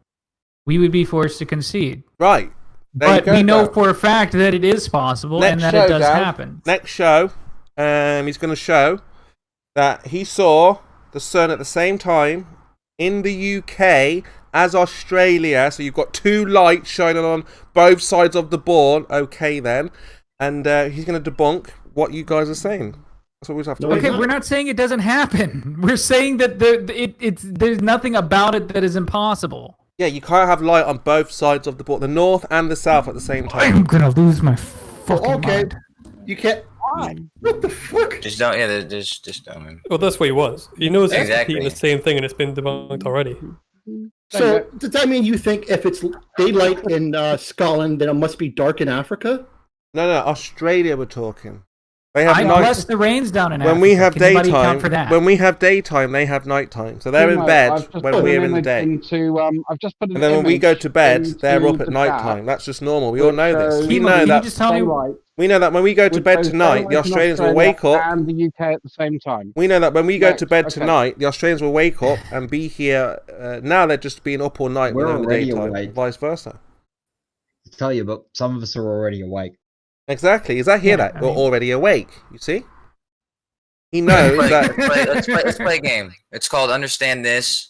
we would be forced to concede. Right. But we know for a fact that it is possible and that it does happen. Next show, he's going to show that he saw the sun at the same time in the UK as Australia. So you've got 2 lights shining on both sides of the ball. Okay, then. And he's going to debunk what you guys are saying. So we have to we're not saying it doesn't happen. We're saying that there's nothing about it that is impossible. Yeah, you can't have light on both sides of the ball, the north and the south at the same time. I'm gonna lose my fucking mind. You can't. Why? What the fuck? Just don't. Yeah, just don't. Man. Well, that's what he was. He knows exactly. he's repeating the same thing, and it's been debunked already. So does that mean you think if it's daylight in Scotland, then it must be dark in Africa? No, Australia. We're talking. They have unless the rain's down in Africa. When we have daytime, for that? when we have daytime, they have nighttime. So they're in bed when we're in the day. I've just put and then when we go to bed, they're up at nighttime. That's just normal. We all know this. We know that. We know that when we go to bed tonight, the Australians will wake up. And the UK at the same time. We know that when we go to bed tonight, the Australians will wake up and be here. Now they're just being up all night when they're in the daytime, vice versa. I tell you, but some of us are already awake. Exactly. Is that here that we're already awake? You see? He knows that. Let's play a game. It's called Understand This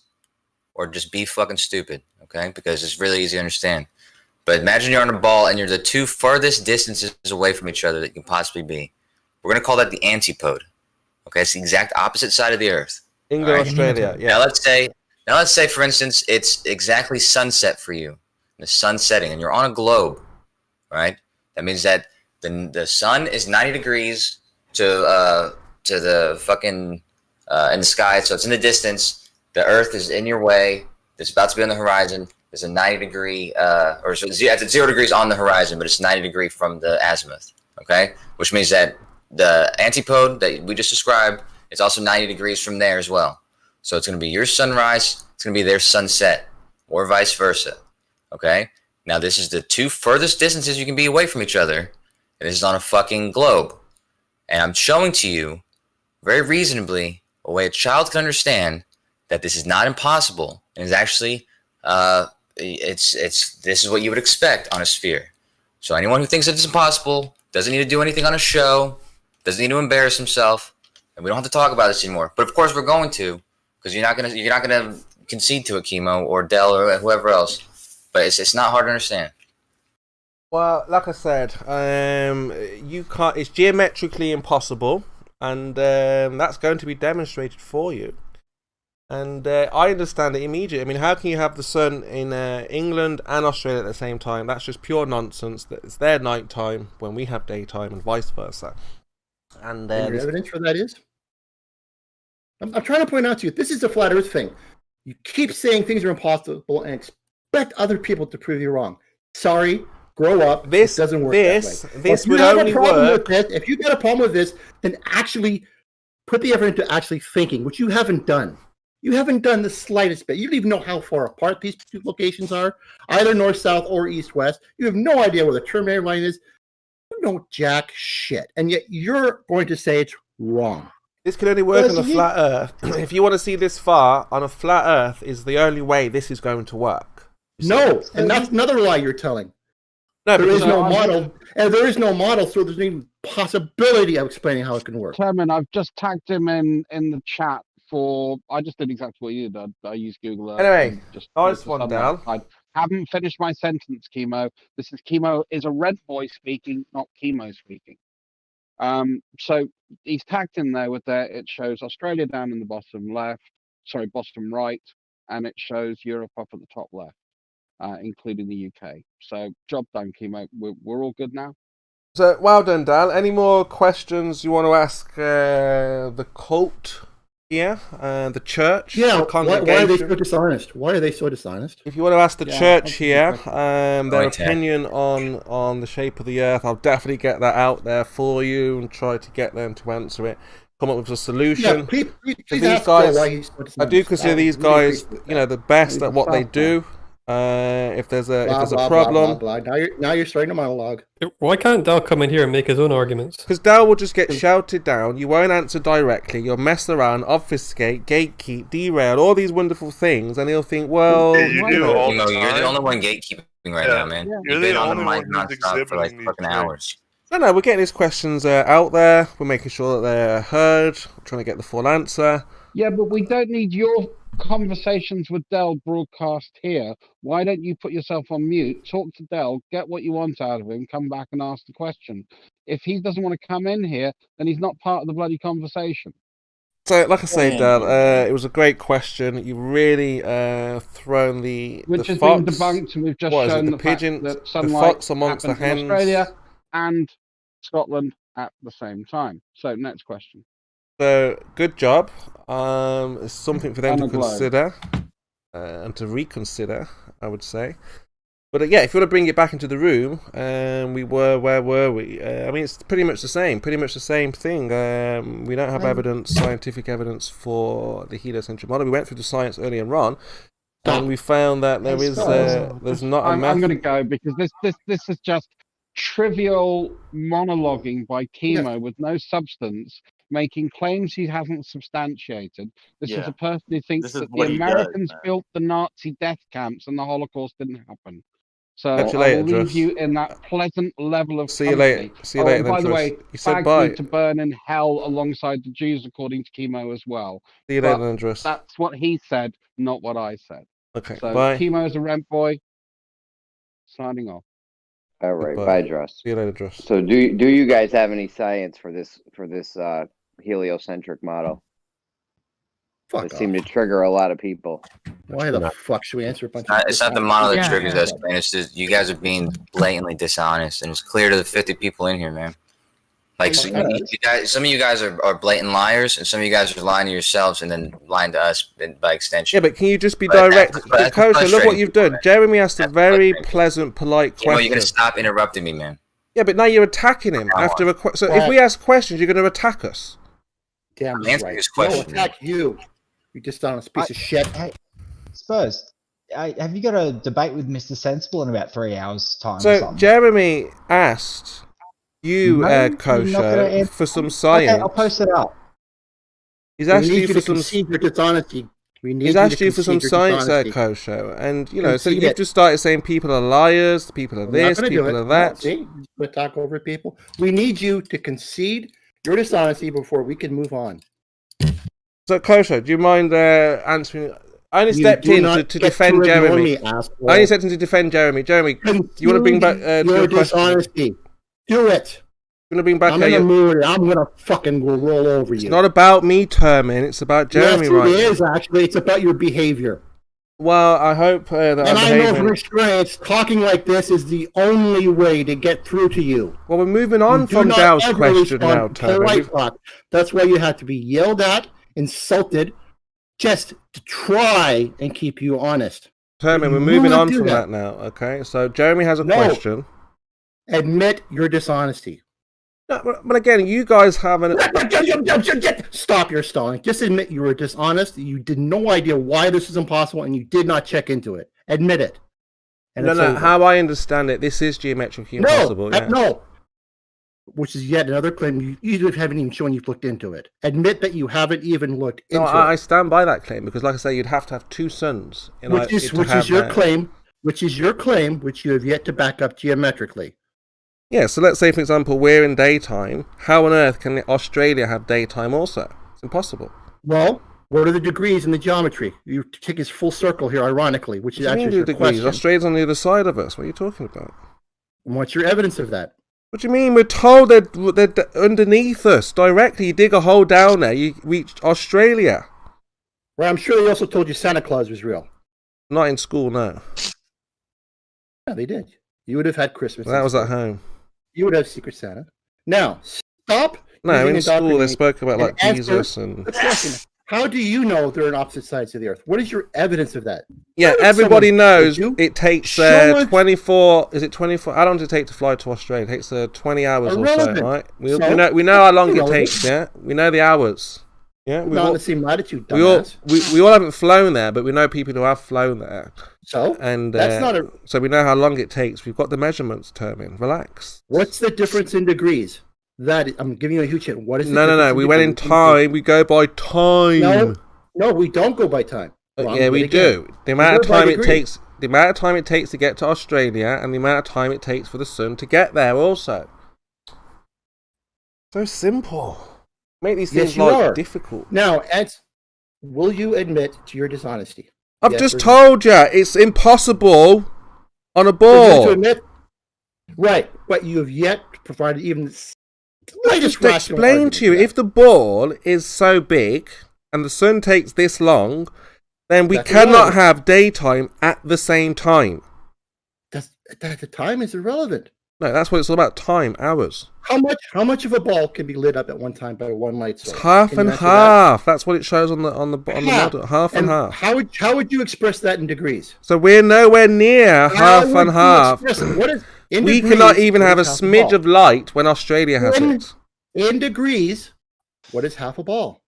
or just Be Fucking Stupid, okay? Because it's really easy to understand. But imagine you're on a ball and you're the 2 farthest distances away from each other that you can possibly be. We're going to call that the antipode. Okay? It's the exact opposite side of the Earth. England, Australia, yeah. Now let's say, for instance, it's exactly sunset for you. The sun's setting and you're on a globe, right? That means that the sun is 90 degrees to the fucking in the sky, so it's in the distance. The Earth is in your way. It's about to be on the horizon. There's a 90-degree, or so it's at 0 degrees on the horizon, but it's 90 degrees from the azimuth. Okay, which means that the antipode that we just described is also 90 degrees from there as well. So it's going to be your sunrise, it's going to be their sunset, or vice versa. Okay, now this is the 2 furthest distances you can be away from each other, and this is on a fucking globe. And I'm showing to you, very reasonably, a way a child can understand that this is not impossible, and is actually, this is what you would expect on a sphere. So anyone who thinks that it's impossible doesn't need to do anything on a show, doesn't need to embarrass himself, and we don't have to talk about this anymore. But of course we're going to, because you're not gonna concede to it, Chemo or Dell or whoever else. But it's not hard to understand. Well, like I said, you can't. It's geometrically impossible, and that's going to be demonstrated for you. And I understand it immediately. I mean, how can you have the sun in England and Australia at the same time? That's just pure nonsense. It's their night time when we have daytime, and vice versa. And your evidence for that is? I'm trying to point out to you, this is the flat Earth thing. You keep saying things are impossible and expect other people to prove you wrong. Sorry, grow up. This doesn't work that way. This would only work. If you got a problem with this, then actually put the effort into actually thinking, which you haven't done. You haven't done the slightest bit. You don't even know how far apart these two locations are, either north-south or east-west. You have no idea where the terminator line is. You know jack shit. And yet you're going to say it's wrong. This can only work on a flat Earth. If you want to see this far, on a flat Earth is the only way this is going to work. No, and that's another lie you're telling. No, there is no model, and there is no model, so there's no even possibility of explaining how it can work. Clement, I've just tagged him in the chat for. I just did exactly what you did. I used Google Earth. Anyway, nice one, down. I haven't finished my sentence, Chemo. This is Chemo is a red boy speaking, not Chemo speaking. So he's tagged in there with that. It shows Australia down in the bottom left, sorry, bottom right, and it shows Europe up at the top left, including the UK. So job done, Chemo. We're all good now. So well done, Dal. Any more questions you want to ask the cult here, the church? Yeah. The congregation? Why are they so dishonest? Why are they so dishonest? If you want to ask the church here, their opinion on the shape of the Earth, I'll definitely get that out there for you and try to get them to answer it. Come up with a solution. Yeah, please these guys, I do consider these guys, you know, the best at what they do. If there's a problem, blah, blah, blah. Now you're starting a monologue. Why can't Dal come in here and make his own arguments? Because Dal will just get shouted down. You won't answer directly. You'll mess around, obfuscate, gatekeep, derail, all these wonderful things, and he'll think, well, you're the only one gatekeeping right now, man. You've been on the mic nonstop for like fucking hours. No, we're getting these questions out there. We're making sure that they're heard. We're trying to get the full answer. Yeah, but we don't need your conversations with Dell broadcast here. Why don't you put yourself on mute, talk to Dell, get what you want out of him, come back and ask the question. If he doesn't want to come in here, then he's not part of the bloody conversation. So, like I say, Dell, it was a great question. You really thrown the which has fox, been debunked, and we've just shown the pigeon, fact that sunlight the fox amongst the hens. In Australia and Scotland at the same time. So, next question. So, good job. It's something for them to consider and to reconsider, I would say. But yeah, if you want to bring it back into the room, where were we? I mean, it's pretty much the same thing. We don't have evidence, scientific evidence for the heliocentric model. We went through the science earlier on, and we found that there's not a method. I'm going to go because this is just trivial monologuing by Chemo with no substance, making claims he hasn't substantiated. This is a person who thinks that the Americans built the Nazi death camps and the Holocaust didn't happen. So I'll leave you in that pleasant level of See you later. See you later. By the way, you said bye. To burn in hell alongside the Jews, according to Chemo as well. See you later, Andrews. That's what he said, not what I said. Okay, so bye. Chemo is a rent boy. Signing off. All right, bye, Dross. See you later, Dross. So, do you guys have any science for this heliocentric model? It seemed to trigger a lot of people. Why the fuck should we answer a bunch of It's not the model that triggers us, man. It's just you guys are being blatantly dishonest, and it's clear to the 50 people in here, man. Like some of you guys are blatant liars, and some of you guys are lying to yourselves and then lying to us by extension. Yeah, but can you just be direct? Kosher, look what you've done. Jeremy asked a very pleasant, polite question. Well, you're gonna stop interrupting me, man. Yeah, but now you're attacking him after a question. So if we ask questions, you're going to attack us. Damn right. No, attack you. You dishonest piece of shit. Hey, Spurs, have you got a debate with Mr. Sensible in about 3 hours' time? So Jeremy asked you, Kosher, for some science. Okay, I'll post it up. He's asked you for some dishonesty. He's asked you for some science, Kosher, and you know, so you've just started saying people are liars, people are this, people are that. See, we talk over people. We need you to concede your dishonesty before we can move on. So, Kosher, do you mind answering? I only stepped in to defend Jeremy. I only stepped in to defend Jeremy. Jeremy, do you want to bring back your dishonesty? Do it. I'm gonna bring back. I'm in the mood. I'm gonna fucking roll over you. It's not about me, Termin. It's about Jeremy, right? Yes, it is actually. It's about your behavior. Well, I hope that. And I know from experience, talking like this is the only way to get through to you. Well, we're moving on from Dow's question now, Termin. That's why you have to be yelled at, insulted, just to try and keep you honest. Termin, we're moving on from that now. Okay, so Jeremy has a question. Admit your dishonesty. No, but again, you guys haven't. Stop your stalling. Just admit you were dishonest. You had no idea why this is impossible, and you did not check into it. Admit it. And no. How I understand it, this is geometrically impossible. No. Which is yet another claim you haven't even shown you've looked into it. Admit that you haven't even looked into it. I stand by that claim because, like I say, you'd have to have two sons. Which is your claim, which you have yet to back up geometrically. Yeah, so let's say, for example, we're in daytime. How on earth can Australia have daytime also? It's impossible. Well, what are the degrees in the geometry? You take this full circle here, ironically, which is actually your question. Australia's on the other side of us. What are you talking about? And what's your evidence of that? What do you mean? We're told they're underneath us directly. You dig a hole down there, you reach Australia. Well, I'm sure they also told you Santa Claus was real. Not in school, no. Yeah, they did. You would have had Christmas. Well, that was at home. You would have Secret Santa. Now, stop. No, in school they spoke about like Jesus and. How do you know they're on opposite sides of the earth? What is your evidence of that? Yeah, everybody knows it takes 24. Is it 24? How long does it take to fly to Australia? It takes 20 hours or so, right? We know how long it takes. Yeah, we know the hours. Yeah, we're not on the same latitude. We all haven't flown there, but we know people who have flown there. So and that's not a. So we know how long it takes. We've got the measurements, Termin. Relax. What's the difference in degrees? That I'm giving you a huge hint. What is the no. We went in time. We go by time. No, we don't go by time. Yeah, we do. The amount of time it takes. The amount of time it takes to get to Australia, and the amount of time it takes for the sun to get there. Also, so simple. Make these things difficult. Now, Ed, will you admit to your dishonesty? I've just told you it's impossible on a ball. To admit, right, but you have yet provided even the slightest rational explain to you, if the ball is so big and the sun takes this long, then we cannot have daytime at the same time. The time is irrelevant. No, that's what it's all about. Time, hours. How much of a ball can be lit up at one time by one light source? It's half and half. That's what it shows on the model. Half and half. How would you express that in degrees? So we're nowhere near half and half. We cannot even have a smidge of light when Australia has it. In degrees, what is half a ball?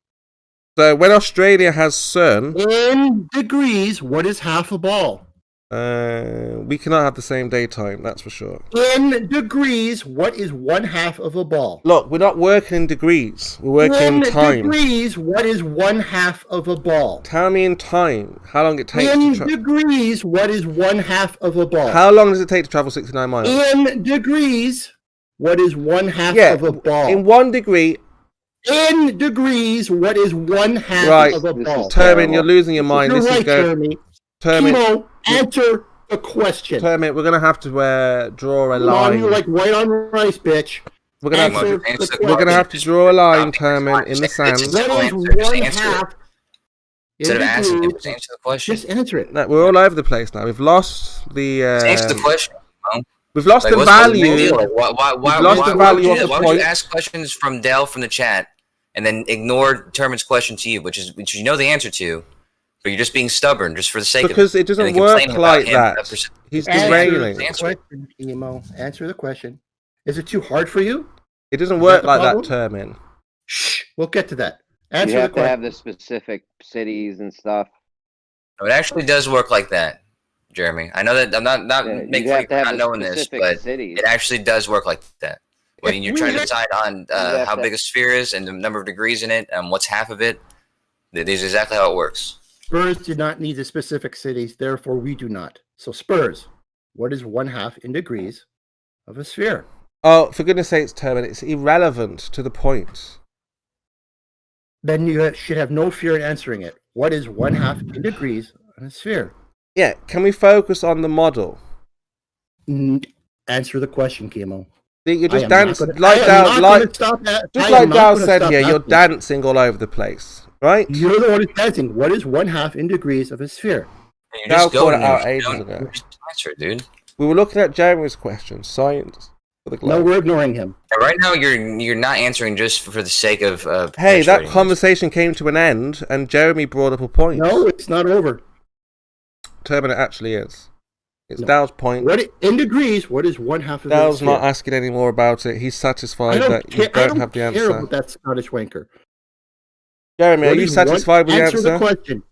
So when Australia has sun. In degrees, what is half a ball? We cannot have the same daytime, that's for sure. In degrees, what is 1/2 of a ball? Look, we're not working in degrees. We're working in time. In degrees, what is 1/2 of a ball? Tell me in time how long it takes to travel. In degrees, what is 1/2 of a ball? How long does it take to travel 69 miles? In degrees, what is 1/2 of a ball? In 1 degree. In degrees, what is 1/2 of a ball? Termin, you're losing your mind. This is Termin. Termin, answer the question. Termin, we're going to have to draw a line. You like white on rice, bitch. We're going to have to draw a line, Termin, in the sand. That is 1/2. Instead of asking, just answer the question. Just answer it. No, we're all over the place now. We've lost the. Answer the question. We've lost the value. Why would you ask questions from Dell from the chat and then ignore Terman's question to you, which you know the answer to, but you're just being stubborn just for the sake of it. Because it doesn't work like that. He's derailing. Answer the question. Is it too hard for you? It doesn't work like that, Termin. Shh. We'll get to that. You have to have the specific cities and stuff. It actually does work like that, Jeremy. I know that I'm not making fun of you not knowing this, but it actually does work like that. When you're trying to decide on how big a sphere is and the number of degrees in it and what's half of it, this is exactly how it works. Spurs do not need the specific cities, therefore we do not. So Spurs, what is 1/2 in degrees of a sphere? Oh, for goodness sakes, Termin, it's irrelevant to the point. Then you should have no fear in answering it. What is 1/2 in degrees on a sphere? Yeah, can we focus on the model? Answer the question, Chemo. You're just dancing like Dal said here. You're dancing all over the place, right? You're the one who's dancing. What is 1/2 in degrees of a sphere? Dal called it out ages ago. Answer, dude. We were looking at Jeremy's question. Science. No, we're ignoring him. And right now, you're not answering just for the sake of. Hey, that conversation came to an end, and Jeremy brought up a point. No, it's not over. Termin, it actually is. It's Dal's point. In degrees, what is 1/2 of Dal's not asking any more about it. He's satisfied that you don't have the answer. I don't care about that Scottish wanker. Jeremy, are you satisfied with the answer? Answer the question.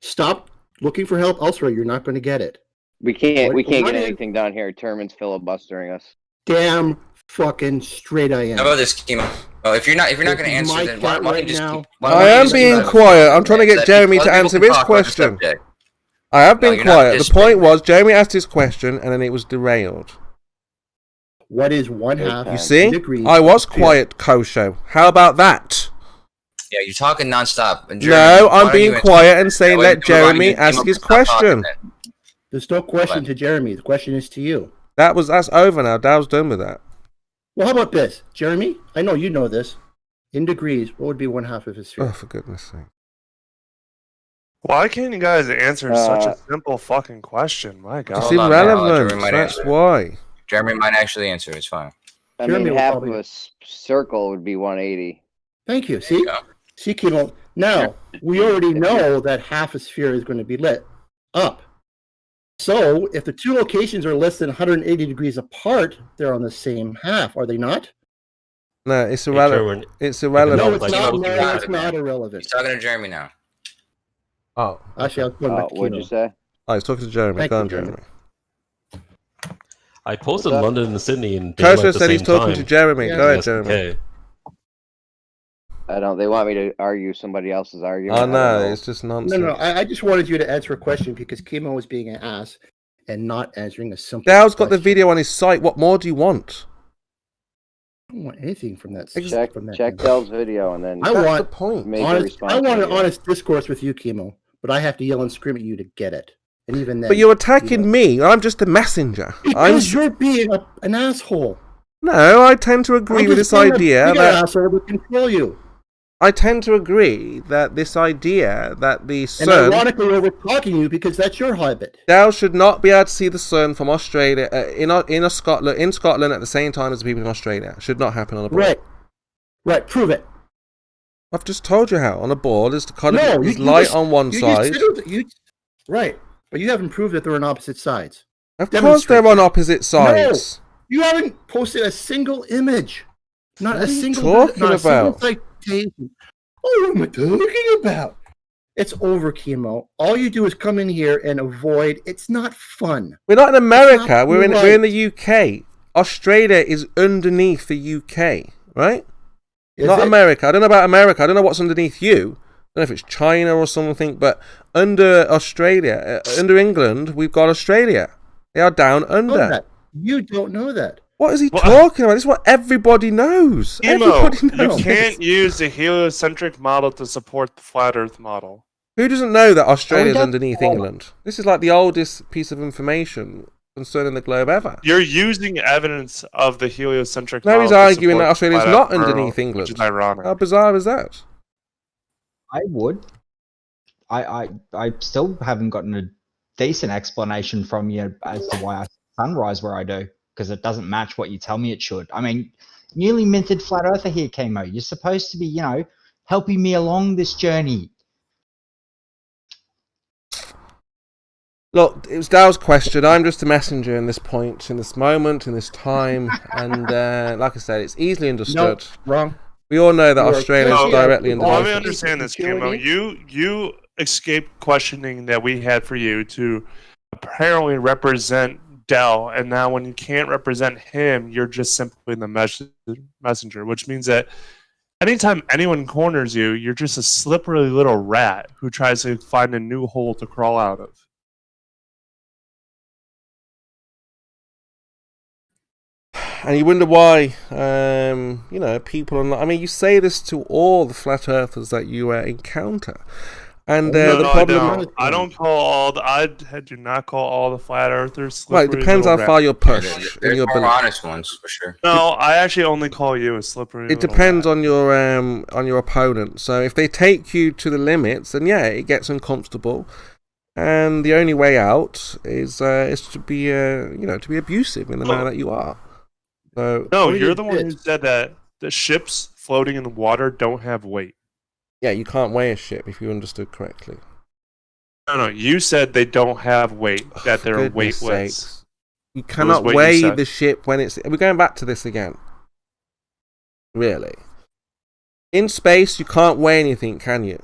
Stop looking for help elsewhere. You're not going to get it. We can't get anything done here. Termin's filibustering us. Damn fucking straight I am. How about this, Chemo? Oh, if you're not going to answer, then why don't you just keep... I am being quiet. I'm trying to get Jeremy to answer his question. I have been quiet. The point was, Jeremy asked his question, and then it was derailed. What is 1/2? You see? I was quiet, Kosho. How about that? Yeah, you're talking nonstop. No, I'm being quiet and saying let Jeremy ask his question. There's no question to Jeremy. The question is to you. That's over now. Dal's done with that. Well, how about this, Jeremy? I know you know this. In degrees, what would be 1/2 of a sphere? Oh, for goodness sake! Why can't you guys answer such a simple fucking question? My God, it's irrelevant. That's why. Jeremy might actually answer. It's fine. I mean, half of a circle would be 180. Thank you. See, Kimo. Now we already know that half a sphere is going to be lit up. So, if the two locations are less than 180 degrees apart, they're on the same half, are they not? No, it's irrelevant. It's irrelevant. No, it's not. No, it's not irrelevant. He's talking to Jeremy now. Oh. Actually, I was going back to what'd you say? Oh, he's talking to Jeremy. Go on, Jeremy. I posted London and Sydney in Kosho said he's talking to Jeremy. Go ahead, Jeremy. Okay. I don't. They want me to argue somebody else's argument. Oh no, it's just nonsense. No, I just wanted you to answer a question because Kimo was being an ass and not answering a simple. Dal's got the video on his site. What more do you want? I don't want anything from that. Check Dal's video and then. I want the point. I want an honest discourse with you, Kimo, but I have to yell and scream at you to get it. And even then. But you're attacking me. I'm just a messenger. Because you're being an asshole. No, I tend to agree with this idea that asshole to control you. I tend to agree that this idea that the sun... And ironically, we're talking you because that's your habit. Thou should not be able to see the sun from Australia in Scotland at the same time as the people in Australia. Should not happen on a board. Right. Prove it. I've just told you how. On a board is the kind of light on one side. Right, but you haven't proved that they're on opposite sides. Of course, they're on opposite sides. No, you haven't posted a single image. Not what a single. Talking about? What am I talking about? It's over, Chemo. All you do is come in here and avoid. It's not fun. We're not in America. We're in the UK. Australia is underneath the UK, right? Not America. I don't know about America. I don't know what's underneath you. I don't know if it's China or something, but under Australia, under England, we've got Australia. They are down under. You don't know that. What is he talking about? This is what everybody knows. Everybody knows. You can't use the heliocentric model to support the flat Earth model. Who doesn't know that Australia is underneath England? This is like the oldest piece of information concerning the globe ever. You're using evidence of the heliocentric model. No, he's arguing that Australia is not underneath England. Which is ironic. How bizarre is that? I would. I still haven't gotten a decent explanation from you as to why I sunrise where I do. because it doesn't match what you tell me it should. I mean, newly minted flat earther here, Chemo. You're supposed to be, you know, helping me along this journey. Look, it was Dow's question. I'm just a messenger in this point, in this moment, in this time, and like I said, it's easily understood. No, wrong. We all know that Australia is directly under. Let me understand this, Kimo. You escaped questioning that we had for you to apparently represent Dell, and now when you can't represent him, you're just simply the messenger, which means that anytime anyone corners you, you're just a slippery little rat who tries to find a new hole to crawl out of. And you wonder why, you know, people are not. I mean, you say this to all the flat earthers that you encounter, and the problem. I don't call all the. I do not call all the flat earthers. Right, it depends how far you're pushed in your belief. Honest ones for sure. No, I actually only call you a slippery. It depends on your opponent. So if they take you to the limits, then yeah, it gets uncomfortable. And the only way out is to be you know, to be abusive in the manner that you are. So, no, you're the one who said that the ships floating in the water don't have weight. Yeah, you can't weigh a ship if you understood correctly. No, you said they don't have weight, that they're weightless. Sakes. You cannot weigh the ship when it's... We're going back to this again. Really. In space, you can't weigh anything, can you?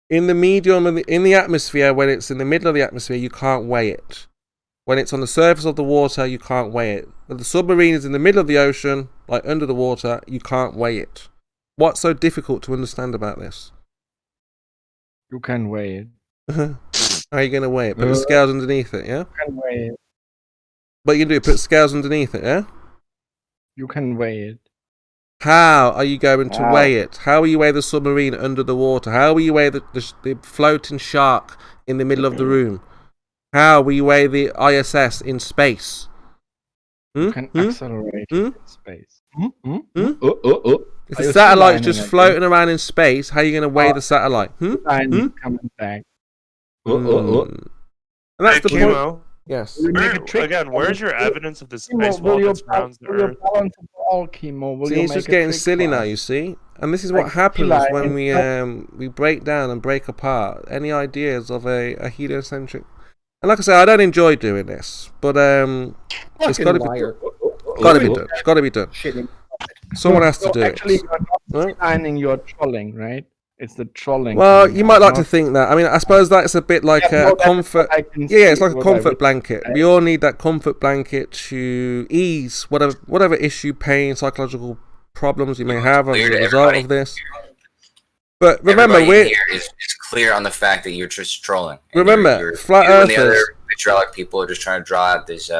In the medium, in the atmosphere, when it's in the middle of the atmosphere, you can't weigh it. When it's on the surface of the water, you can't weigh it. When the submarine is in the middle of the ocean, like under the water, you can't weigh it. What's so difficult to understand about this? You can weigh it. How are you going to weigh it? Put the scales underneath it, yeah? You can weigh it. What you can do, put scales underneath it, yeah? You can weigh it. How are you going to weigh it? How will you weigh the submarine under the water? How will you weigh the floating shark in the middle of the room? How will you weigh the ISS in space? You can accelerate in space. If the satellite's just floating around in space, how are you going to weigh the satellite? Coming back. And that's the point. Yes. Again, where's your evidence of the spacewalk that surrounds the Earth? See, it's just getting silly now, you see? And this is what happens when we break down and break apart any ideas of a heliocentric. And like I say, I don't enjoy doing this, but it's got to be done. It's got to be done. Someone has to do it. Actually, you're not designing, you're trolling, right? It's the trolling. Well, you might like to think that. I mean, I suppose that's a bit like a comfort. Yeah, it's like a comfort blanket. We all need that comfort blanket to ease whatever issue, pain, psychological problems you may have as a result of this. But remember, here is clear on the fact that you're just trolling. Remember, flat earthers. And the other vitriolic people are just trying to draw out this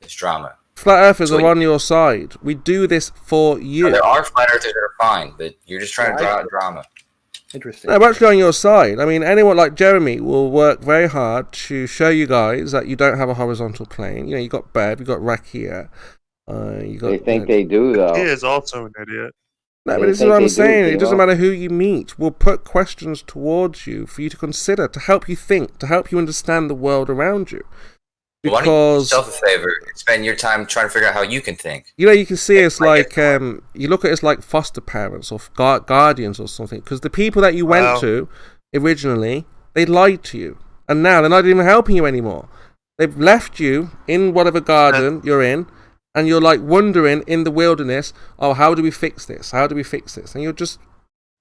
drama. Flat earthers are on your side. We do this for you. No, there are flat earthers that are fine, but you're just trying to draw out drama. Interesting. No, we're actually on your side. I mean, anyone like Jeremy will work very hard to show you guys that you don't have a horizontal plane. You know, you got Bev, you got Rakia. They think they do, though. He is also an idiot. No, but this is what I'm saying. It doesn't matter who you meet. We'll put questions towards you for you to consider, to help you think, to help you understand the world around you. Because why don't you do yourself a favor and spend your time trying to figure out how you can think? You know, you can see us like you look at us like foster parents or guardians or something. Because the people that you went to originally, they lied to you, and now they're not even helping you anymore. They've left you in whatever garden you're in. And you're like wondering in the wilderness, oh, how do we fix this? How do we fix this? And you're just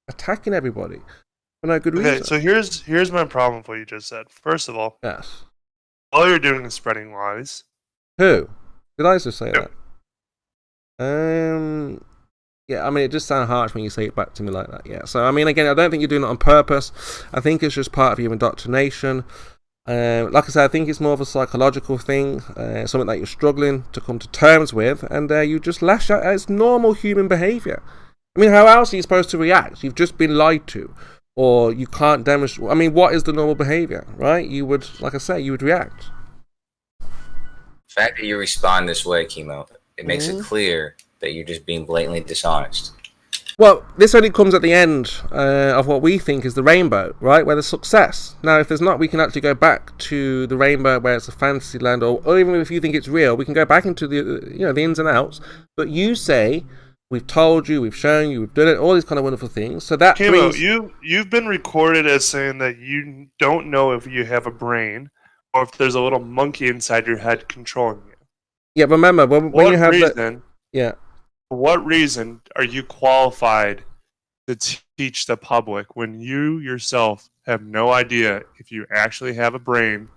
attacking everybody for no good reason. Okay, so here's my problem with what you just said. First of all, yes, all you're doing is spreading lies. Who? Did I just say that? Yeah, I mean, it just sounds harsh when you say it back to me like that. Yeah. So I mean, again, I don't think you're doing it on purpose. I think it's just part of your indoctrination. Like I said, I think it's more of a psychological thing, something that you're struggling to come to terms with, and you just lash out. It's normal human behaviour. I mean, how else are you supposed to react? You've just been lied to, or you can't demonstrate. I mean, what is the normal behaviour, right? You would, like I say, you would react. The fact that you respond this way, Chemo, it makes it clear that you're just being blatantly dishonest. Well, this only comes at the end of what we think is the rainbow, right? Where there's success. Now, if there's not, we can actually go back to the rainbow where it's a fantasy land, or even if you think it's real, we can go back into the ins and outs. But you say, we've told you, we've shown you, we've done it, all these kind of wonderful things. So that Kimo, brings... you've been recorded as saying that you don't know if you have a brain or if there's a little monkey inside your head controlling you. Yeah, remember, when you have that... Yeah. For what reason are you qualified to teach the public when you yourself have no idea if you actually have a brain,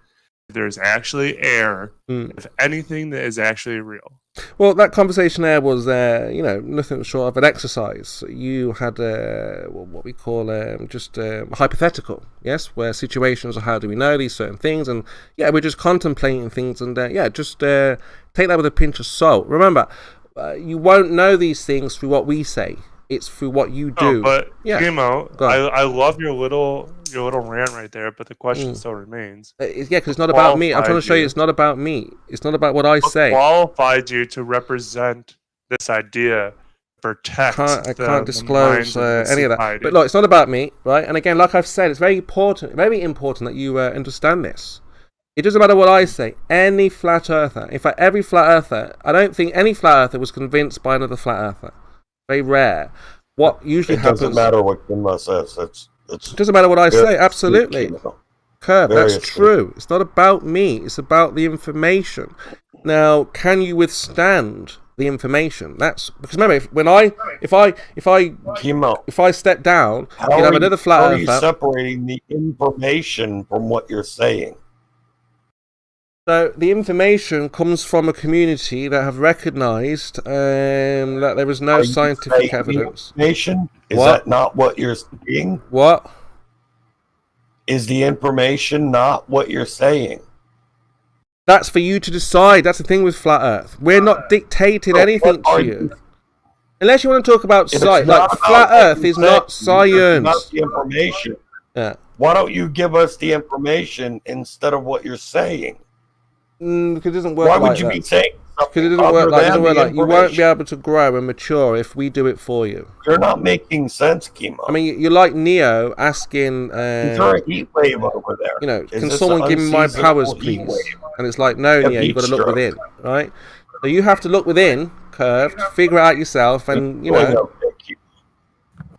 if there's actually air, if anything that is actually real? Well, that conversation there was, nothing short of an exercise. You had what we call just hypothetical, yes, where situations are how do we know these certain things, and yeah, we're just contemplating things, and just take that with a pinch of salt. Remember, you won't know these things through what we say; it's through what you do. But Kimo, I love your little rant right there, but the question still remains. Because it's not about me. I'm trying to show you it's not about me. It's not about what I say. Qualified you to represent this idea, protect. I can't disclose any of that. But look, it's not about me, right? And again, like I've said, it's very important that you understand this. It doesn't matter what I say. Any flat earther, in fact, every flat earther, I don't think any flat earther was convinced by another flat earther. Very rare. What usually happens... It doesn't matter what Kimo says. It doesn't matter what I say, absolutely. Curve, that's true. It's not about me, it's about the information. Now, can you withstand the information? That's because remember, if I step down, you have another flat earther. How are you separating the information from what you're saying? So the information comes from a community that have recognised that there is no scientific evidence. Information? Is that not what you're saying? What? Is the information not what you're saying? That's for you to decide. That's the thing with Flat Earth. We're not dictating anything to you. Unless you want to talk about science. Like, Flat Earth is not science. Not the information. Yeah. Why don't you give us the information instead of what you're saying? Because it doesn't work Why like would you that. be saying Because it doesn't work like you won't be able to grow and mature if we do it for you. You're not making sense, Kimo. I mean, you're like Neo asking. Is there a heat wave over there? You know, can someone give me my powers, please? And it's like, no, Neo, you've got to look within, right? So you have to look within, curved, figure it out yourself, and you know.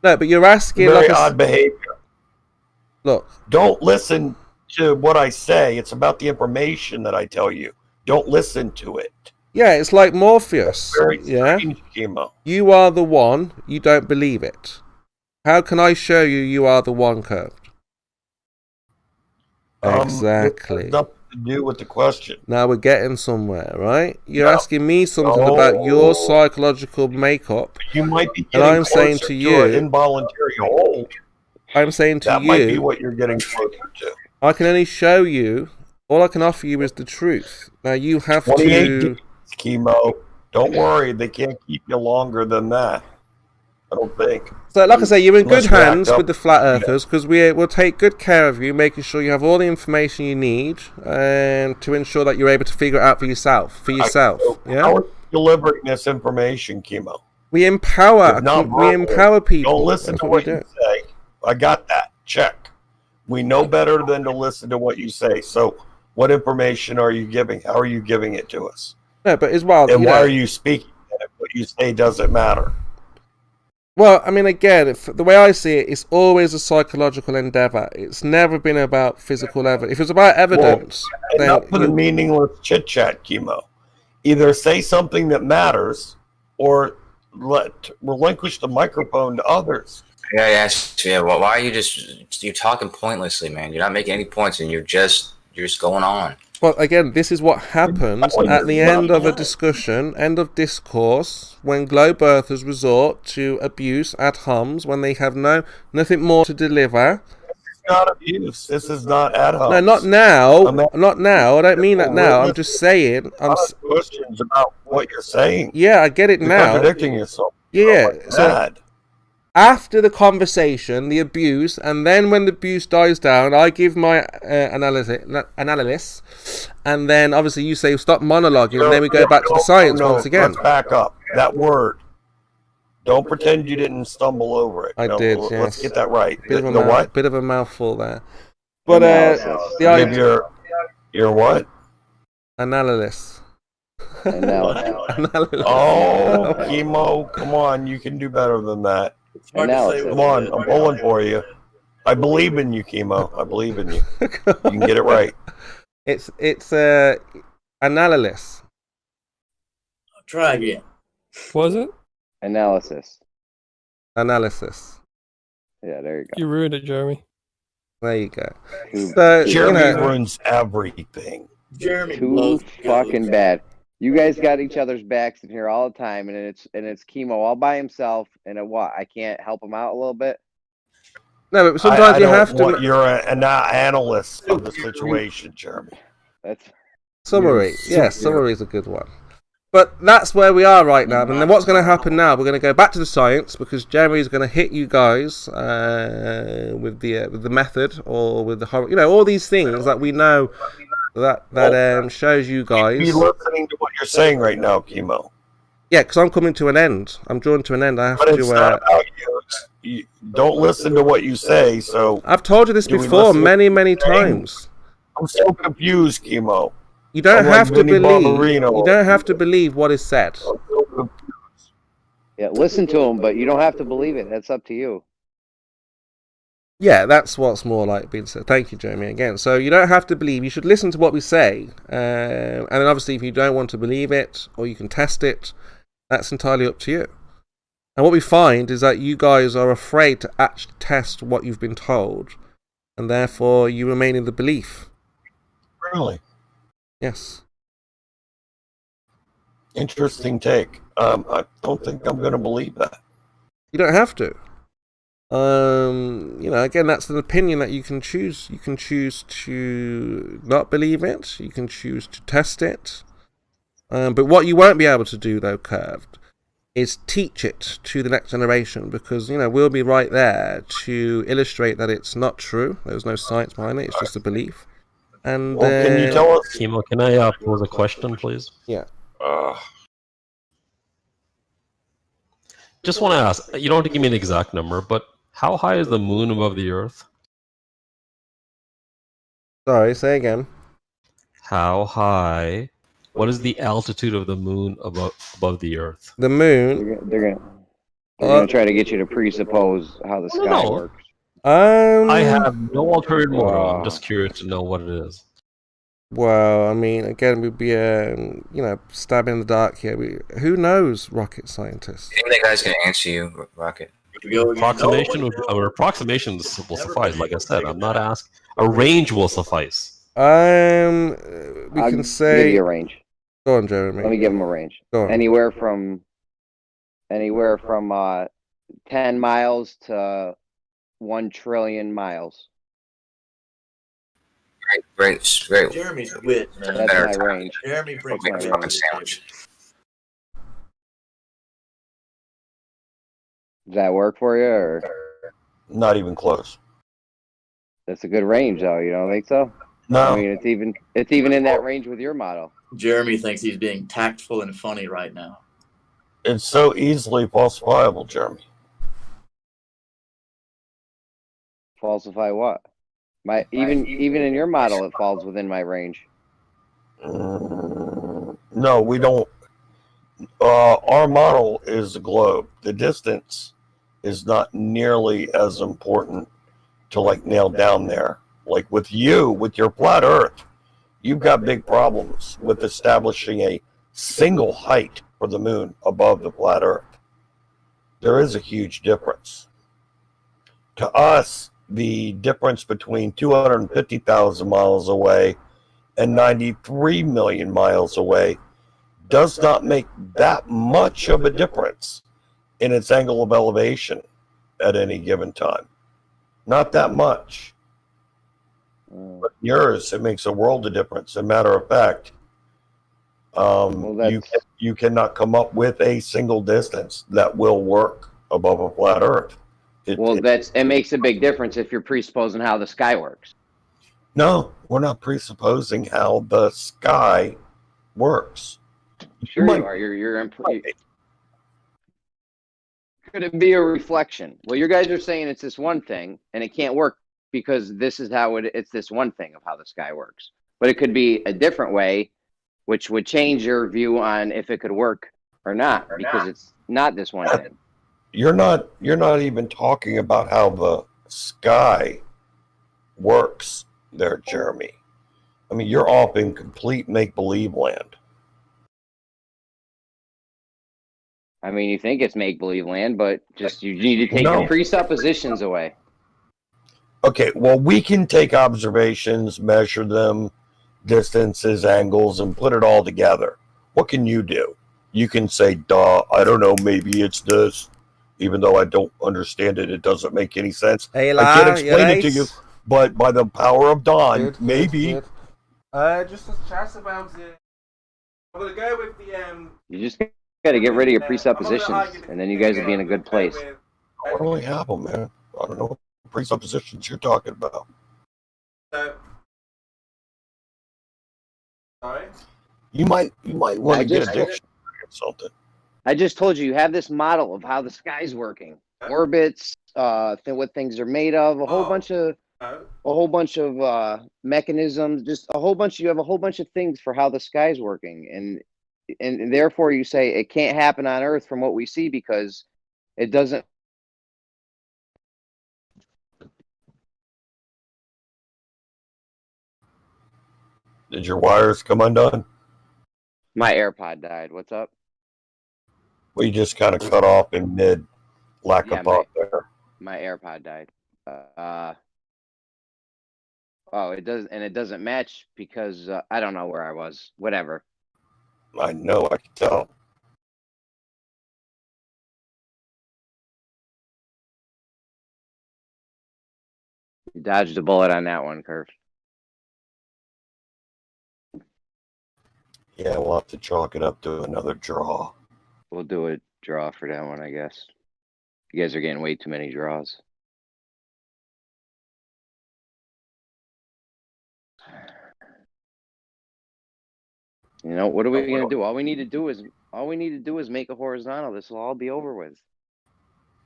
No, but you're asking very like odd behavior. Look, don't listen to what I say. It's about the information that I tell you. Don't listen to it. Yeah, it's like Morpheus. Very strange, Kimo. You are the one, you don't believe it. How can I show you you are the one, curved? Exactly. It has nothing to do with the question. Now we're getting somewhere, right? You're asking me something about your psychological makeup. You might be and I'm saying to you, an involuntary hold. I'm saying to that you, might be what you're getting closer to. I can only show you. All I can offer you is the truth. Now you have 28 to. Days, Kimo. Don't worry, they can't keep you longer than that. I don't think. So, like I say, you're in good hands with the Flat Earthers because will take good care of you, making sure you have all the information you need, and to ensure that you're able to figure it out for yourself. Yeah. How are you delivering this information, Kimo? We empower. We empower people. Don't listen to what you say. I got that. Check. We know better than to listen to what you say. So, what information are you giving? How are you giving it to us? No, but as well. And why are you speaking? If what you say doesn't matter. Well, I mean, again, the way I see it, it's always a psychological endeavor. It's never been about physical evidence. If it's about evidence, then enough for the meaningless chit chat, Kimo. Either say something that matters, or relinquish the microphone to others. Yeah. Well, why are you're talking pointlessly, man? You're not making any points, and you're just going on. Well, again, this is what happens at the end of a discussion, end of discourse, when globe earthers resort to abuse ad homs, when they have nothing more to deliver. This is not abuse. This is not ad homs. No, not now. Not now. I don't mean that now. I'm just saying. I'm questions about what you're saying. Yeah, I get it now. You're contradicting yourself. Yeah. So after the conversation, the abuse, and then when the abuse dies down, I give my analysis, and then obviously you say stop monologuing, and then we go back to the science once again. Let's back up. That word Don't pretend you didn't stumble over it. I did. Yes. Let's get that right. Bit of what? Bit of a mouthful there. But the idea. Your what? Analysis. Analysis. Oh, Chemo, come on, you can do better than that. Come on, I'm pulling for you. I believe in you, Chemo. I believe in you. You can get it right. It's analysis. Try again. Was it? Analysis. Analysis. Yeah, there you go. You ruined it, Jeremy. There you go. So, Jeremy ruins everything. Jeremy too fucking bad. You guys got each other's backs in here all the time, and it's Chemo all by himself. And what? I can't help him out a little bit. No, but sometimes you have to. You're an analyst of the situation, Jeremy. That's summary. Yes, summary is a good one. But that's where we are right now. And then what's going to happen now? We're going to go back to the science because Jeremy's going to hit you guys with the method or with the all these things that we know that shows you guys. Be listening to what you're saying right now, Chemo. Yeah, because I'm coming to an end. I'm drawn to an end. I have to. It's not about you. You don't listen to what you say. So I've told you this before many times. I'm so confused, Chemo. You don't have to believe. You don't have to believe what is said. Yeah, listen to him, but you don't have to believe it. That's up to you. Yeah, that's what's more like being said. Thank you, Jeremy, again. So you don't have to believe. You should listen to what we say, and then obviously, if you don't want to believe it or you can test it, that's entirely up to you. And what we find is that you guys are afraid to actually test what you've been told, and therefore you remain in the belief. Really? Yes. Interesting take. I don't think I'm going to believe that. You don't have to. Again, that's an opinion that you can choose. You can choose to not believe it. You can choose to test it. But what you won't be able to do, though, Curved, is teach it to the next generation because, we'll be right there to illustrate that it's not true. There's no science behind it. It's just a belief. And can you tell us? Chemo, can I pose a question, please? Yeah. Just want to ask, you don't have to give me an exact number, but how high is the moon above the Earth? Sorry, say again. How high? What is the altitude of the moon above the Earth? The moon? They're gonna try to get you to presuppose how the sky works. I have no ulterior motive. I'm just curious to know what it is. Well, I mean, again, we'd be, stabbing in the dark here. Who knows, rocket scientists? I think that guy's going to answer you, Rocket. Approximations will suffice. Like I said, I'm not asking. A range will suffice. We can say. Give you a range. Go on, Jeremy. Let me give him a range. Go on. Anywhere from 10 miles to 1 trillion miles. Great. Jeremy's wit, man. That's my range. Jeremy brings my fucking sandwich. Does that work for you, or not even close? That's a good range, though. You don't think so? No. I mean, it's even in that range with your model. Jeremy thinks he's being tactful and funny right now. It's so easily falsifiable, Jeremy. Falsify what? Even in your model, it falls within my range. No, we don't. Our model is a globe. The distance is not nearly as important to nail down there. Like with your flat Earth, you've got big problems with establishing a single height for the moon above the flat Earth. There is a huge difference. To us, the difference between 250,000 miles away and 93 million miles away does not make that much of a difference in its angle of elevation at any given time. Not that much. But yours, it makes a world of difference. As a matter of fact, you cannot come up with a single distance that will work above a flat Earth. It makes a big difference if you're presupposing how the sky works. No, we're not presupposing how the sky works. Sure you are. You're Could it be a reflection? Well, you guys are saying it's this one thing, and it can't work because this is how it's this one thing of how the sky works. But it could be a different way, which would change your view on if it could work or not, because it's not this one thing. You're not even talking about how the sky works there, Jeremy. I mean, you're off in complete make-believe land. I mean, you think it's make-believe land, but just you need to take the presuppositions away. Okay, well, we can take observations, measure them, distances, angles, and put it all together. What can you do? You can say, duh, I don't know, maybe it's this. Even though I don't understand it, it doesn't make any sense. Hey, I can't explain it to you, but by the power of Dawn, maybe. Just a chat about it. I'm going to go with the... You just got to get rid of your presuppositions, and then you guys will be in a good place. I don't really have them, man. I don't know what presuppositions you're talking about. Sorry? You might want to get a dictionary or something. I just told you have this model of how the sky's working, orbits, what things are made of, a whole bunch of mechanisms, just a whole bunch. You have a whole bunch of things for how the sky's working, and therefore you say it can't happen on Earth from what we see because it doesn't. Did your wires come undone? My AirPod died. What's up? We just kind of cut off in mid lack of thought there. My AirPod died. Oh, it does, and it doesn't match because I don't know where I was. Whatever. I know, I can tell. You dodged a bullet on that one, Curve. Yeah, we'll have to chalk it up to another draw. We'll do a draw for that one, I guess. You guys are getting way too many draws. You know, what are we going to do? All we need to do is make a horizontal. This will all be over with.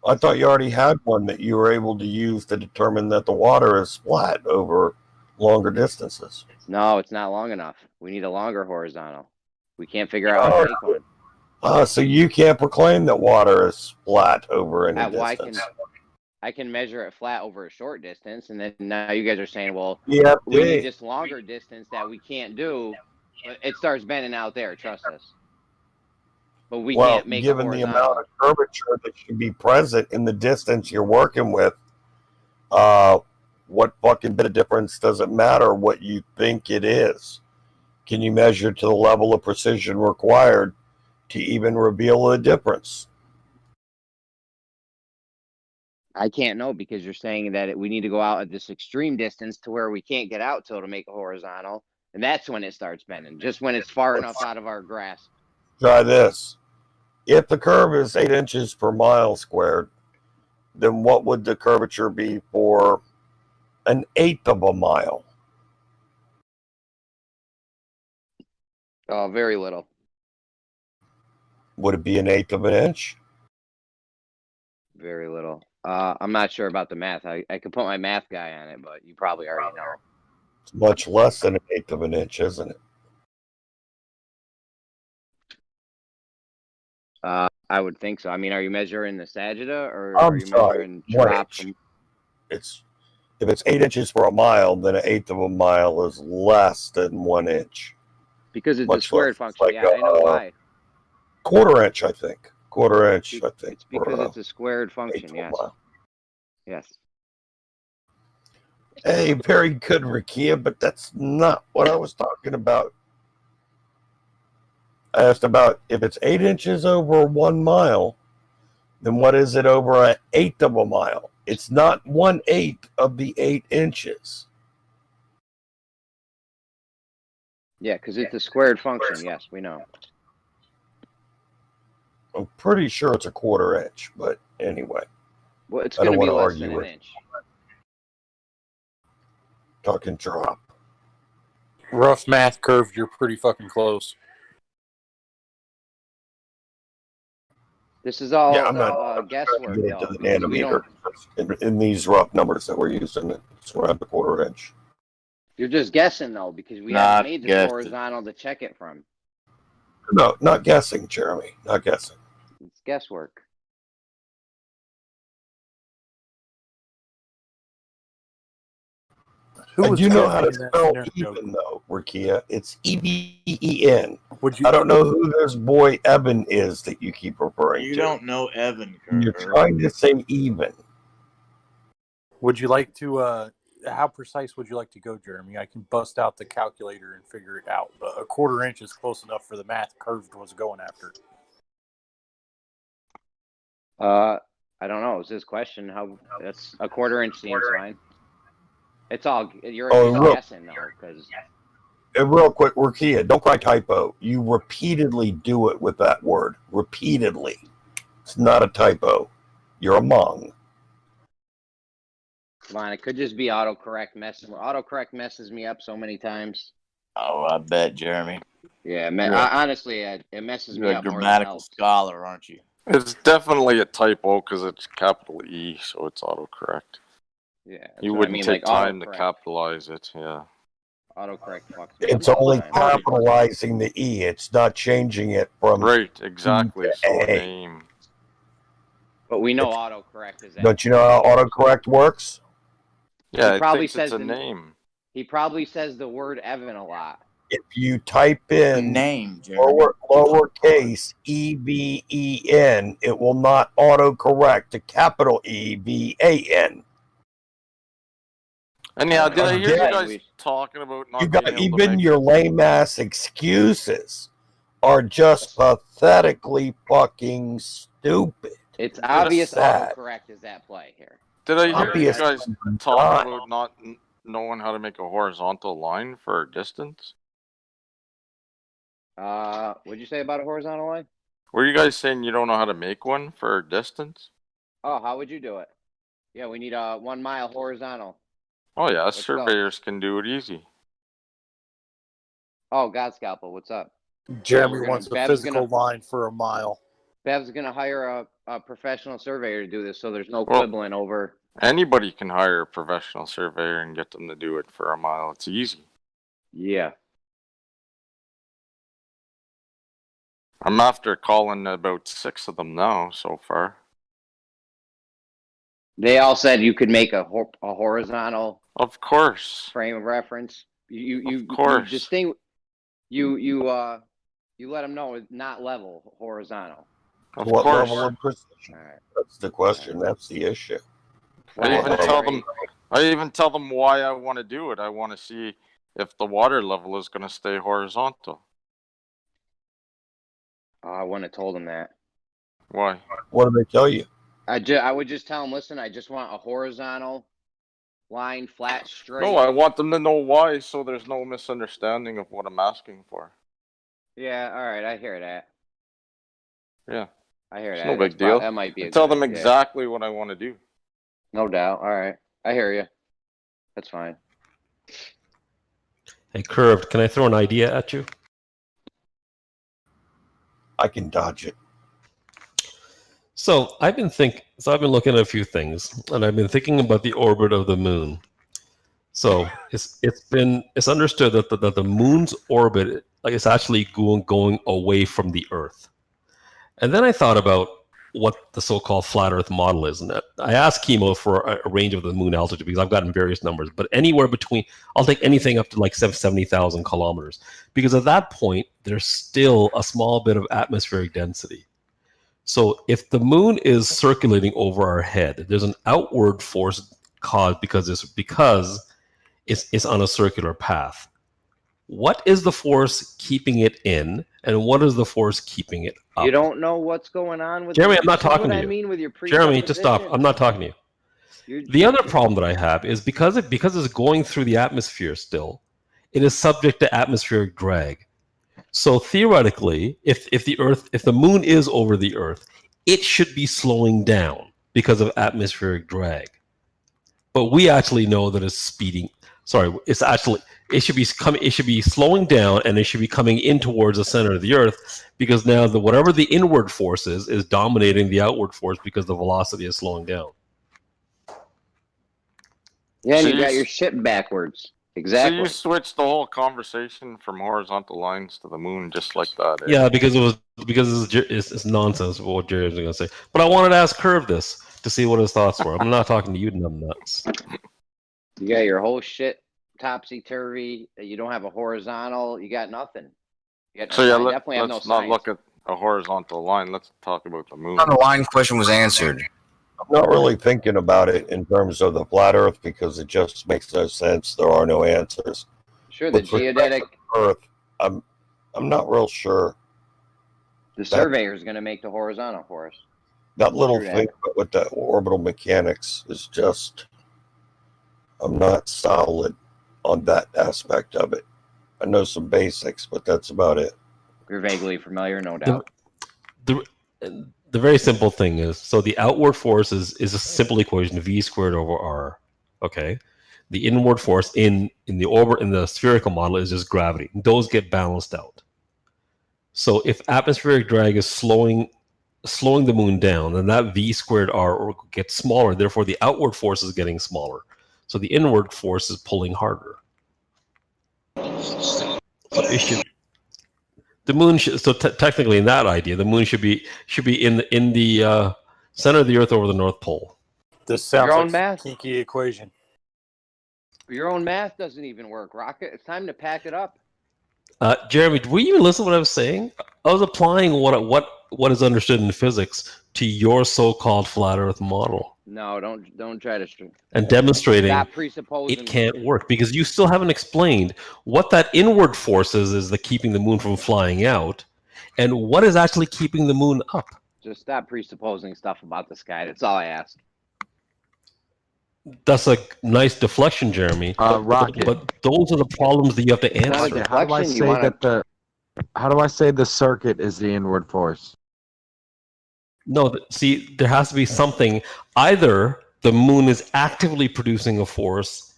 I thought you already had one that you were able to use to determine that the water is flat over longer distances. No, it's not long enough. We need a longer horizontal. We can't figure out how to make one. So you can't proclaim that water is flat over any distance. I can measure it flat over a short distance, and then now you guys are saying, well, we need this longer distance that we can't do. But it starts bending out there, trust us. But we can't make given the amount of curvature that should be present in the distance you're working with, what fucking bit of difference does it matter what you think it is? Can you measure to the level of precision required to even reveal a difference? I can't know because you're saying that we need to go out at this extreme distance to where we can't get out till to make a horizontal. And that's when it starts bending, just when it's far enough out of our grasp. Try this. If the curve is 8 inches per mile squared, then what would the curvature be for 1/8 of a mile? Oh, very little. Would it be 1/8 of an inch? Very little. I'm not sure about the math. I could put my math guy on it, but you probably already know. It's much less than 1/8 of an inch, isn't it? I would think so. I mean, are you measuring the sagitta or are you measuring drop from... If it's 8 inches for a mile, then 1/8 of a mile is less than 1 inch. Because it's a squared function. Like, yeah, I know why. 1/4 inch, I think. 1/4 inch, I think. It's because it's a squared function, yes. Yes. Hey, very good, Rakia, but that's not what I was talking about. I asked about if it's 8 inches over 1 mile, then what is it over 1/8 of a mile? It's not 1/8 of the 8 inches. Yeah, because it's a squared function. Yes, we know. I'm pretty sure it's 1/4 inch, but anyway. Well, it's going to be less than an inch. Talking drop. Rough math, Curve. You're pretty fucking close. This is all I'm not guesswork, get into the nanometer in these rough numbers that we're using. It's around a quarter inch. You're just guessing though, because we haven't made this horizontal to check it from. No, not guessing, Jeremy. Not guessing. It's guesswork. And you know how to spell even though, Rakia. It's E-B-E-N. I don't know who this boy Evan is that you keep referring to. You don't know Evan, Kurt. You're trying to say even. Would you like to, how precise would you like to go, Jeremy? I can bust out the calculator and figure it out, but a quarter inch is close enough for the math Curved was going after. I don't know. Is this question how that's a quarter inch seems fine. It's all you're guessing though, because. Real quick, Rakia, don't cry typo. You repeatedly do it with that word. Repeatedly. It's not a typo. You're a Hmong. Come on, it could just be autocorrect messing. Autocorrect messes me up so many times. Oh, I bet, Jeremy. Yeah, honestly, it messes me up. You're a grammatical scholar, aren't you? It's definitely a typo because it's capital E, so it's autocorrect. Yeah, you wouldn't take time to capitalize it. Yeah. Autocorrect fucks. It's only capitalizing the E. It's not changing it from exactly. So name. But we know autocorrect is. Don't you know how autocorrect works? Yeah, he probably says it's a name. He probably says the word Evan a lot. If you type in name lowercase E-V-E-N, it will not autocorrect to capital E-V-A-N. Anyhow, did I hear you guys talking about not even your lame ass excuses are just pathetically fucking stupid. It's obvious autocorrect is at play here. Did I hear you guys talking about not knowing how to make a horizontal line for a distance? What'd you say about a horizontal line? Were you guys saying you don't know how to make one for a distance? Oh, how would you do it? Yeah, we need a 1 mile horizontal. Oh yeah, surveyors can do it easy. Oh, God Scalpel, what's up? Jeremy wants a physical line for a mile. Bev's gonna hire a professional surveyor to do this, so there's no quibbling over. Anybody can hire a professional surveyor and get them to do it for a mile. It's easy. Yeah. I'm after calling about 6 of them now so far. They all said you could make a horizontal. Of course. Frame of reference. You course. You let them know it's not level, horizontal. Of what course. level of precision? Right. That's the question. That's the issue. I even tell them why I want to do it. I want to see if the water level is going to stay horizontal. I wouldn't have told them that. Why? What do they tell you? I would just tell them, listen, I just want a horizontal line, flat, straight. No, I want them to know why, so there's no misunderstanding of what I'm asking for. Yeah, all right, I hear that. Yeah. I hear that. No big deal. That might be. Tell them exactly what I want to do. No doubt. All right, I hear you. That's fine. Hey, Curved, can I throw an idea at you? I can dodge it. So I've been looking at a few things, and I've been thinking about the orbit of the moon. So it's understood that the moon's orbit is actually going away from the Earth. And then I thought about what the so-called flat Earth model is, and I asked Chemo for a range of the moon altitude because I've gotten various numbers, but anywhere between, I'll take anything up to like 70,000 kilometers, because at that point there's still a small bit of atmospheric density. So if the moon is circulating over our head, there's an outward force caused because it's on a circular path. What is the force keeping it in, and what is the force keeping it up? You don't know what's going on with Jeremy. I'm not talking to you. I mean with your Jeremy, just stop. I'm not talking to you. The other problem that I have is because it's going through the atmosphere still, it is subject to atmospheric drag. So theoretically, if the moon is over the Earth, it should be slowing down because of atmospheric drag. But we actually know that it's speeding. Sorry, it's actually it should be coming. It should be slowing down, and it should be coming in towards the center of the Earth, because now whatever the inward force is dominating the outward force because the velocity is slowing down. Yeah, and you got your ship backwards. Exactly. So you switched the whole conversation from horizontal lines to the moon just like that. Eh? Yeah, because it's nonsense what Jerry's going to say. But I wanted to ask Curve this to see what his thoughts were. I'm not talking to you, numbnuts. You got your whole shit topsy-turvy. You don't have a horizontal. You got nothing. You got let's not look at a horizontal line. Let's talk about the moon. The line question was answered. I'm not really thinking about it in terms of the flat Earth because it just makes no sense. There are no answers. Sure, the geodetic Earth. I'm not real sure. The surveyor is going to make the horizontal for us. That little thing with the orbital mechanics is just. I'm not solid on that aspect of it. I know some basics, but that's about it. You're vaguely familiar, no doubt. The very simple thing is, so the outward force is a simple equation, v squared over r. Okay, the inward force in the orbit in the spherical model is just gravity. Those get balanced out. So if atmospheric drag is slowing the moon down, then that v squared r gets smaller. Therefore, the outward force is getting smaller. So the inward force is pulling harder. So it should. The moon should, technically in that idea, the moon should be in the center of the Earth over the North Pole. This sounds like a kinky equation. Your own math doesn't even work, Rocket. It's time to pack it up. Jeremy, were you even listening to what I was saying? I was applying what is understood in physics to your so-called flat Earth model. No, don't try to. And demonstrating presupposing it can't work because you still haven't explained what that inward force is that keeping the moon from flying out, and what is actually keeping the moon up. Just stop presupposing stuff about the sky. That's all I ask. That's a nice deflection, Jeremy. Rocket. But those are the problems that you have to answer. How do I say how do I say the circuit is the inward force? No, see, there has to be something. Either the moon is actively producing a force,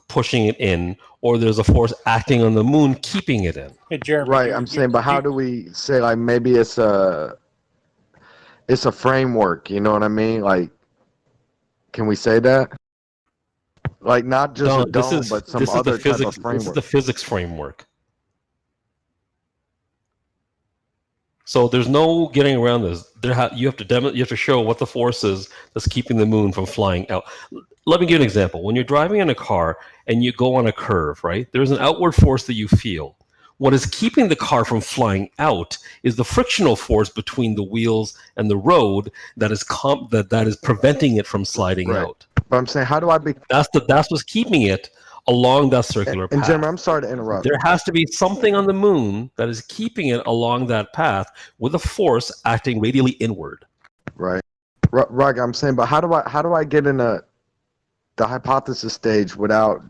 pushing it in, or there's a force acting on the moon, keeping it in. Hey, Jeremy, right, I'm saying, but how do we say, like, maybe it's a framework, you know what I mean? Like, can we say that? Like, not just a dome, but some other type of framework. This is the physics framework. So there's no getting around this. You have to show what the force is that's keeping the moon from flying out. Let me give you an example. When you're driving in a car and you go on a curve, right? There's an outward force that you feel. What is keeping the car from flying out is the frictional force between the wheels and the road that is preventing it from sliding out. But I'm saying, how do I be? That's what's keeping it along that circular path. And Jim, I'm sorry to interrupt. There has to be something on the moon that is keeping it along that path with a force acting radially inward. Right. Right. I'm saying, but how do I get in the hypothesis stage without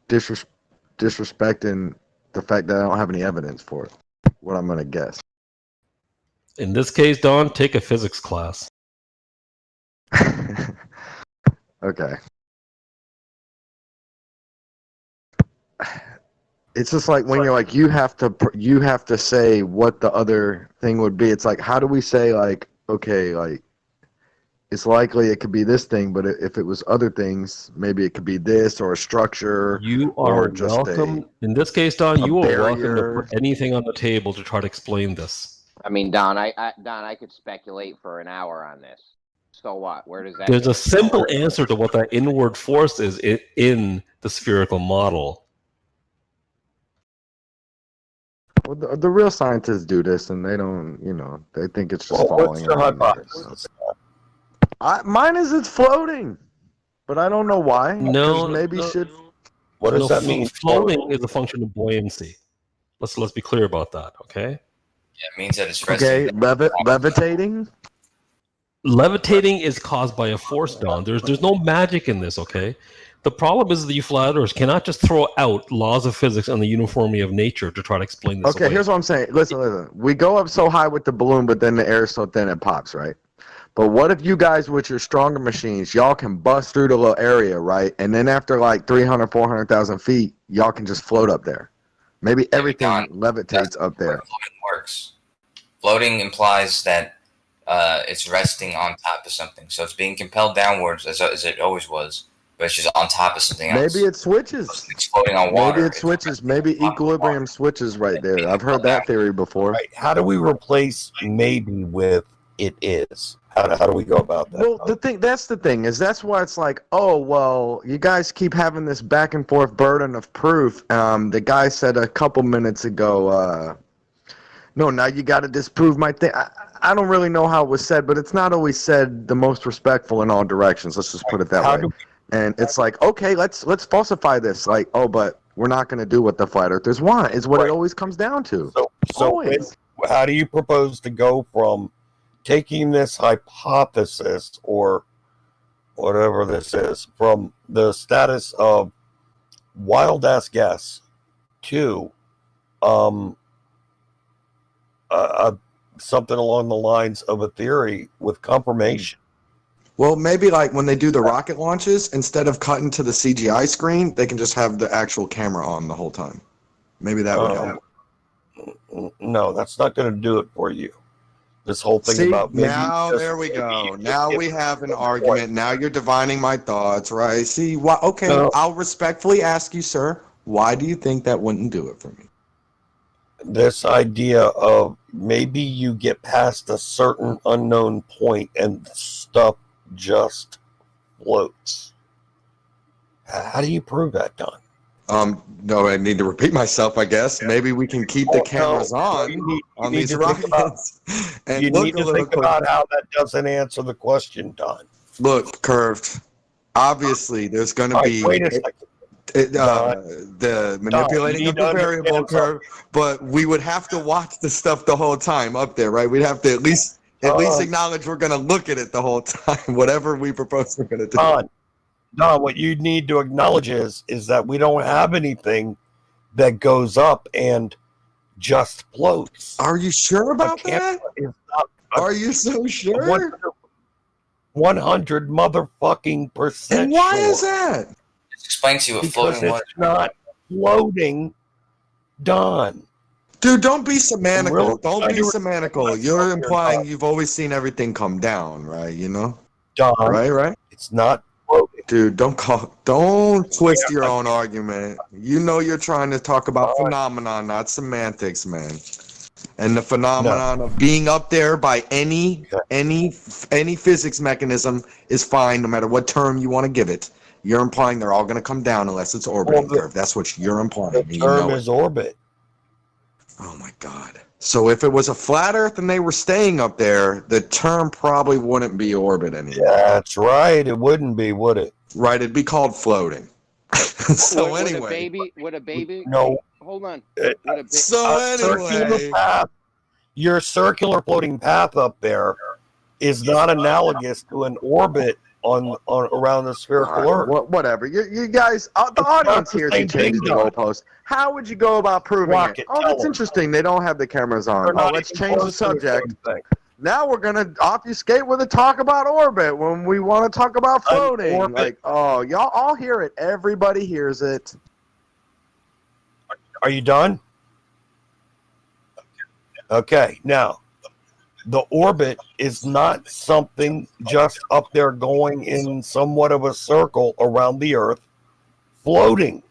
disrespecting the fact that I don't have any evidence for it? What I'm gonna guess. In this case, Don, take a physics class. Okay. It's just like when you're like you have to say what the other thing would be. It's like, how do we say, like, okay, like it's likely it could be this thing, but if it was other things, maybe it could be this or a structure. You are welcome. In this case, Don, you are welcome to put anything on the table to try to explain this. I mean, Don, I could speculate for an hour on this. So what? Where does that? There's a simple answer to what that inward force is in the spherical model. Well, the real scientists do this, and they don't, they think it's just falling. What's your hypothesis? Mine is it's floating, but I don't know why. No, maybe should. What does that mean? Floating is a function of buoyancy. Let's be clear about that, okay? Yeah, it means that it's okay. Levitating. Levitating is caused by a force, Don. There's no magic in this, okay? The problem is that you flat earthers cannot just throw out laws of physics and the uniformity of nature to try to explain this. Okay, here's what I'm saying. Listen. We go up so high with the balloon, but then the air is so thin it pops, right? But what if you guys, with your stronger machines, y'all can bust through the little area, right? And then after like 300, 400,000 feet, y'all can just float up there. Maybe everything levitates up there. Floating works. Floating implies that it's resting on top of something. So it's being compelled downwards as it always was, but it's just on top of something else. Maybe it switches. It's floating on water. Maybe it switches. Maybe equilibrium switches right there. I've heard that theory before. Right. How do we replace maybe with it is? How do we go about that? Well, that's the thing is why it's like, oh, well, you guys keep having this back and forth burden of proof. The guy said a couple minutes ago, no, now you got to disprove my thing. I don't really know how it was said, but it's not always said the most respectful in all directions. Let's just put it that way. And it's like, okay, let's falsify this. Like, oh, but we're not going to do what the flat earthers want. Is what it always comes down to. So how do you propose to go from taking this hypothesis or whatever this is from the status of wild ass guess to something along the lines of a theory with confirmation? Well, maybe like when they do the rocket launches, instead of cutting to the CGI screen, they can just have the actual camera on the whole time. Maybe that would help. No, that's not going to do it for you. This whole thing about maybe there we go. Now we have an argument. Now you're divining my thoughts, right? See, why? Okay, I'll respectfully ask you, sir. Why do you think that wouldn't do it for me? This idea of maybe you get past a certain unknown point and stuff just floats. How do you prove that, Don? No, I need to repeat myself, I guess. Maybe we can keep the cameras on these rockets. You need to think about how that doesn't answer the question, Don. Look, Curved. Obviously, there's going to be the manipulating of the variable curve, but we would have to watch the stuff the whole time up there, right? We'd have to at least acknowledge we're going to look at it the whole time, whatever we propose we're going to do. No, what you need to acknowledge is that we don't have anything that goes up and just floats. Are you sure about that? Are you so sure? 100 motherfucking %. And why is that? Explain to you what floating was. It's not floating, Don. Dude, don't be semantical. Don't be semantical. You're implying you've always seen everything come down, right? You know? Don. Right? It's not. Dude, don't twist your own argument. You know you're trying to talk about phenomenon, not semantics, man. And the phenomenon of being up there by any physics mechanism is fine, no matter what term you want to give it. You're implying they're all going to come down unless it's orbiting curve. That's what you're implying. The term is orbit. Oh my God. So if it was a flat Earth and they were staying up there, the term probably wouldn't be orbit anymore. That's right. It wouldn't be, would it? Right. It'd be called floating. So anyway. Would a baby? No. Hold on. Anyway. Your circular floating path up there is not analogous to an orbit on around the spherical Earth. Whatever. You guys, the audience here can change the goalpost. How would you go about proving it? Oh, that's interesting. They don't have the cameras on. Oh, let's change the subject. Now we're going to obfuscate with a talk about orbit when we want to talk about floating. Like, oh, y'all all hear it. Everybody hears it. Are you done? Okay. Now, the orbit is not something just up there going in somewhat of a circle around the Earth. Floating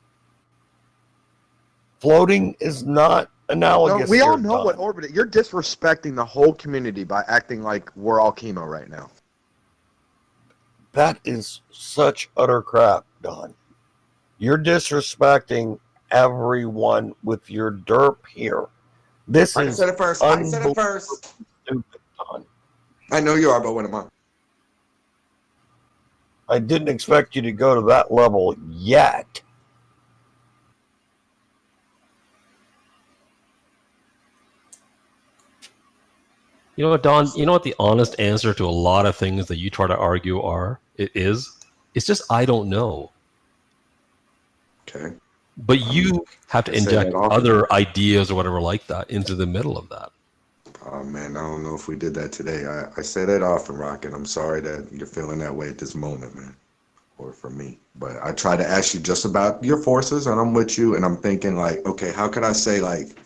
is not analogous. No, we all know what orbit is. You're disrespecting the whole community by acting like we're all chemo right now. That is such utter crap, Don. You're disrespecting everyone with your derp here. I said it first. Stupid, Don. I know you are, but what am I? I didn't expect you to go to that level yet. You know what, Don? You know what the honest answer to a lot of things that you try to argue are? It's just I don't know. Okay. But you have to inject other ideas or whatever like that into the middle of that. Oh man, I don't know if we did that today. I say that often, Rocket. I'm sorry that you're feeling that way at this moment, man. Or for me. But I try to ask you just about your forces, and I'm with you, and I'm thinking like, okay, how could I say like,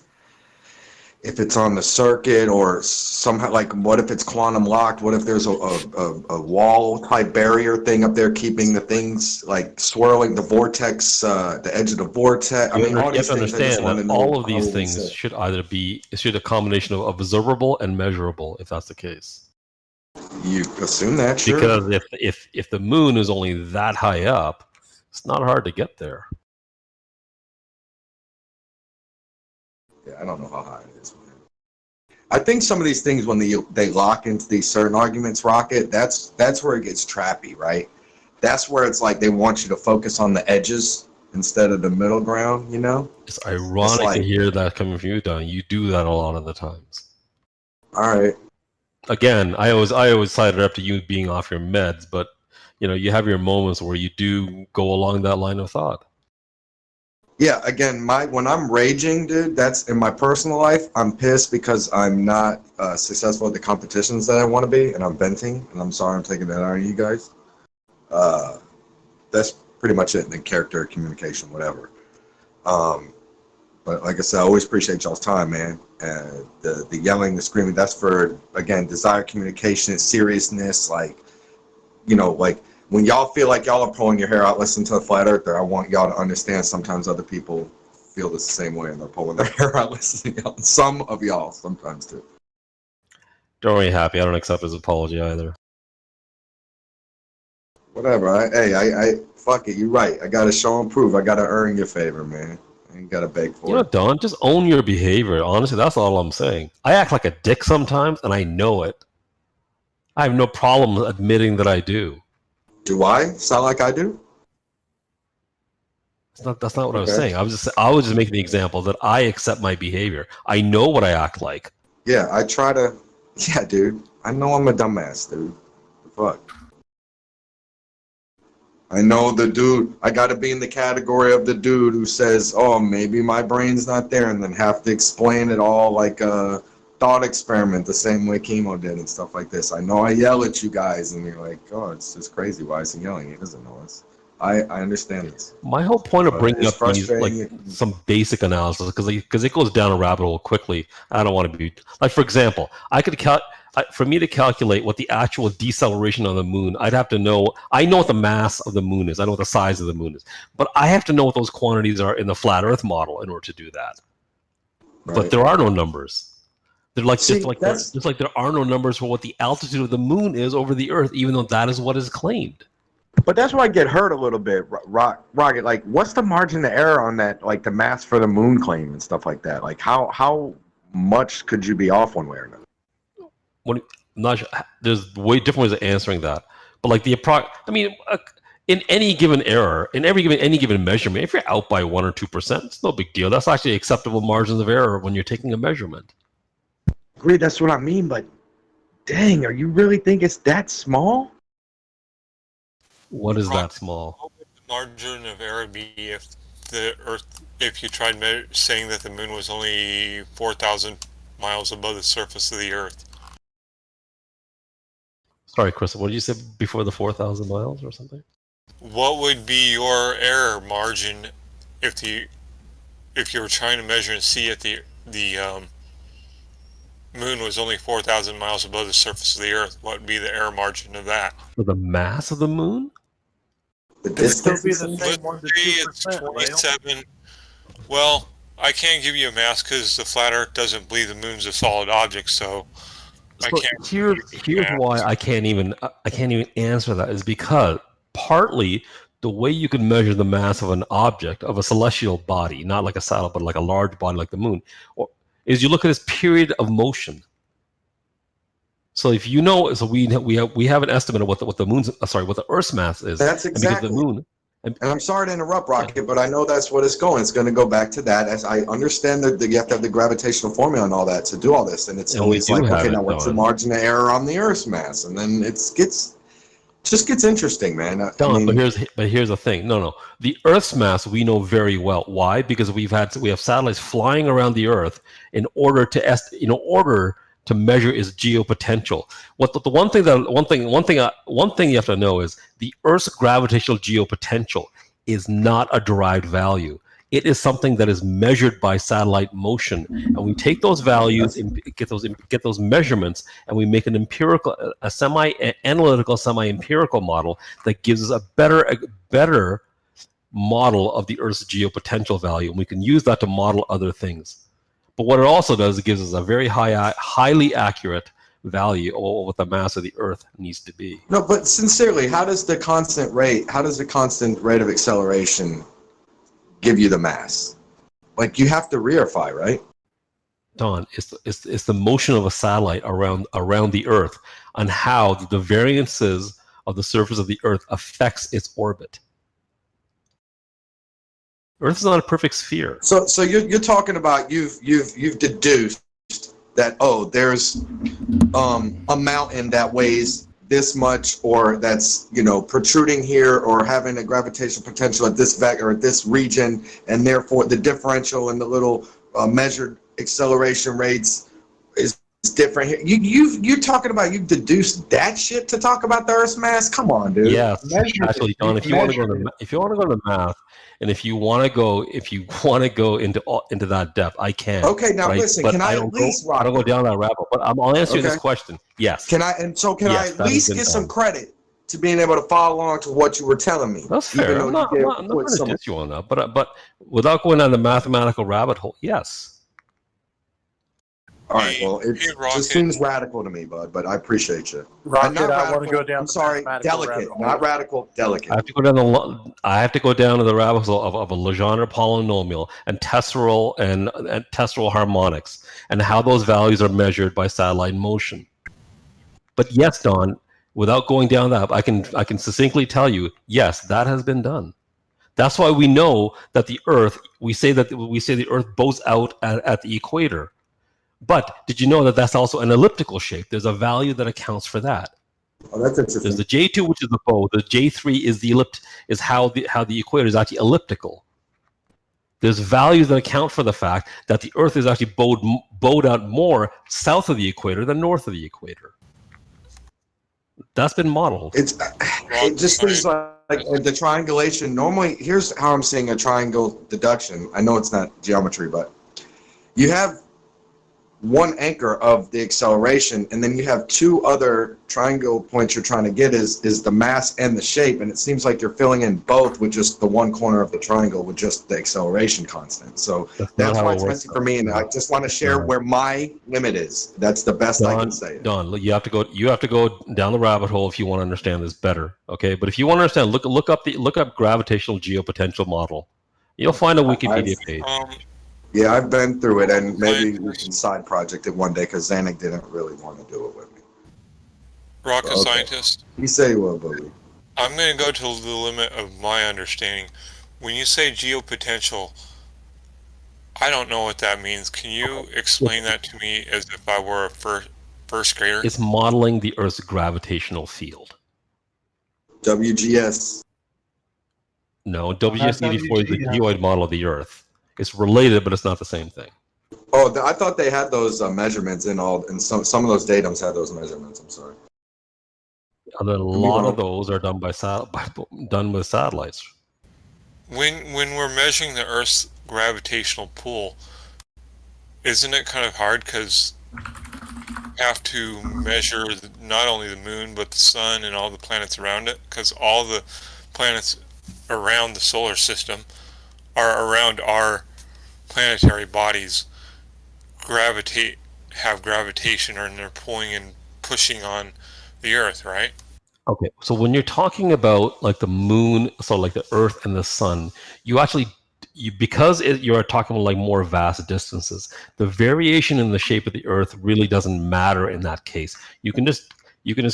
if it's on the circuit or somehow, like, what if it's quantum locked? What if there's a wall type barrier thing up there keeping the things like swirling the vortex, the edge of the vortex? I mean, all you have these to things. understand that all of these things should either be a combination of observable and measurable, if that's the case. You assume that, sure. Because if the moon is only that high up, it's not hard to get there. Yeah, I don't know how high it is, man. I think some of these things, when they lock into these certain arguments, Rocket, that's where it gets trappy, right? That's where it's like they want you to focus on the edges instead of the middle ground, you know? It's ironic to hear that coming from you, Don. You do that a lot of the times. All right. Again, I always cite it up to you being off your meds, but you have your moments where you do go along that line of thought. Yeah, again, when I'm raging, dude, that's in my personal life. I'm pissed because I'm not successful at the competitions that I want to be, and I'm venting, and I'm sorry I'm taking that out on you guys. That's pretty much it in the character, communication, whatever. But like I said, I always appreciate y'all's time, man. The yelling, the screaming, that's for, again, desire, communication, seriousness, like, like, when y'all feel like y'all are pulling your hair out, listen to a flat earther. I want y'all to understand sometimes other people feel the same way and they're pulling their hair out listening to y'all. Some of y'all sometimes too. Don't worry, Happy. I don't accept his apology either. Whatever. I fuck it. You're right. I gotta show and prove. I gotta earn your favor, man. I ain't gotta beg for it. Don, just own your behavior. Honestly, that's all I'm saying. I act like a dick sometimes, and I know it. I have no problem admitting that I do. Do I sound like I do? That's not what I was saying. I was just making the example that I accept my behavior. I know what I act like. Yeah, I try to. Yeah, dude. I know I'm a dumbass, dude. Fuck. I know the dude. I got to be in the category of the dude who says, "Oh, maybe my brain's not there," and then have to explain it all like a thought experiment, the same way Chemo did and stuff like this. I know I yell at you guys, and you're like, "Oh, it's just crazy. Why is he yelling? He doesn't know us." I understand this. My whole point of bringing up these, like, some basic analysis, because it goes down a rabbit hole quickly. I don't want to be like, for example, for me to calculate what the actual deceleration on the moon, I'd have to know. I know what the mass of the moon is. I know what the size of the moon is, but I have to know what those quantities are in the flat Earth model in order to do that. Right. But there are no numbers. They're like just like there are no numbers for what the altitude of the moon is over the Earth, even though that is what is claimed. But that's why I get hurt a little bit, Rocket. Like, what's the margin of error on that? Like the mass for the moon claim and stuff like that. Like, how much could you be off one way or another? There's way different ways of answering that. But like in any given error, in any given measurement, if you're out by 1 or 2%, it's no big deal. That's actually acceptable margins of error when you're taking a measurement. Agreed, that's what I mean, but dang, are you really think it's that small? What is that small? What would the margin of error be if you tried saying that the moon was only 4,000 miles above the surface of the Earth? Sorry, Chris, what did you say before the 4,000 miles or something? What would be your error margin if you were trying to measure and see if the moon was only 4,000 miles above the surface of the Earth? What would be the error margin of that? For the mass of the moon? It'd still be the same 1 to 2%. It's 27. Well, I can't give you a mass because the flat Earth doesn't believe the moon's a solid object, so I can't. Here's why I can't even answer that, is because partly the way you can measure the mass of an object, of a celestial body, not like a satellite, but like a large body like the moon, is you look at its period of motion. So if you know, so we have an estimate of what the moon's what the Earth's mass is. That's exactly. The moon. And I'm sorry to interrupt, Rocket, but I know that's what it's going. It's going to go back to that. As I understand that you have to have the gravitational formula and all that to do all this, and it's always like, okay, now what's the margin of error on the Earth's mass? And then it just gets interesting, man. But here's the thing. No, the Earth's mass we know very well. Why? Because we have satellites flying around the Earth in order to to measure its geopotential. One thing you have to know is the Earth's gravitational geopotential is not a derived value. It is something that is measured by satellite motion, and we take those values and get those measurements, and we make an empirical, a semi-analytical, semi-empirical model that gives us a better model of the Earth's geopotential value, and we can use that to model other things. But what it also does, it gives us a very highly accurate value of what the mass of the Earth needs to be. No, but sincerely, how does the constant rate of acceleration give you the mass? Like, you have to reify, right? Don, it's the motion of a satellite around the Earth and how the variances of the surface of the Earth affects its orbit. Earth is not a perfect sphere. So you're talking about you've deduced that, oh, there's a mountain that weighs this much, or that's, you know, protruding here, or having a gravitational potential at this vector or at this region, and therefore the differential in the little measured acceleration rates is different here. You're talking about, you've deduced that shit to talk about the Earth's mass? Come on, dude. Yeah, actually, Don, if you want to go to math, and if you want to go into that depth, I can. Okay, now right? listen. But Can I at least? I don't go down that rabbit hole. But I'll answer you this question. Yes. Can I? And so can I at least get some credit to being able to follow along to what you were telling me? That's fair. I'm not going to diss you on that. But without going down the mathematical rabbit hole, yes. All right. Well, it just seems radical to me, bud. But I appreciate you. Rocket, I want to go down. I'm sorry, delicate, not radical, delicate. I have to go down to the rabbit hole of a Legendre polynomial and tesseract harmonics, and how those values are measured by satellite motion. But yes, Don, without going down that, I can succinctly tell you, yes, that has been done. That's why we know that the Earth. We say the Earth bows out at the equator. But did you know that that's also an elliptical shape? There's a value that accounts for that. Oh, that's interesting. There's the J2, which is the bow. The J3 is how the equator is actually elliptical. There's values that account for the fact that the Earth is actually bowed out more south of the equator than north of the equator. That's been modeled. It just seems like the triangulation. Normally, here's how I'm seeing a triangle deduction. I know it's not geometry, but you have one anchor of the acceleration, and then you have two other triangle points you're trying to get is the mass and the shape, and it seems like you're filling in both with just the one corner of the triangle with just the acceleration constant. So that's why it's messy for me, and I just want to share where my limit is. That's the best I can say. Don, you have to go down the rabbit hole if you want to understand this better. Okay, but if you want to understand, look up gravitational geopotential model. You'll find a Wikipedia page. Yeah, I've been through it, and maybe we can side project it one day, because Zanuck didn't really want to do it with me. Rocket scientist. You say you will, buddy. I'm going to go to the limit of my understanding. When you say geopotential, I don't know what that means. Can you explain that to me as if I were a first grader? It's modeling the Earth's gravitational field. WGS. No, WGS-84 is the geoid model of the Earth. It's related, but it's not the same thing. Oh, I thought they had those measurements in some of those datums had those measurements. I'm sorry. And then a lot of those are done done with satellites. When we're measuring the Earth's gravitational pull, isn't it kind of hard because you have to measure not only the moon but the sun and all the planets around it, because all the planets around the solar system are around our planetary bodies have gravitation, and they're pulling and pushing on the Earth, right? Okay, so when you're talking about like the moon, so like the Earth and the sun, because you're talking about like more vast distances, the variation in the shape of the Earth really doesn't matter in that case. You can just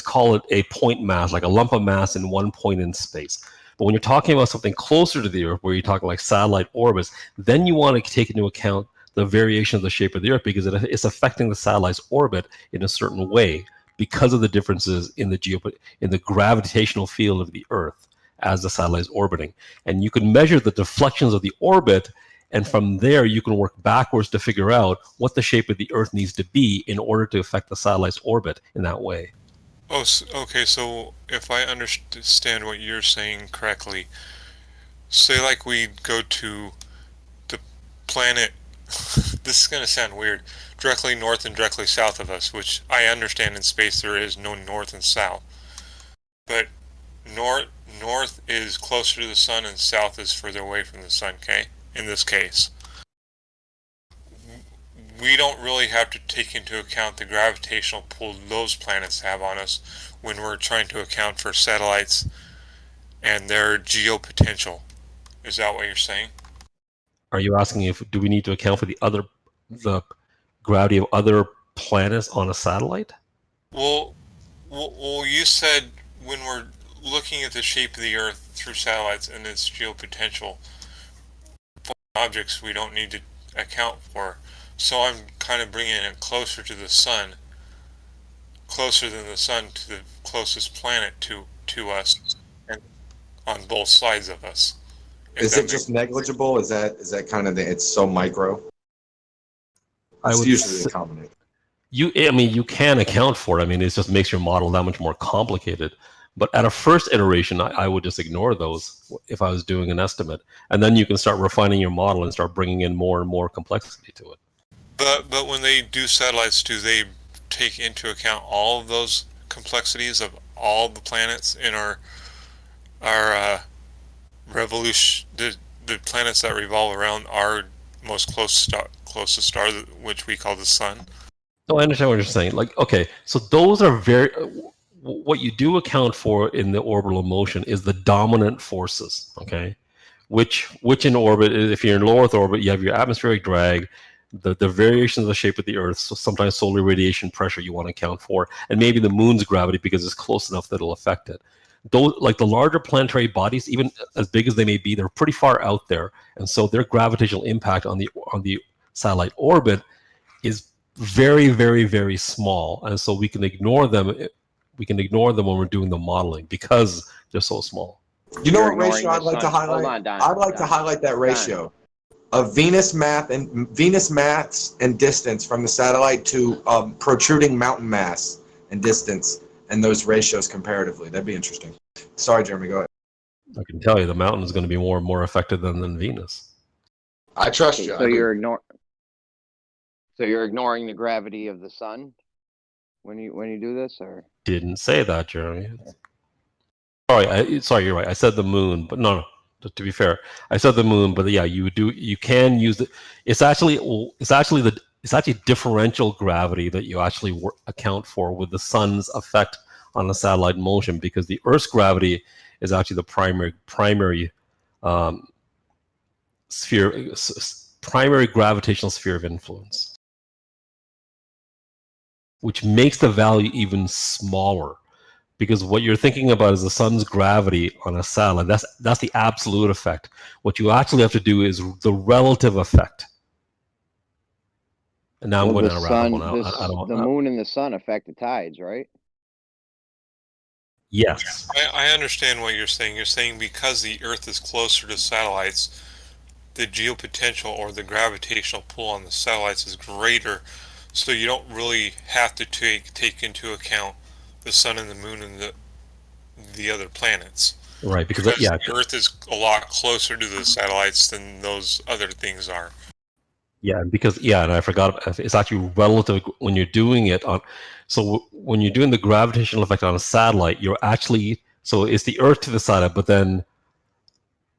call it a point mass, like a lump of mass in one point in space. But when you're talking about something closer to the Earth, where you're talking like satellite orbits, then you want to take into account the variation of the shape of the Earth, because it's affecting the satellite's orbit in a certain way because of the differences in the gravitational field of the Earth as the satellite is orbiting. And you can measure the deflections of the orbit And from there, you can work backwards to figure out what the shape of the Earth needs to be in order to affect the satellite's orbit in that way. Oh, okay, so if I understand what you're saying correctly, say like we go to the planet, this is going to sound weird, directly north and directly south of us, which I understand in space there is no north and south. But north is closer to the sun and south is further away from the sun, okay? In this case. We don't really have to take into account the gravitational pull those planets have on us when we're trying to account for satellites and their geopotential. Is that what you're saying? Are you asking do we need to account for the gravity of other planets on a satellite? Well, you said when we're looking at the shape of the Earth through satellites and its geopotential, objects we don't need to account for. So I'm kind of bringing it closer to the sun, closer than the sun to the closest planet to us, and on both sides of us. Is it just negligible? Is that kind of it's so micro? It's usually a combination. You can account for it. I mean, it just makes your model that much more complicated. But at a first iteration, I would just ignore those if I was doing an estimate. And then you can start refining your model and start bringing in more and more complexity to it. But when they do satellites, do they take into account all of those complexities of all the planets in our revolution, the planets that revolve around our most closest star, which we call the sun? No, I understand what you're saying. Like, okay, so those are what you do account for in the orbital motion is the dominant forces, okay? Which in orbit, if you're in low Earth orbit, you have your atmospheric drag, the variations of the shape of the Earth, so sometimes solar radiation pressure you want to account for, and maybe the moon's gravity because it's close enough that it'll affect it. Those, like the larger planetary bodies, even as big as they may be, they're pretty far out there, and so their gravitational impact on the satellite orbit is very, very, very small, and so we can ignore them. We can ignore them when we're doing the modeling because they're so small. You know what ratio I'd like to highlight? I'd like to highlight that ratio of Venus mass and distance from the satellite to protruding mountain mass and distance, and those ratios comparatively. That'd be interesting. Sorry, Jeremy, go ahead. I can tell you the mountain is going to be more and more affected than Venus. I trust you. So you're ignoring the gravity of the sun when you do this, or? Didn't say that, Jeremy. Sorry, you're right. I said the moon, but no. To be fair, I said the moon, but yeah, you can use it. It's actually differential gravity that you actually account for with the sun's effect on the satellite motion, because the Earth's gravity is actually the primary gravitational sphere of influence, which makes the value even smaller. Because what you're thinking about is the sun's gravity on a satellite. That's the absolute effect. What you actually have to do is the relative effect. And now I'm going to wrap one out. The moon and the sun affect the tides, right? Yes. I understand what you're saying. You're saying because the Earth is closer to satellites, the geopotential or the gravitational pull on the satellites is greater, so you don't really have to take into account the sun and the moon and the other planets. Right, because the Earth is a lot closer to the satellites than those other things are. Yeah, and I forgot, it's actually relative when you're doing it on. So when you're doing the gravitational effect on a satellite, so it's the Earth to the satellite, but then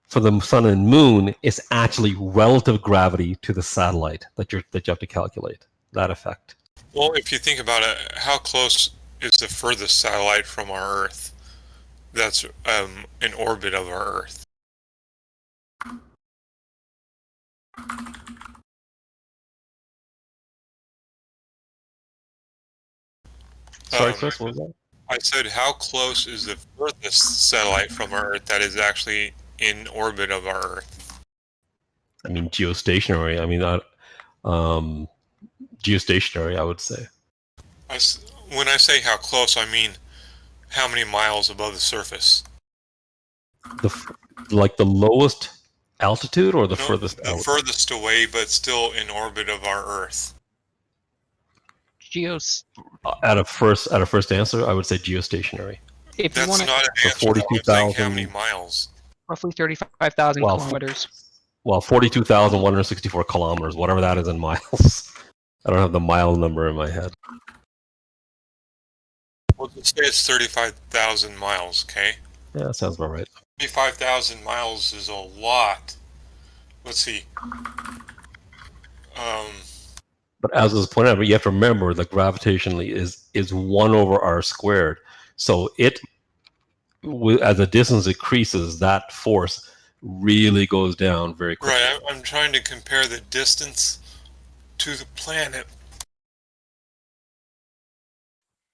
for the sun and moon, it's actually relative gravity to the satellite that you have to calculate that effect. Well, if you think about it, how close is the furthest satellite from our Earth that's in orbit of our Earth? Sorry, Chris, what was that? I said, how close is the furthest satellite from our Earth that is actually in orbit of our Earth? I mean, geostationary. I mean, geostationary, I would say. When I say how close, I mean how many miles above the surface? The lowest Altitude or the No, furthest the out? furthest away, but still in orbit of our Earth. At a first answer, I would say geostationary. If you want That's not an So answer. I'm saying 42,000. how many miles? roughly 35,000 Well, kilometers. Well, 42,164 kilometers, whatever that is in miles. I don't have the mile number in my head. We'll just say it's 35,000 miles, okay? Yeah, that sounds about right. 35,000 miles is a lot. Let's see. But as was pointed out, you have to remember that gravitationally is 1 over r squared. So it, as the distance increases, that force really goes down very quickly. Right, I'm trying to compare the distance to the planet.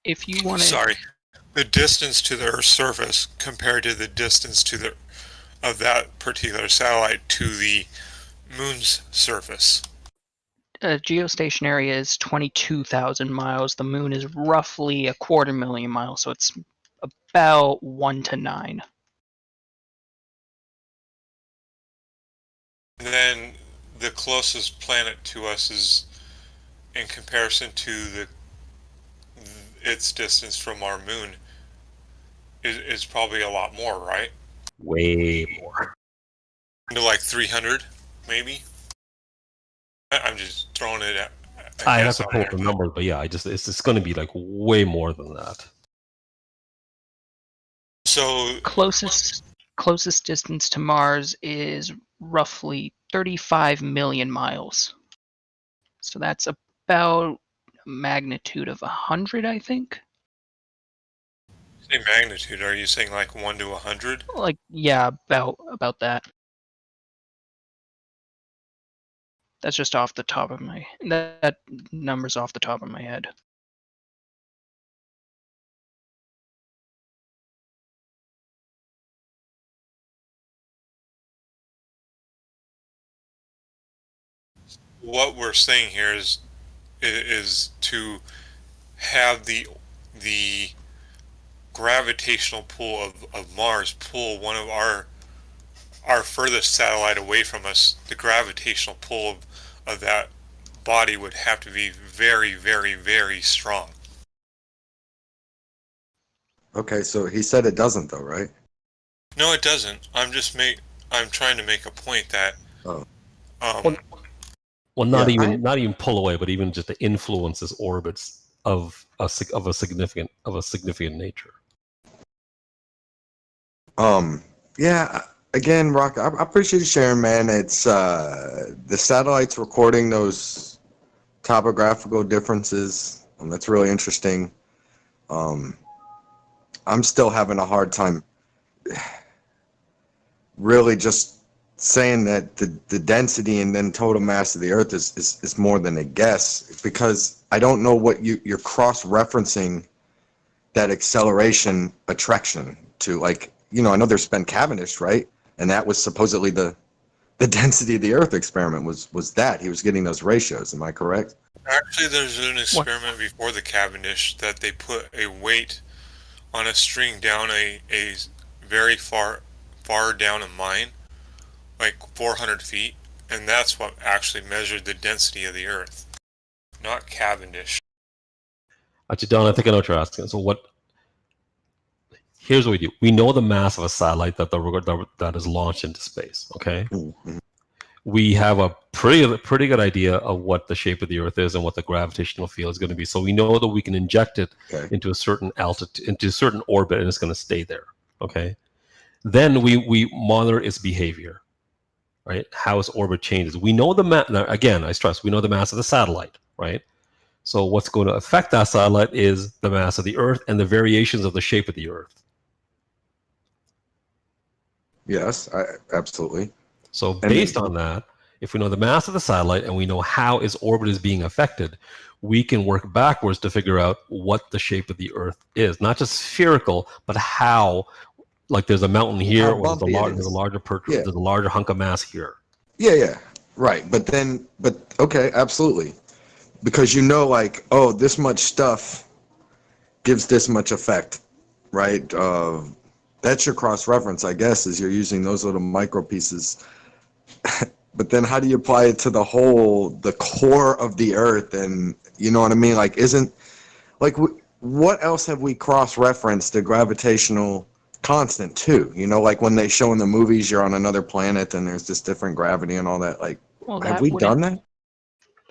If you want to... Sorry. The distance to the Earth's surface compared to the distance to the of that particular satellite to the Moon's surface. Geostationary is 22,000 miles. The moon is roughly 250,000 miles, so it's about 1 to 9. And then the closest planet to us is, in comparison to its distance from our moon, is probably a lot more, right? Way more. Into like 300, maybe? I'm just throwing it at... I have to pull up the numbers, but yeah, it's going to be like way more than that. So closest distance to Mars is roughly 35 million miles. So that's about a magnitude of 100, I think. Say magnitude, are you saying like 1 to 100? Like, yeah, about that. That's just off the top of my... That number's off the top of my head. What we're saying here is to have the gravitational pull of Mars pull one of our furthest satellite away from us. The gravitational pull of that body would have to be very, very, very strong. Okay, so he said it doesn't, though, right? No, it doesn't. I'm trying to make a point that. Well, not even pull away, but even just to influence his orbits of a significant nature. Yeah. Again, Rock, I appreciate you sharing, man. It's the satellite's recording those topographical differences. That's really interesting. I'm still having a hard time really just saying that the density and then total mass of the Earth is more than a guess, because I don't know what you're cross-referencing that acceleration attraction to. Like, you know, I know there's been Cavendish, right? And that was supposedly the density of the Earth experiment was that. He was getting those ratios. Am I correct? Actually, there's an experiment before the Cavendish that they put a weight on a string down a very far down a mine, like 400 feet, and that's what actually measured the density of the Earth, not Cavendish. Actually, Don, I think I know what you're asking. So here's what we do. We know the mass of a satellite that is launched into space, okay? Mm-hmm. We have a pretty good idea of what the shape of the Earth is and what the gravitational field is going to be. So we know that we can inject it into a certain altitude, into a certain orbit, and it's going to stay there, okay? Then we monitor its behavior, right? How its orbit changes. We know the mass. Now, again, I stress, we know the mass of the satellite, right? So what's going to affect that satellite is the mass of the Earth and the variations of the shape of the Earth. Yes, absolutely. So based on that, if we know the mass of the satellite and we know how its orbit is being affected, we can work backwards to figure out what the shape of the Earth is. Not just spherical, but how, like there's a mountain here, or there's a larger hunk of mass here. Yeah, right. But okay, absolutely. Because you know, like, oh, this much stuff gives this much effect, right? That's your cross-reference, I guess, is you're using those little micro pieces but then how do you apply it to the core of the Earth? And you know what I mean? Like, what else have we cross-referenced the gravitational constant to? You know, like when they show in the movies you're on another planet and there's this different gravity and all that. Like, have we done that?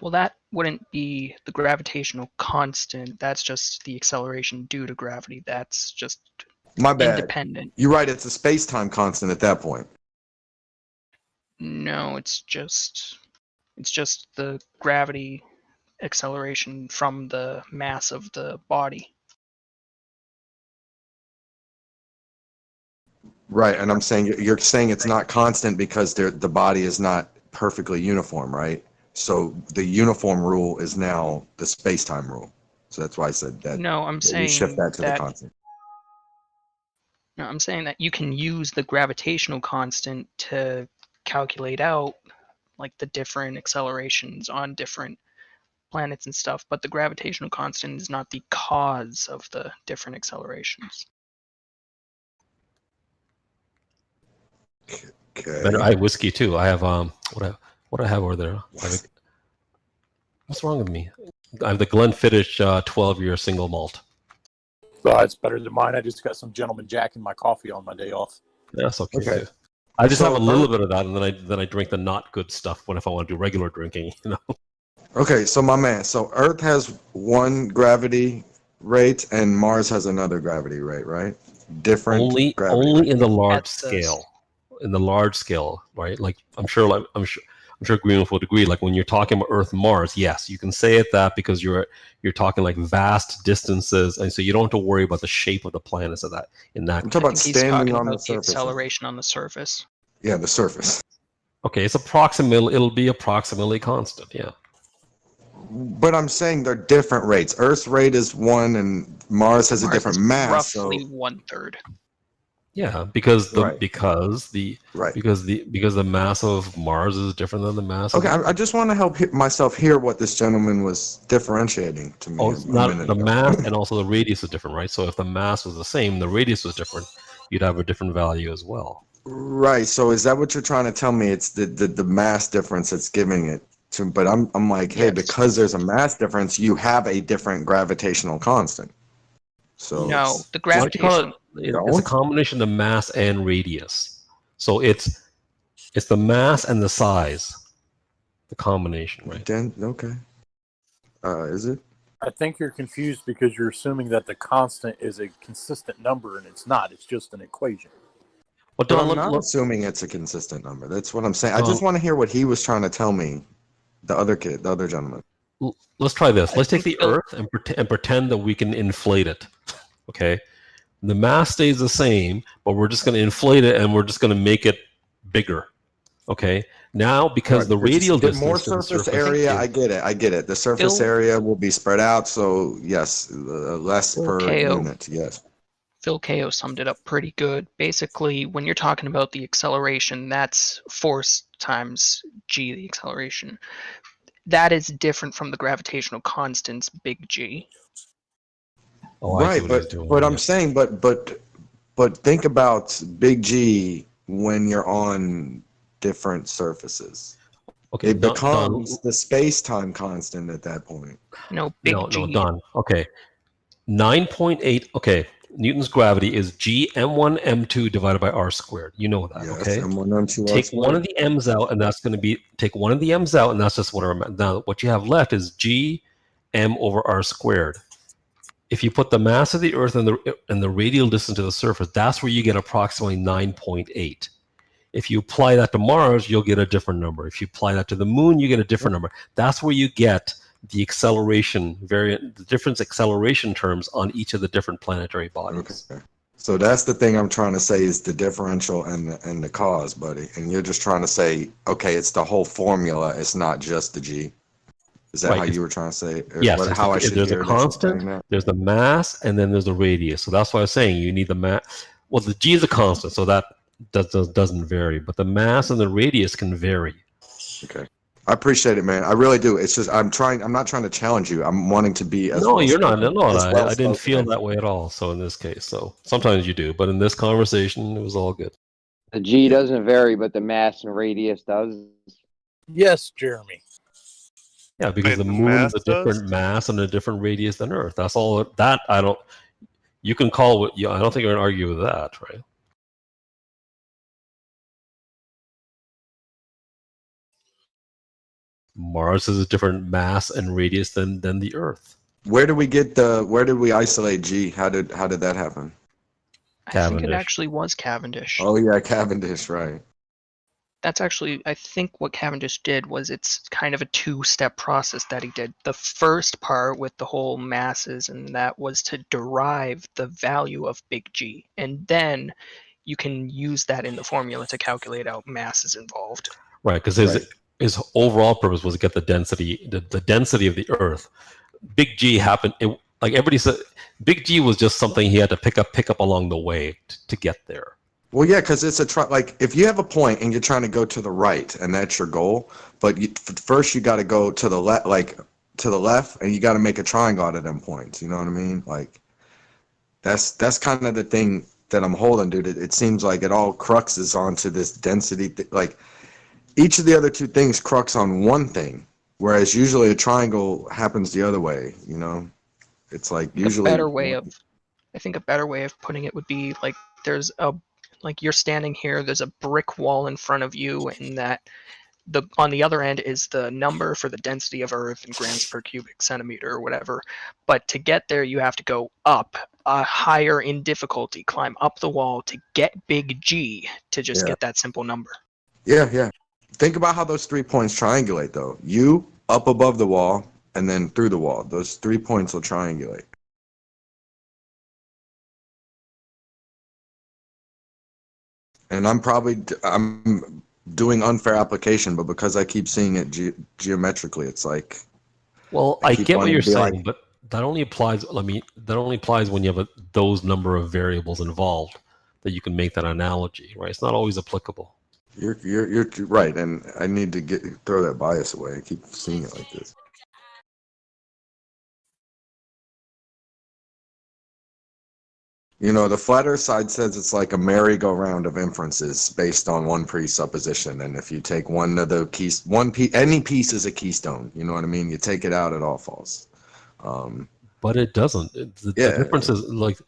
Well, that wouldn't be the gravitational constant. That's just the acceleration due to gravity. That's just My bad. independent. You're right. It's a space-time constant at that point. No, it's just the gravity acceleration from the mass of the body. Right, and you're saying it's not constant because the body is not perfectly uniform, right? So the uniform rule is now the space-time rule. So that's why I said that. No, I'm saying we shift that to the constant. No, I'm saying that you can use the gravitational constant to calculate out like the different accelerations on different planets and stuff, but the gravitational constant is not the cause of the different accelerations. Okay. Better, I have whiskey too. I have what I have over there. What's wrong with me? I have the Glenfiddich 12-year single malt. It's better than mine. I just got some Gentleman Jack in my coffee on my day off. Yeah, that's okay too. I just have a little bit of that, and then I drink the not good stuff if I want to do regular drinking. You know. Okay, so my man, so Earth has one gravity rate and Mars has another gravity rate, right? Different only gravity in the large scale. In the large scale, right? Like I'm sure Greenwood would agree. Like when you're talking about Earth, Mars, yes, you can say it that because you're talking like vast distances, and so you don't have to worry about the shape of the planets of that. In that, I'm talking about standing on the surface. Acceleration on the surface. Yeah, the surface. Okay, it's approximately. It'll be approximately constant. Yeah. But I'm saying they're different rates. Earth's rate is 1, and Mars has a different mass. Roughly 1/3. Yeah, because the mass of Mars is different than the mass. Okay, of I just want to help myself hear what this gentleman was differentiating to me. Oh, it's not the mass, and also the radius is different, right? So if the mass was the same, the radius was different, you'd have a different value as well. Right. So is that what you're trying to tell me? It's the mass difference that's giving it to. But I'm like, hey, because there's a mass difference, you have a different gravitational constant. So no, the gravitational. It's a combination of mass and radius. So it's the mass and the size, the combination, right? Then okay. Is it? I think you're confused because you're assuming that the constant is a consistent number, and it's not. It's just an equation. Well, I'm not assuming it's a consistent number. That's what I'm saying. I just want to hear what he was trying to tell me. The other gentleman. Let's try this. Let's take the Earth and pretend that we can inflate it. Okay. The mass stays the same, but we're just going to inflate it and we're just going to make it bigger. Okay. Now, because the radial distance, more surface area, I get it. The surface area will be spread out, so yes, less per unit. Yes. Phil Ko summed it up pretty good. Basically, when you're talking about the acceleration, that's force times g, the acceleration. That is different from the gravitational constants, big G. Oh, right, but I'm saying, but think about big G when you're on different surfaces. Okay, it becomes the space-time constant at that point. No, big G. No, done. Okay, 9.8. Okay, Newton's gravity is G m1 m2 divided by r squared. You know that, yes, okay? M1, M2, take one of the m's out, and that's going to be one of the m's out, and that's just what now what you have left is G m over r squared. If you put the mass of the Earth and the radial distance to the surface, that's where you get approximately 9.8. If you apply that to Mars, you'll get a different number. If you apply that to the Moon, you get a different number. That's where you get the acceleration variant, the different acceleration terms on each of the different planetary bodies. Okay. So that's the thing I'm trying to say is the differential and the cause, buddy. And you're just trying to say, okay, it's the whole formula. It's not just the G. Is that how you were trying to say? Yes. How I should there's a constant, there's the mass, and then there's the radius. So that's why I was saying you need the mass. Well, the G is a constant, so that doesn't vary. But the mass and the radius can vary. Okay. I appreciate it, man. I really do. It's just I'm not trying to challenge you. I'm wanting to be as No, you're not. No, I didn't feel that way at all. So in this case, so sometimes you do, but in this conversation, it was all good. The G doesn't vary, but the mass and radius does. Yes, Jeremy. Yeah, because the moon is a different mass and a different radius than Earth. That's all. That I don't. You can call it. I don't think you're gonna argue with that, right? Mars is a different mass and radius than the Earth. Where did we get the? Where did we isolate G? How did that happen? I think it actually was Cavendish. Oh yeah, Cavendish, right? That's actually, I think what Cavendish did was it's kind of a two-step process that he did. The first part with the whole masses and that was to derive the value of big G, and then you can use that in the formula to calculate out masses involved. Right, because his overall purpose was to get the density, the density of the Earth. Big G happened. Like everybody said, Big G was just something he had to pick up along the way to get there. Well, yeah, because it's like if you have a point and you're trying to go to the right and that's your goal, but first you got to go to the left, and you got to make a triangle out of them points. You know what I mean? Like that's kind of the thing that I'm holding, dude. It seems like it all cruxes onto this density. Like each of the other two things crux on one thing, whereas usually a triangle happens the other way. You know, it's like usually I think a better way of putting it would be like there's a. Like you're standing here, there's a brick wall in front of you, and that on the other end is the number for the density of Earth in grams per cubic centimeter or whatever. But to get there, you have to go up higher in difficulty, climb up the wall to get big G to just get that simple number. Yeah. Think about how those 3 points triangulate, though. You up above the wall and then through the wall. Those 3 points will triangulate. And I'm doing unfair application, but because I keep seeing it geometrically, it's like. Well, I get what you're saying, but that only applies. I mean, that only applies when you have those number of variables involved that you can make that analogy, right? It's not always applicable. You're right, and I need to throw that bias away. I keep seeing it like this. You know, the flat earth side says it's like a merry-go-round of inferences based on one presupposition, and if you take one of the keys, any piece is a keystone. You know what I mean? You take it out, it all falls. But it doesn't. The difference is like,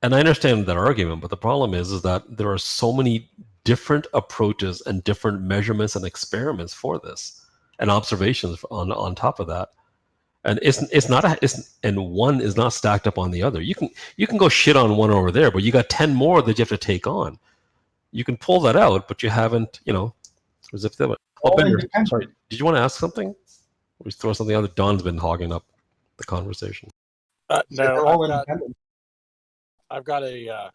and I understand that argument, but the problem is that there are so many different approaches and different measurements and experiments for this, and observations on top of that. And and one is not stacked up on the other. You can go shit on one over there, but you got 10 more that you have to take on. You can pull that out, but you haven't, as if that. Oh, Ben, sorry. Did you want to ask something? Or just throw something out that Don's been hogging up the conversation? No, I've got a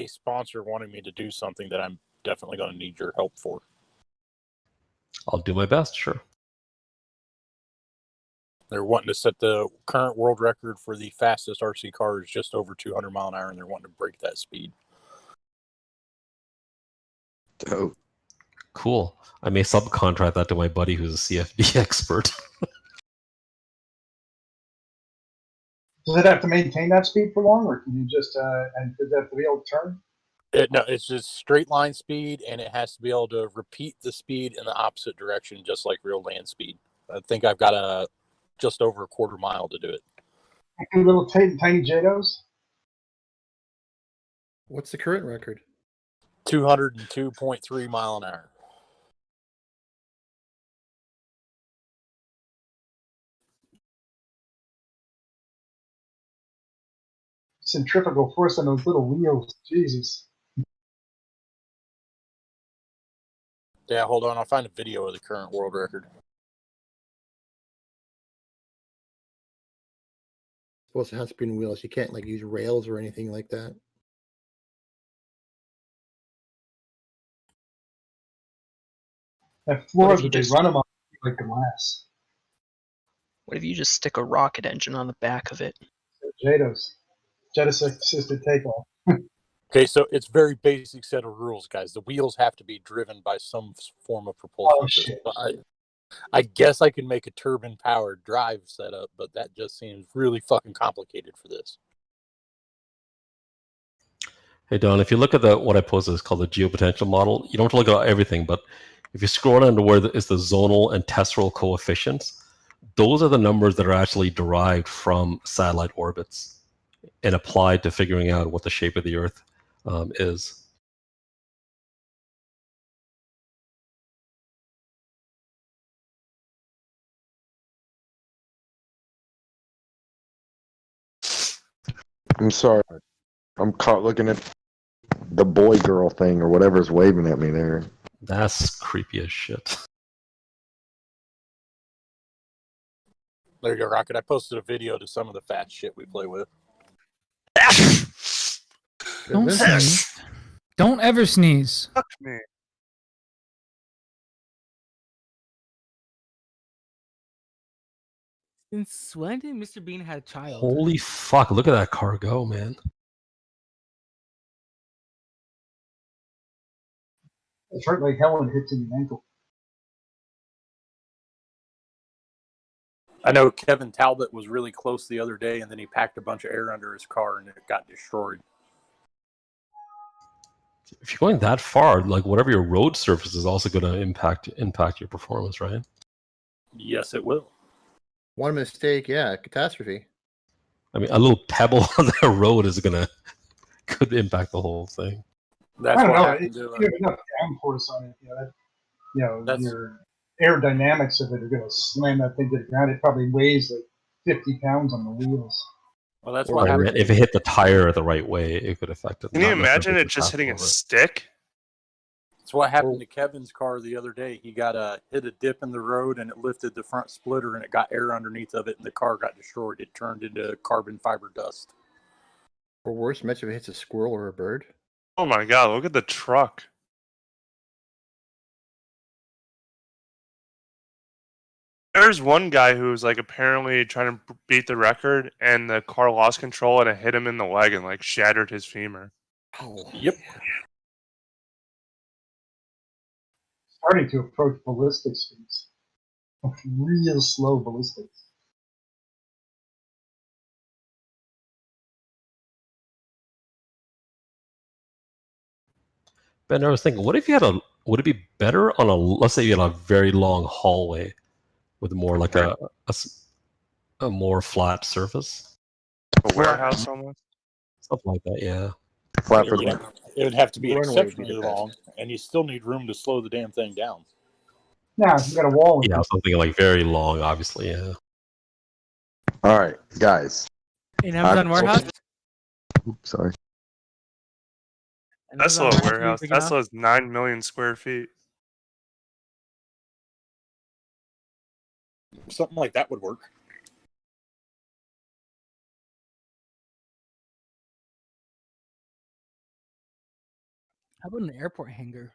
sponsor wanting me to do something that I'm definitely going to need your help for. I'll do my best, sure. They're wanting to set the current world record for the fastest RC car is just over 200 mile an hour, and they're wanting to break that speed. Oh, cool. I may subcontract that to my buddy who's a CFD expert. Does it have to maintain that speed for long, or can you just and does it have to be able to turn? No, it's just straight line speed, and it has to be able to repeat the speed in the opposite direction, just like real land speed. I think I've got just over a quarter mile to do it. Little tiny JADOs? What's the current record? 202.3 mile an hour. Centrifugal force on those little wheels. Jesus. Yeah, hold on. I'll find a video of the current world record. Well, it has to be in wheels. You can't use rails or anything like that. That floors would just run them on like glass. What if you just stick a rocket engine on the back of it? JADOs. Jet assisted takeoff. Okay, so it's very basic set of rules, guys. The wheels have to be driven by some form of propulsion. Oh, shit. I guess I can make a turbine-powered drive setup, but that just seems really fucking complicated for this. Hey Don, if you look at what I posted, it's called the geopotential model. You don't have to look at everything, but if you scroll down to where is the zonal and testral coefficients, those are the numbers that are actually derived from satellite orbits and applied to figuring out what the shape of the Earth is. I'm sorry. I'm caught looking at the boy girl thing or whatever's waving at me there. That's creepy as shit. There you go, Rocket. I posted a video to some of the fat shit we play with. Don't sneeze. Don't ever sneeze. Fuck me. Since when did Mr. Bean have a child? Holy fuck, look at that car go, man. It's hurt like hell when it hits in the ankle. I know Kevin Talbot was really close the other day, and then he packed a bunch of air under his car, and it got destroyed. If you're going that far, like whatever your road surface is also going to impact your performance, right? Yes, it will. One mistake, yeah, catastrophe. I mean, a little pebble on the road could impact the whole thing. That's I don't know. If you have enough downforce on it, your aerodynamics of it are going to slam that thing to the ground. It probably weighs like 50 pounds on the wheels. Well, that's what happened. If it hit the tire the right way, it could affect it. Can you imagine it just hitting a stick? That's what happened to Kevin's car the other day. He got hit a dip in the road, and it lifted the front splitter, and it got air underneath of it, and the car got destroyed. It turned into carbon fiber dust. Or worse, imagine if it hits a squirrel or a bird. Oh my god, look at the truck. There's one guy who was like apparently trying to beat the record, and the car lost control and it hit him in the leg and like shattered his femur. Oh, yep. Starting to approach ballistic speeds. Real slow ballistics. Ben, I was thinking, what if you had would it be better on let's say you had a very long hallway with more like a more flat surface? A warehouse almost? Something like that, yeah. Flat for it would have to be exceptionally long, and you still need room to slow the damn thing down. Yeah, you got a wall. Yeah, something like very long, obviously, yeah. All right, guys. In Amazon warehouse? Oops, sorry. Tesla warehouse. Tesla is 9 million square feet. Something like that would work. How about an airport hangar?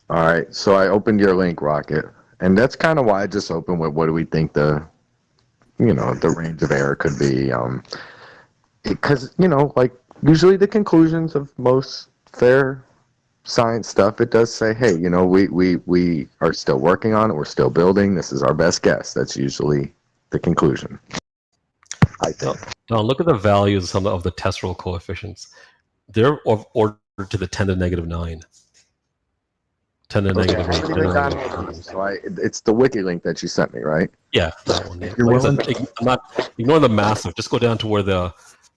All right, so I opened your link, Rocket, and that's kind of why I just opened with what do we think the range of error could be, because like usually the conclusions of most fair science stuff, it does say, hey, we are still working on it, we're still building, this is our best guess. That's usually the conclusion, I think. Now look at the values of the testral coefficients. They're ordered to the 10 to negative 9. 10 to negative 9. So it's the wiki link that you sent me, right? Yeah, that one. Yeah. I'm not ignore the massive. Just go down to where the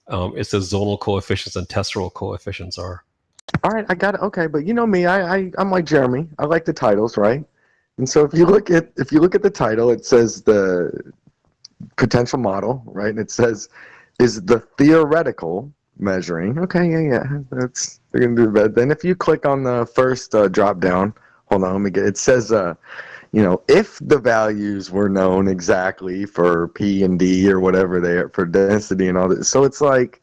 it says zonal coefficients and testral coefficients are. All right, I got it. Okay, but you know me, I'm like Jeremy. I like the titles, right? And so if you look at the title, it says the potential model, right? And it says is the theoretical measuring. Okay, yeah, they're gonna do that. Then if you click on the first drop down, hold on, let me get. It says if the values were known exactly for P and D or whatever they are for density and all that. So it's like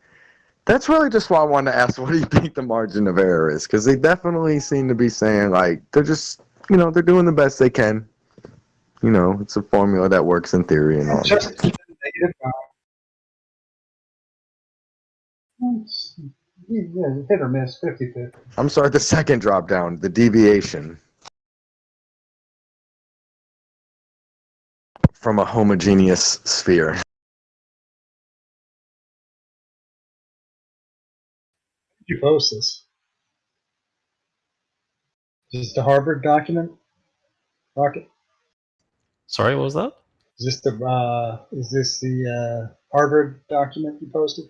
that's really just why I wanted to ask, what do you think the margin of error is? Because they definitely seem to be saying like they're just they're doing the best they can. It's a formula that works in theory and all that. Hit or miss, 50-50. I'm sorry, the second drop down, the deviation. from a homogeneous sphere. Did you post this? Is this the Harvard document? Rocket? Sorry, what was that? Is this the Harvard document you posted?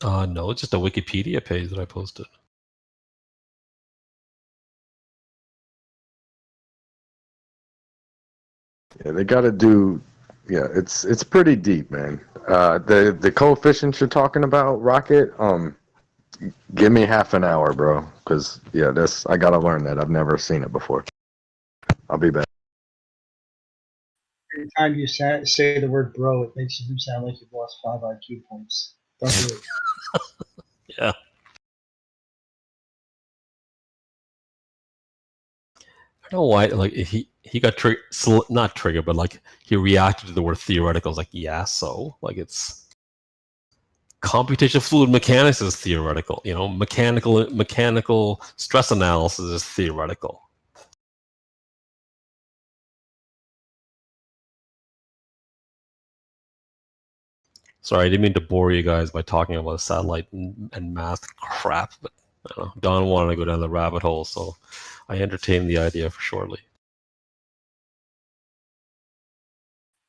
No, it's just a Wikipedia page that I posted. Yeah, they got to do. Yeah, it's pretty deep, man. The coefficients you're talking about, Rocket. Give me half an hour, bro. Because yeah, I gotta learn that. I've never seen it before. I'll be back. Every time you say the word bro, it makes you sound like you've lost 5 IQ points. Don't do it. Yeah. I don't know why. Like he got not triggered, but like he reacted to the word theoretical. I was like, yeah, so like it's computational fluid mechanics is theoretical. You know, mechanical stress analysis is theoretical. Sorry, I didn't mean to bore you guys by talking about satellite and math crap, but I don't know. Don wanted to go down the rabbit hole, so I entertained the idea for shortly.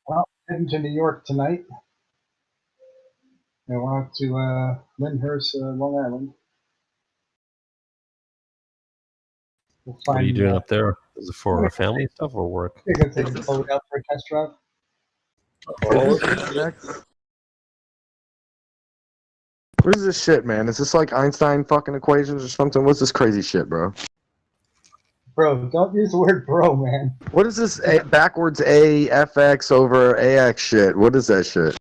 Well, heading to New York tonight. I want to Lyndhurst, Long Island. What are you doing up there? Is it for family stuff or work? You're going to take the boat out for a test drive? What is this shit, man? Is this like Einstein fucking equations or something? What's this crazy shit, bro? Bro, don't use the word bro, man. What is this backwards AFX over AX shit? What is that shit?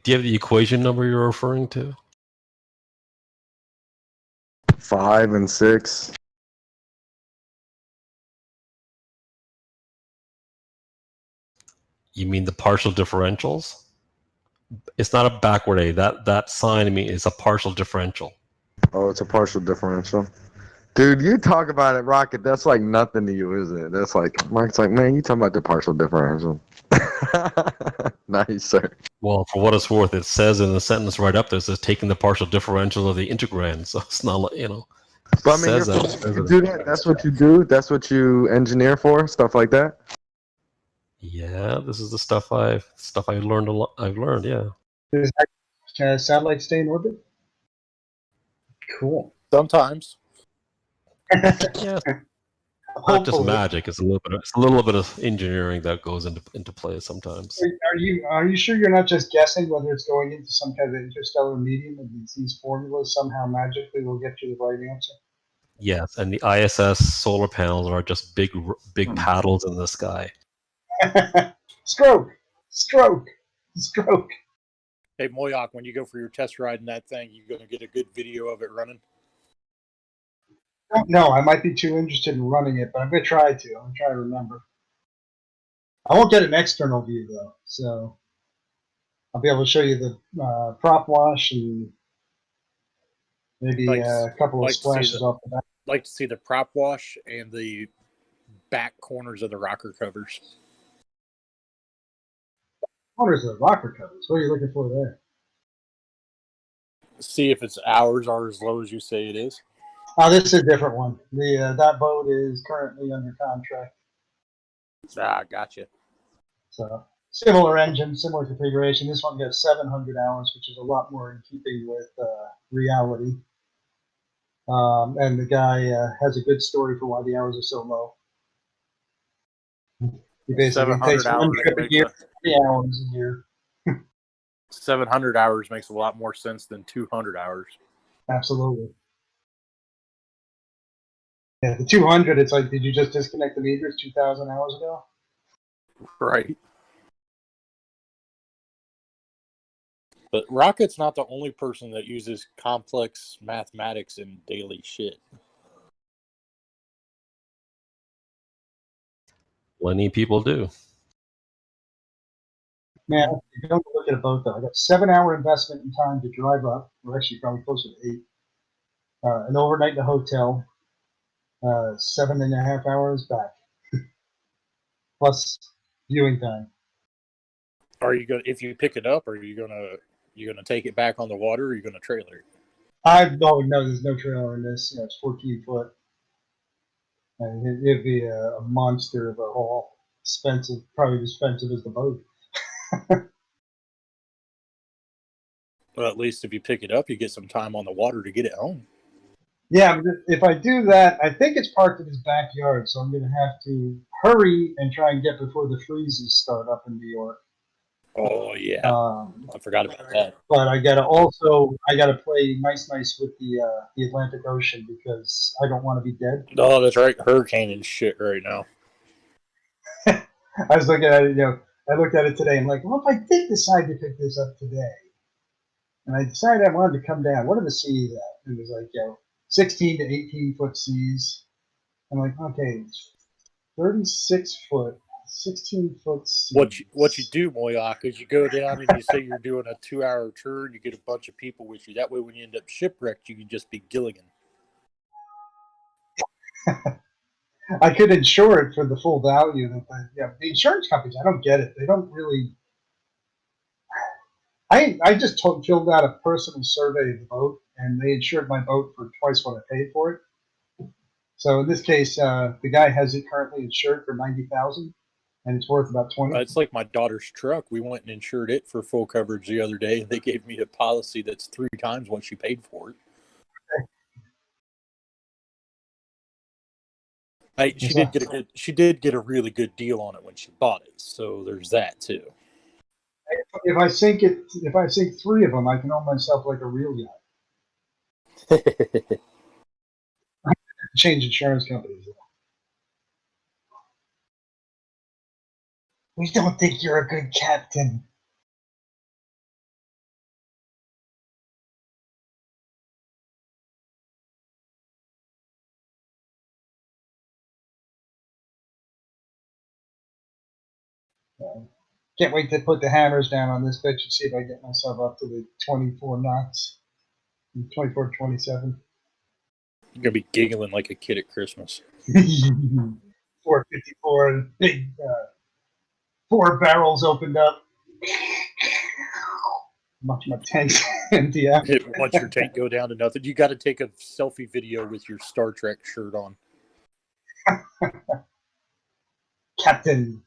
Do you have the equation number you're referring to? 5 and 6. You mean the partial differentials? It's not a backward A. That sign to me is a partial differential. Oh, it's a partial differential. Dude, you talk about it, Rocket. That's like nothing to you, isn't it? That's like, Mark's like, man, you talking about the partial differential. Nice, sir. Well, for what it's worth, it says in the sentence right up there, it says taking the partial differential of the integrand. So it's not like, you know. But I mean, you do that. That's what you do. That's what you engineer for, stuff like that. Yeah, this is the stuff I've learned a lot. I've learned, yeah. Does that satellite stay in orbit? Sometimes. Yeah. Not just magic. It's a little bit of engineering that goes into play sometimes. Are you sure you're not just guessing whether it's going into some kind of interstellar medium and these formulas somehow magically will get you the right answer? Yes, and the ISS solar panels are just big paddles in the sky. Stroke. Hey, Moyak, when you go for your test ride in that thing, you going to get a good video of it running? No, I might be too interested in running it, but I'm going to try to. I'm going to try to remember. I won't get an external view, though, so I'll be able to show you the prop wash and maybe a couple of splashes off the back. I'd like to see the prop wash and the back corners of the rocker covers. Corners of the rocker covers? What are you looking for there? See if its hours are as low as you say it is. Oh, this is a different one. That boat is currently under contract. Ah, gotcha. So similar engine, similar configuration. This one gets 700 hours, which is a lot more in keeping with reality. And the guy has a good story for why the hours are so low. He basically takes one trip a year, 3 hours a year. 700 hours makes a lot more sense than 200 hours. Absolutely. Yeah, the 200, it's like, did you just disconnect the meters 2,000 hours ago? Right. But Rocket's not the only person that uses complex mathematics in daily shit. Plenty of people do. Man, if you don't look at a boat, though, I got 7-hour investment in time to drive up, or actually probably closer to 8. An overnight in a hotel, 7.5 hours back. plus viewing time. Are you gonna, if you pick it up, are you gonna take it back on the water, or are you gonna trailer it? No, there's no trailer in this. It's 14 foot. And it'd be a monster of a haul. Expensive, probably as expensive as the boat. Well, at least if you pick it up, you get some time on the water to get it home. Yeah, but if I do that, I think it's parked in his backyard, so I'm going to have to hurry and try and get before the freezes start up in New York. Oh yeah, I forgot about that. But I gotta play nice with the Atlantic Ocean because I don't want to be dead. Oh, that's right, hurricane and shit right now. I was looking at it, I looked at it today and like, well, if I did decide to pick this up today, and I decided I wanted to come down, what are the seas at? It was like, 16 to 18 foot seas. I'm like, okay, 36 foot, 16 foot seas. What you do, Moyak, is you go down and you say you're doing a 2-hour tour, and you get a bunch of people with you. That way, when you end up shipwrecked, you can just be Gilligan. I could insure it for the full value. The insurance companies, I don't get it. They don't really. I just filled out a personal survey of the boat, and they insured my boat for twice what I paid for it. So in this case, the guy has it currently insured for $90,000, and it's worth about $20,000. It's like my daughter's truck. We went and insured it for full coverage the other day, and they gave me a policy that's 3 times what she paid for it. She did get a really good deal on it when she bought it, so there's that too. If I sink 3 of them, I can own myself like a real yacht. Change insurance companies. We don't think you're a good captain. Can't wait to put the hammers down on this bitch and see if I get myself up to the 24 knots. 24, 27. You're gonna be giggling like a kid at Christmas. 454 and big 4 barrels opened up. Watch my tank's empty out. Once your tank go down to nothing, you got to take a selfie video with your Star Trek shirt on. Captain.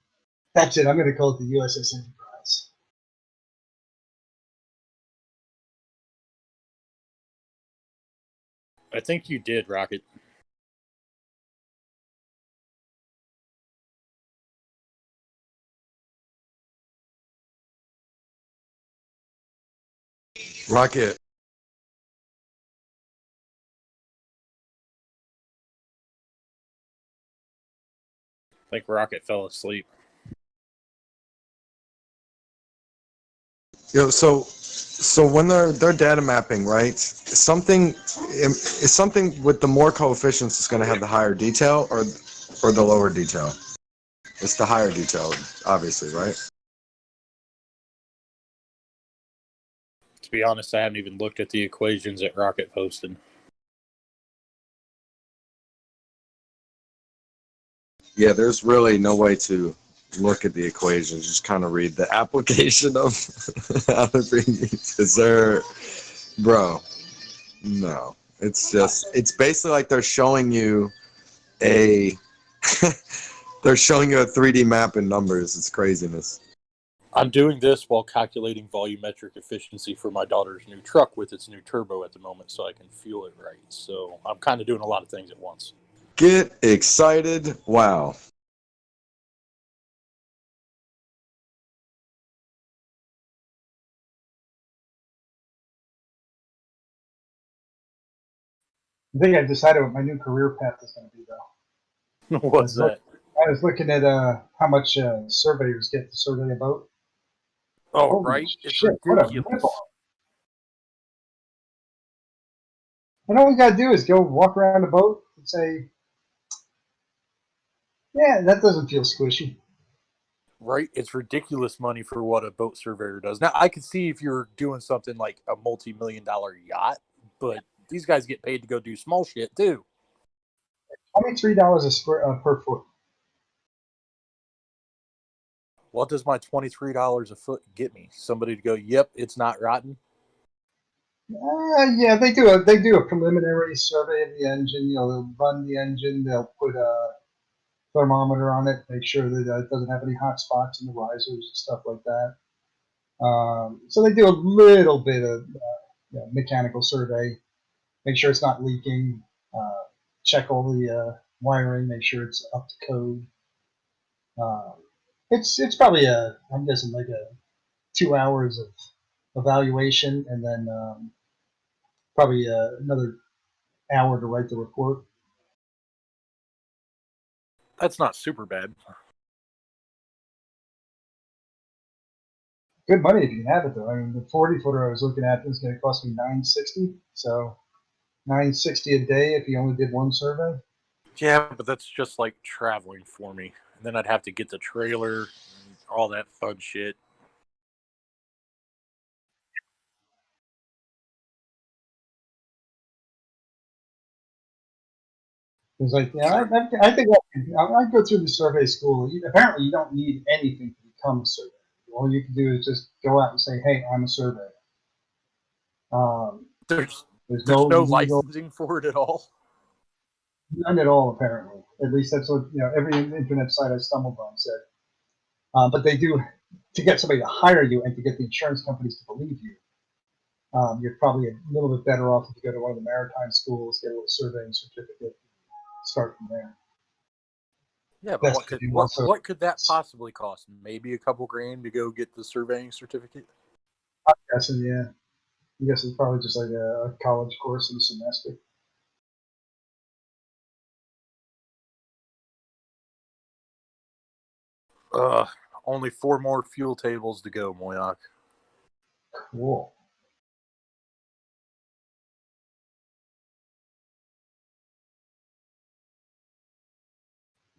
That's it. I'm going to call it the USS Enterprise. I think you did, Rocket. Rocket. I think Rocket fell asleep. So when they're data mapping, right? Something with the more coefficients is going to have the higher detail or the lower detail. It's the higher detail, obviously, right? To be honest, I haven't even looked at the equations that Rocket posted. Yeah, there's really no way to look at the equations. Just kind of read the application of how to bring these. Is there, bro? No, it's basically like they're showing you a 3D map in numbers. It's craziness. I'm doing this while calculating volumetric efficiency for my daughter's new truck with its new turbo at the moment, so I can fuel it right. So I'm kind of doing a lot of things at once. Get excited! Wow. I think I decided what my new career path is going to be, though. What's that? I was looking at how much surveyors get to survey a boat. Oh, Holy right. It's shit, ridiculous. And all we got to do is go walk around the boat and say, yeah, that doesn't feel squishy. Right? It's ridiculous money for what a boat surveyor does. Now, I could see if you're doing something like a multi-million-dollar yacht, but these guys get paid to go do small shit, too. $23 per foot. What does my $23 a foot get me? Somebody to go, yep, it's not rotten. Yeah, they do a preliminary survey of the engine. They'll run the engine. They'll put a thermometer on it, make sure that it doesn't have any hot spots in the risers and stuff like that. So they do a little bit of mechanical survey, make sure it's not leaking, check all the wiring, make sure it's up to code. It's probably I'm guessing like 2 hours of evaluation, and then probably another hour to write the report. That's not super bad. Good money if you can have it, though. I mean, the 40-footer I was looking at is going to cost me $960, so $960 a day if you only did one survey. Yeah, but that's just like traveling for me. And then I'd have to get the trailer and all that fun shit. It's like, I think I'd go through the survey school. Apparently, you don't need anything to become a surveyor. All you can do is just go out and say, "Hey, I'm a surveyor." There's no licensing for it at all. None at all, apparently. At least that's what every internet site I stumbled on said. But they do, to get somebody to hire you and to get the insurance companies to believe you. You're probably a little bit better off if you go to one of the maritime schools, get a little surveying certificate, start from there. Yeah, but what could that possibly cost? Maybe a couple grand to go get the surveying certificate? I'm guessing, yeah. I guess it's probably just like a college course in a semester. Only 4 more fuel tables to go, Moyak. Cool.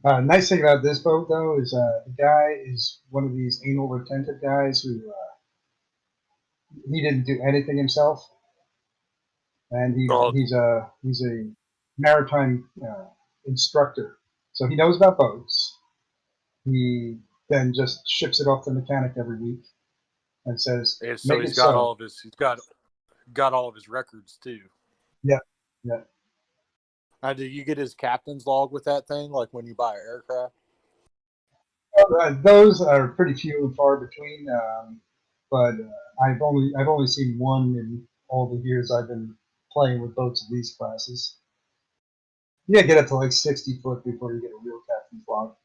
Nice thing about this boat, though, is the guy is one of these anal retentive guys who he didn't do anything himself, and he's a maritime instructor, so he knows about boats. He then just ships it off to the mechanic every week and says, so he's got all of his got all of his records too. Yeah. Do you get his captain's log with that thing, like when you buy an aircraft? Those are pretty few and far between, but I've only seen one in all the years I've been playing with boats of these classes. You gotta get up to like 60 foot before you get a real captain's log.